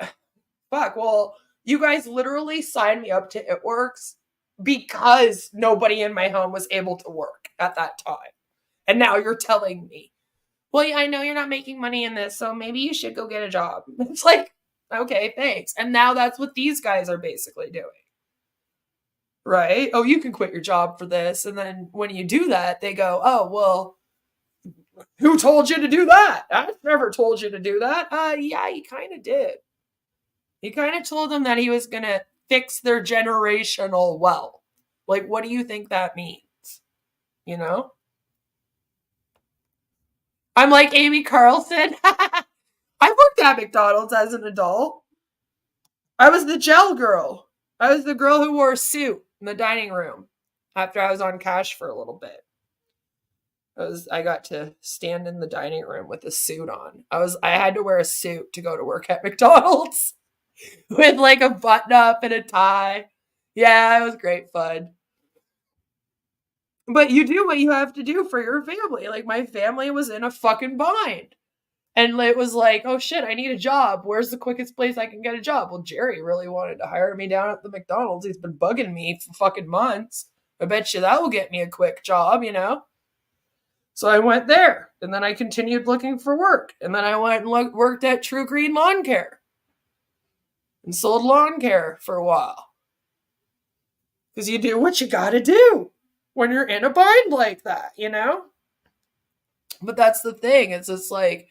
fuck, well, you guys literally signed me up to It Works because nobody in my home was able to work at that time. And now you're telling me, well, yeah, I know you're not making money in this, so maybe you should go get a job. It's like, okay, thanks. And now that's what these guys are basically doing. Right? Oh, you can quit your job for this. And then when you do that, they go, oh, well, who told you to do that? I never told you to do that. Yeah, he kind of did. He kind of told them that he was going to fix their generational wealth. Like, what do you think that means? You know? I'm like Amy Carlson. I worked at McDonald's as an adult. I was the gel girl. I was the girl who wore a suit in the dining room after I was on cash for a little bit. I got to stand in the dining room with a suit on. I had to wear a suit to go to work at McDonald's with like a button up and a tie. Yeah, it was great fun. But you do what you have to do for your family. Like, my family was in a fucking bind. And it was like, oh shit, I need a job. Where's the quickest place I can get a job? Well, Jerry really wanted to hire me down at the McDonald's. He's been bugging me for fucking months. I bet you that will get me a quick job, you know? So I went there. And then I continued looking for work. And then I went and worked at True Green Lawn Care. And sold lawn care for a while. Because you do what you gotta do when you're in a bind like that, you know? But that's the thing. It's just like,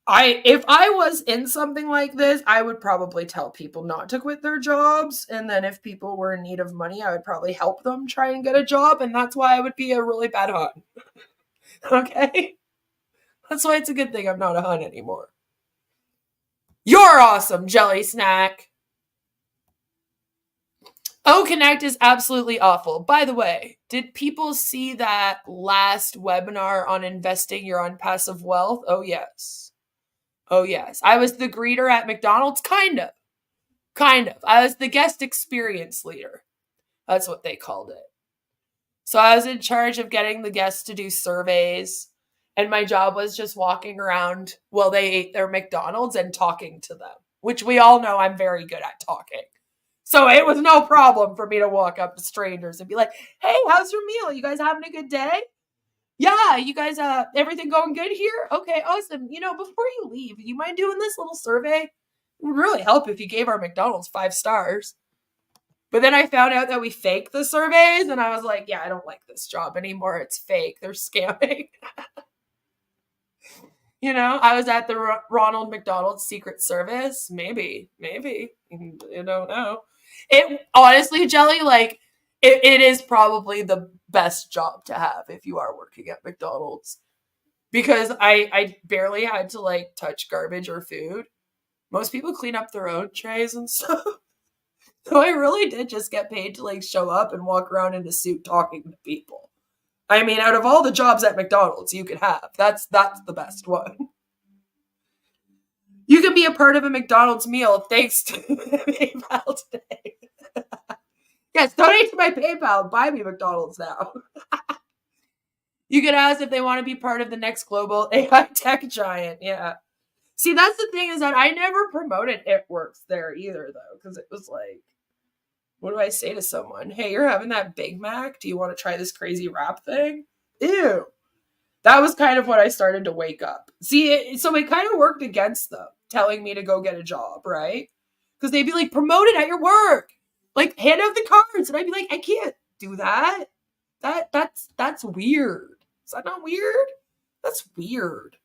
if I was in something like this, I would probably tell people not to quit their jobs. And then if people were in need of money, I would probably help them try and get a job. And that's why I would be a really bad hun. Okay? That's why it's a good thing I'm not a hun anymore. You're awesome, Jelly Snack. Oh, Connect is absolutely awful. By the way, did people see that last webinar on investing your unpassive wealth? Oh, yes. Oh, yes. I was the greeter at McDonald's. Kind of. I was the guest experience leader. That's what they called it. So I was in charge of getting the guests to do surveys. And my job was just walking around while they ate their McDonald's and talking to them, which we all know I'm very good at talking. So it was no problem for me to walk up to strangers and be like, hey, how's your meal? You guys having a good day? Yeah, you guys, everything going good here? Okay, awesome. Before you leave, you mind doing this little survey? It would really help if you gave our McDonald's 5 stars. But then I found out that we fake the surveys, and I was like, yeah, I don't like this job anymore. It's fake. They're scamming. I was at the Ronald McDonald Secret Service. Maybe. You don't know. It honestly, Jelly, it is probably the best job to have if you are working at McDonald's. Because I barely had to touch garbage or food. Most people clean up their own trays and stuff. So I really did just get paid to show up and walk around in a suit talking to people. I mean, out of all the jobs at McDonald's you could have, that's the best one. You can be a part of a McDonald's meal thanks to PayPal today. Yes, donate to my PayPal. Buy me McDonald's now. You could ask if they want to be part of the next global AI tech giant. Yeah. See, that's the thing is that I never promoted It Works there either, though, because it was what do I say to someone? Hey, you're having that Big Mac? Do you want to try this crazy wrap thing? Ew. That was kind of what I started to wake up. See, so it kind of worked against them, telling me to go get a job, right? Because they'd be like, promote it at your work. Hand out the cards. And I'd be like, I can't do that. That's weird. Is that not weird? That's weird.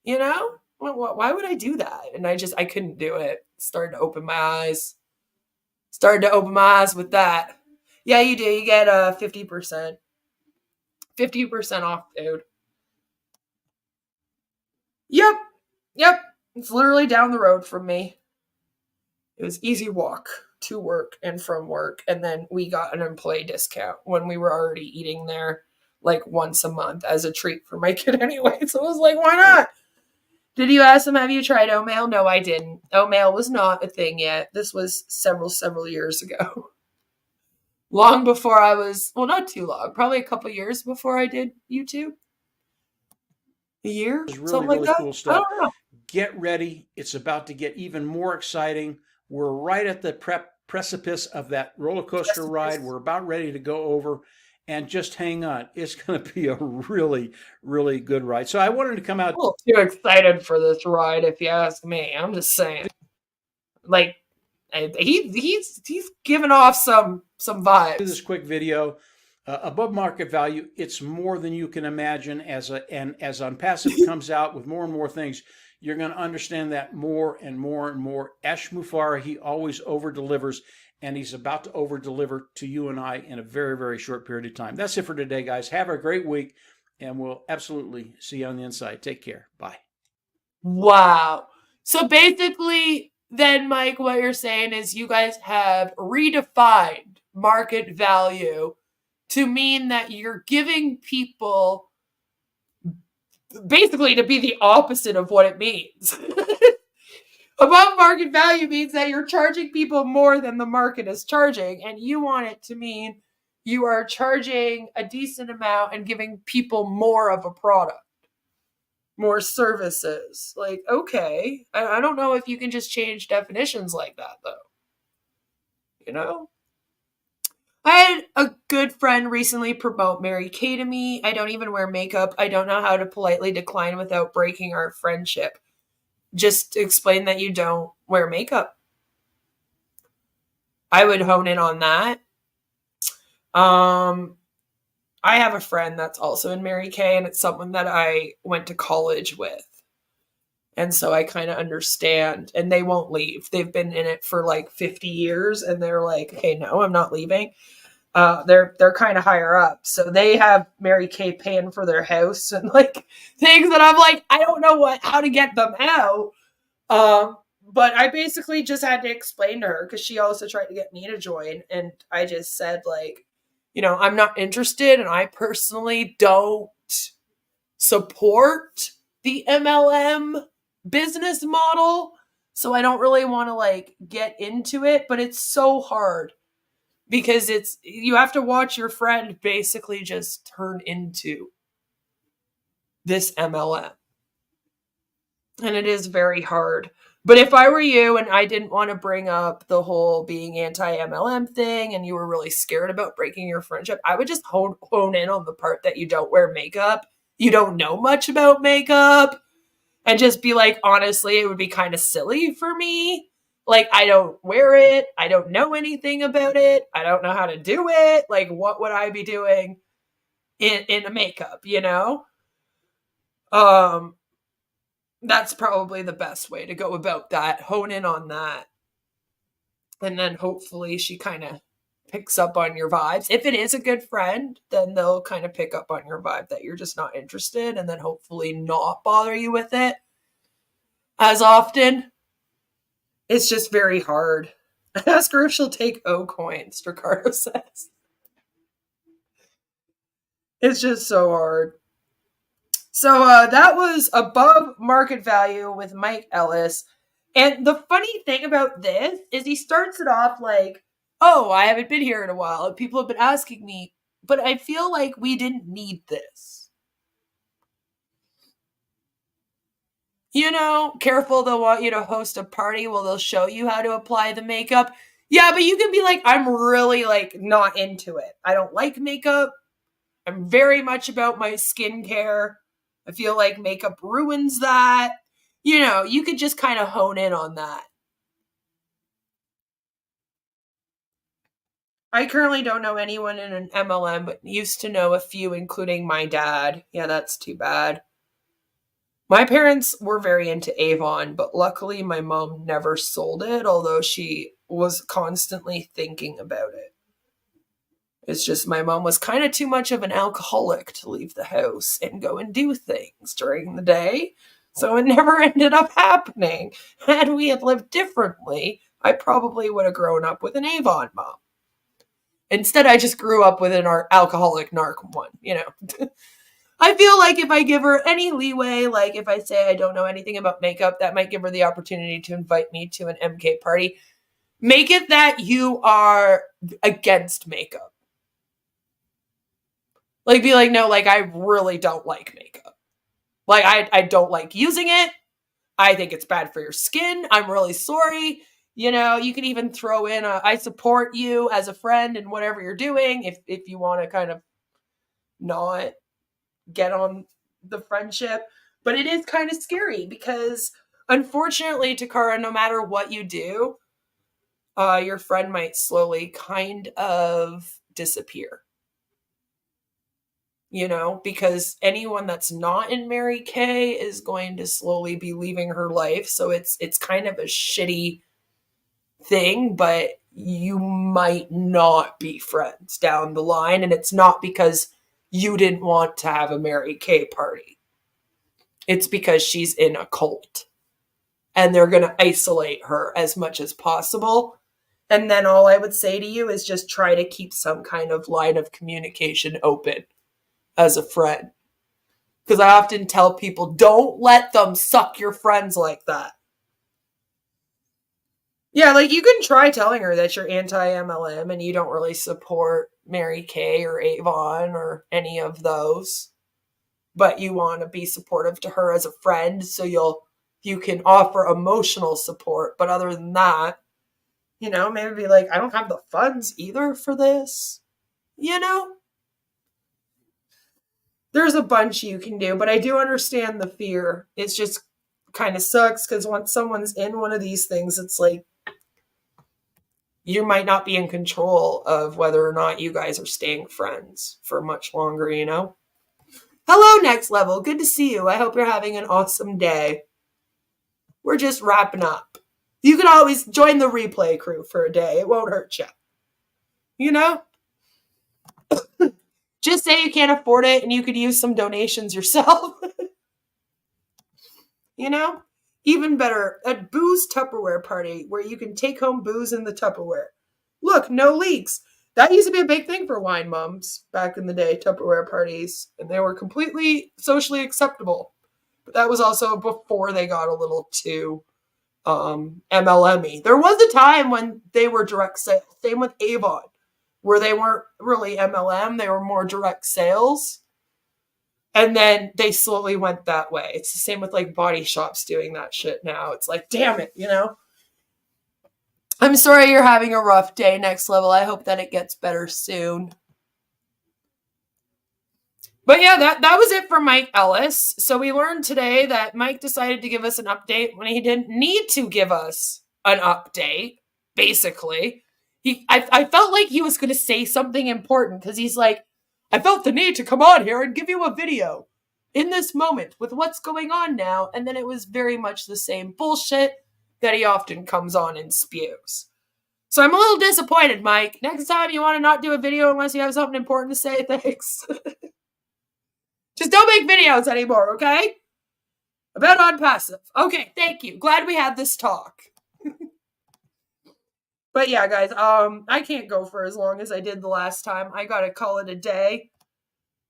Why would I do that? And I couldn't do it. Started to open my eyes with that. Yeah, you do. You get 50%. 50% off, dude. Yep. It's literally down the road from me. It was easy walk to work and from work. And then we got an employee discount when we were already eating there once a month as a treat for my kid anyway. So I was like, why not? Did you ask them, have you tried Omail? No, I didn't. Omail was not a thing yet. This was several years ago. Long before I was, well, not too long, probably a couple years before I did YouTube. A year? It's really, something like really that? cool I stuff. don't know. Get ready. It's about to get even more exciting. We're right at the precipice of that roller coaster ride. We're about ready to go over, and just hang on. It's going to be a really, really good ride. So I wanted to come out. A little too excited for this ride, if you ask me. I'm just saying. He's giving off some vibes. Do this quick video. Above market value, it's more than you can imagine. As OnPassive comes out with more and more things, you're going to understand that more and more and more. Ash Mufareh, he always over delivers, and he's about to over deliver to you and I in a very, very short period of time. That's it for today, guys. Have a great week, and we'll absolutely see you on the inside. Take care. Bye. Wow. So basically, then, Mike, what you're saying is you guys have redefined market value to mean that you're giving people basically to be the opposite of what it means. Above market value means that you're charging people more than the market is charging, and you want it to mean you are charging a decent amount and giving people more of a product, more services. Okay, I don't know if you can just change definitions like that, though. I had a good friend recently promote Mary Kay to me. I don't even wear makeup. I don't know how to politely decline without breaking our friendship. Just explain that you don't wear makeup. I would hone in on that. I have a friend that's also in Mary Kay, and it's someone that I went to college with. And so I kind of understand, and they won't leave. They've been in it for like 50 years and they're like, okay, no, I'm not leaving. They're kind of higher up. So they have Mary Kay paying for their house and like things that I'm like, I don't know how to get them out. But I basically just had to explain to her because she also tried to get me to join. And I just said, like, I'm not interested, and I personally don't support the MLM business model. So I don't really want to like get into it, but it's so hard because you have to watch your friend basically just turn into this MLM. And it is very hard. But if I were you and I didn't want to bring up the whole being anti-MLM thing and you were really scared about breaking your friendship, I would just hone in on the part that you don't wear makeup. You don't know much about makeup. And just be like, honestly, it would be kind of silly for me. Like, I don't wear it. I don't know anything about it. I don't know how to do it. Like, what would I be doing in a makeup, That's probably the best way to go about that. Hone in on that. And then hopefully she kind of picks up on your vibes. If it is a good friend, then they'll kind of pick up on your vibe that you're just not interested and then hopefully not bother you with it as often. It's just very hard. Ask her if she'll take O coins, Ricardo says. It's just so hard. So that was above market value with Mike Ellis. And the funny thing about this is he starts it off like, oh, I haven't been here in a while. And people have been asking me, but I feel like we didn't need this. Careful, they'll want you to host a party. Well, they'll show you how to apply the makeup. Yeah, but you can be like, I'm really like not into it. I don't like makeup. I'm very much about my skincare. I feel like makeup ruins that. You could just kind of hone in on that. I currently don't know anyone in an MLM, but used to know a few, including my dad. Yeah, that's too bad. My parents were very into Avon, but luckily my mom never sold it, although she was constantly thinking about it. It's just my mom was kind of too much of an alcoholic to leave the house and go and do things during the day. So it never ended up happening. Had we had lived differently, I probably would have grown up with an Avon mom. Instead, I just grew up with an alcoholic narc one, I feel like if I give her any leeway, like if I say I don't know anything about makeup, that might give her the opportunity to invite me to an MK party. Make it that you are against makeup. Like, be like, no, like, I really don't like makeup. Like, I don't like using it. I think it's bad for your skin. I'm really sorry. You can even throw in I support you as a friend in whatever you're doing if you want to kind of not get on the friendship. But it is kind of scary because, unfortunately, Takara, no matter what you do, your friend might slowly kind of disappear. Because anyone that's not in Mary Kay is going to slowly be leaving her life. So it's kind of a shitty thing, but you might not be friends down the line. And it's not because you didn't want to have a Mary Kay party. It's because she's in a cult. And they're going to isolate her as much as possible. And then all I would say to you is just try to keep some kind of line of communication open as a friend. Because I often tell people, don't let them suck your friends like that. Yeah, like you can try telling her that you're anti-MLM and you don't really support Mary Kay or Avon or any of those. But you want to be supportive to her as a friend, so you can offer emotional support. But other than that, maybe be like, I don't have the funds either for this. There's a bunch you can do, but I do understand the fear. It's just kind of sucks because once someone's in one of these things, it's like you might not be in control of whether or not you guys are staying friends for much longer, Hello, Next Level. Good to see you. I hope you're having an awesome day. we're just wrapping up. You can always join the replay crew for a day. It won't hurt you. You know? Just say you can't afford it and you could use some donations yourself. You know? Even better, a booze Tupperware party where you can take home booze in the Tupperware. Look, no leaks. That used to be a big thing for wine mums back in the day, Tupperware parties. And they were completely socially acceptable. But that was also before they got a little too MLM-y. There was a time when they were direct sales. Same with Avon, where they weren't really MLM. They were more direct sales. And then they slowly went that way. It's the same with like body shops doing that shit now. It's like, damn it, you know? I'm sorry you're having a rough day, Next Level. I hope that it gets better soon. But yeah, that was it for Mike Ellis. So we learned today that Mike decided to give us an update when he didn't need to give us an update, basically. I felt like he was going to say something important because he's like, I felt the need to come on here and give you a video in this moment with what's going on now. And then it was very much the same bullshit that he often comes on and spews. So I'm a little disappointed, Mike. Next time you want to not do a video unless you have something important to say, thanks. Just don't make videos anymore, okay? About OnPassive. Okay, thank you. Glad we had this talk. But yeah, guys, I can't go for as long as I did the last time. I gotta call it a day.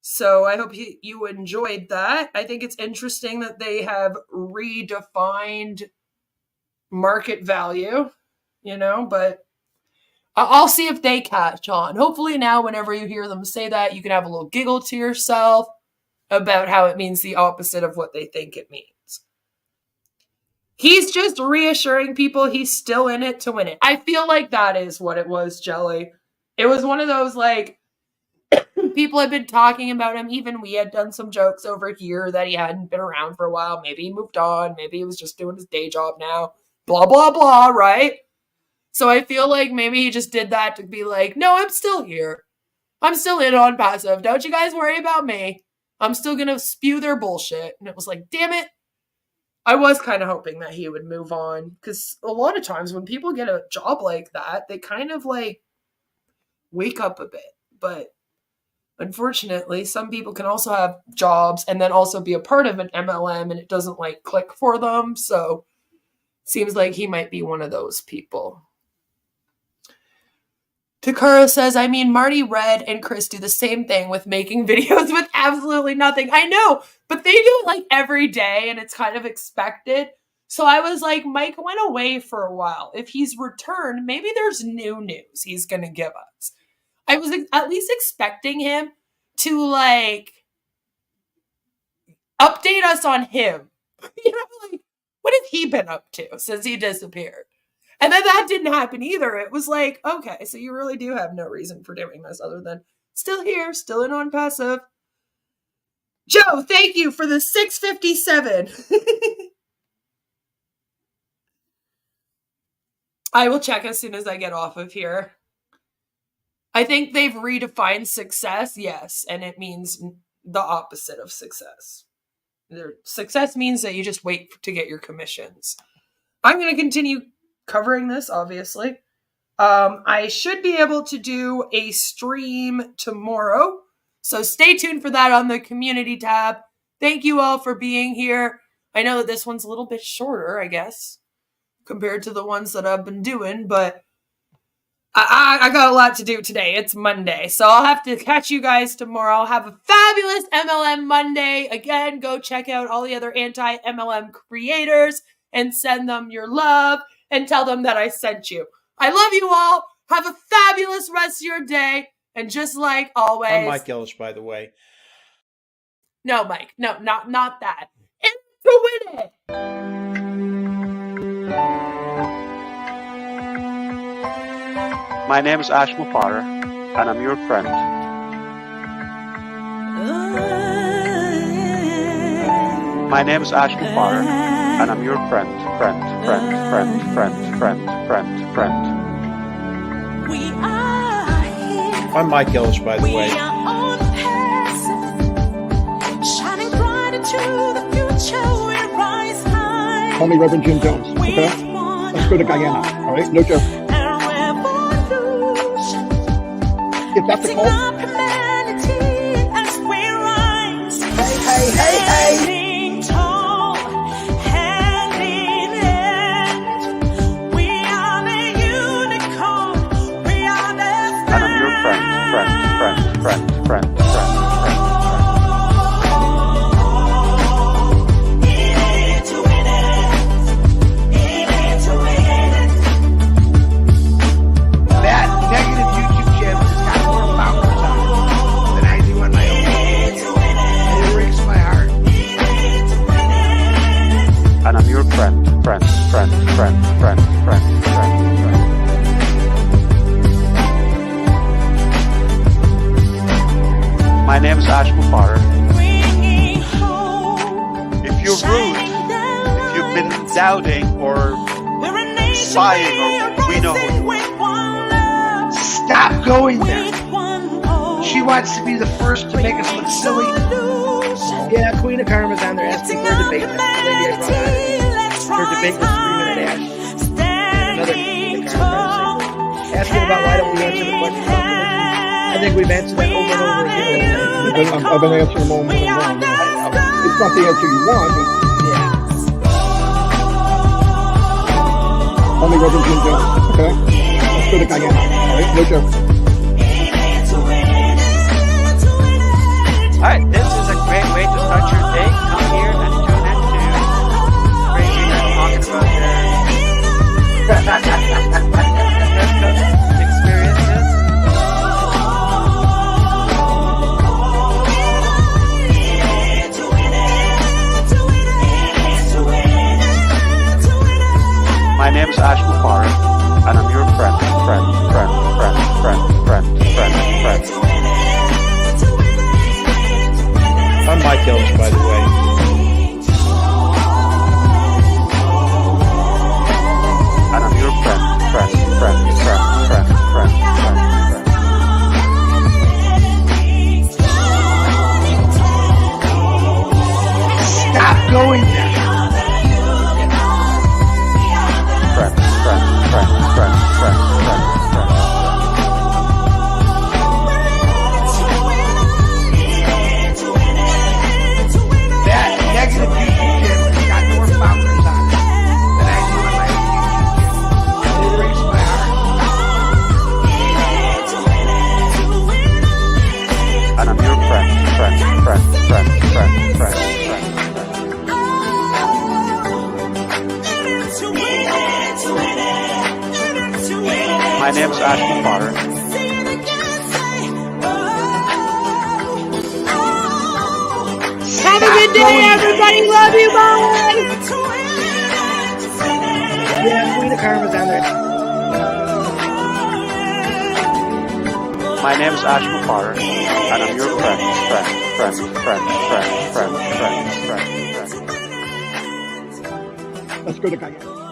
So I hope you enjoyed that. I think it's interesting that they have redefined market value, you know, but I'll see if they catch on. Hopefully now, whenever you hear them say that, you can have a little giggle to yourself about how it means the opposite of what they think it means. He's just reassuring people he's still in it to win it. I feel like that is what it was, Jelly. It was one of those, like, people had been talking about him. Even we had done some jokes over here that he hadn't been around for a while. Maybe he moved on. Maybe he was just doing his day job now. Blah, blah, blah, right? So I feel like maybe he just did that to be like, no, I'm still here. I'm still in OnPassive. Don't you guys worry about me. I'm still going to spew their bullshit. And it was like, damn it. I was kind of hoping that he would move on. Because a lot of times when people get a job like that, they kind of like wake up a bit. But unfortunately, some people can also have jobs and then also be a part of an MLM and it doesn't like click for them. So it seems like he might be one of those people. Takara says, I mean, Marty, Red, and Chris do the same thing with making videos with absolutely nothing. I know, but they do it like every day and it's kind of expected. So I was like, Mike went away for a while. If he's returned, maybe there's new news he's going to give us. I was at least expecting him to like update us on him. You know, like, what has he been up to since he disappeared? And then that didn't happen either. It was like, okay, so you really do have no reason for doing this other than still here, still in OnPassive. Joe, thank you for the 657. I will check as soon as I get off of here. I think they've redefined success, yes, and it means the opposite of success. Success means that you just wait to get your commissions. I'm going to continue covering this, obviously. I should be able to do a stream tomorrow, so stay tuned for that on the community tab. Thank you all for being here. I know that this one's a little bit shorter, I guess, compared to the ones that I've been doing, but I got a lot to do today. It's Monday, so I'll have to catch you guys tomorrow. Have a fabulous MLM Monday. Again, go check out all the other anti-MLM creators and send them your love and tell them that I sent you. I love you all. Have a fabulous rest of your day. And just like always... I'm Mike Ellis, by the way. No, Mike. No, not that. And to win it! My name is Ash Mufara, and I'm your friend. My name is Ash Mufara, and I'm your friend. I'm Mike Ellis, by the way. Shining bright into the future, we rise high. Call me Reverend Jim Jones, okay? Let's go to Guyana, all right? No joke. If that's a cult, Hey. And I'm your friend. That negative YouTube channel has got more followers on it than I do on my own. And it breaks my heart. And I'm your friend. My name is Ashmo Potter. If you're rude, if you've been doubting or spying, or we know who you are. Stop going there. She wants to be the first to make us look silly. Yeah, Queen of Karma's on there asking for a debate. That's the lady I brought on. Her debate was 3-minute Ash. And another Queen of Karma asking about why don't we answer the question about religion. I think we've answered that over and over again. I've been answering them all morning long. It's not the answer you want, but Yeah. call me Reverend Jim Jones, okay? Let's go to Guyana, all right? No joke. Alright, this is a great way to start your day. Come here and tune in to crazy men talking about their experiences. My name is Ashmo Potter, and I'm your friend. I'm Mike Ellis, by the way. And I'm your friend. Stop going there. That negative YouTube channel has got more followers on it than I do on my own YouTube channel. And it breaks my heart. And I'm your friend. My name is Ashmo Potter. Have a good day, everybody. Love you, bye. Yeah, Queen of Karma's on there. My name is Ashmo Potter, and I'm your friend. Let's go to Guyana.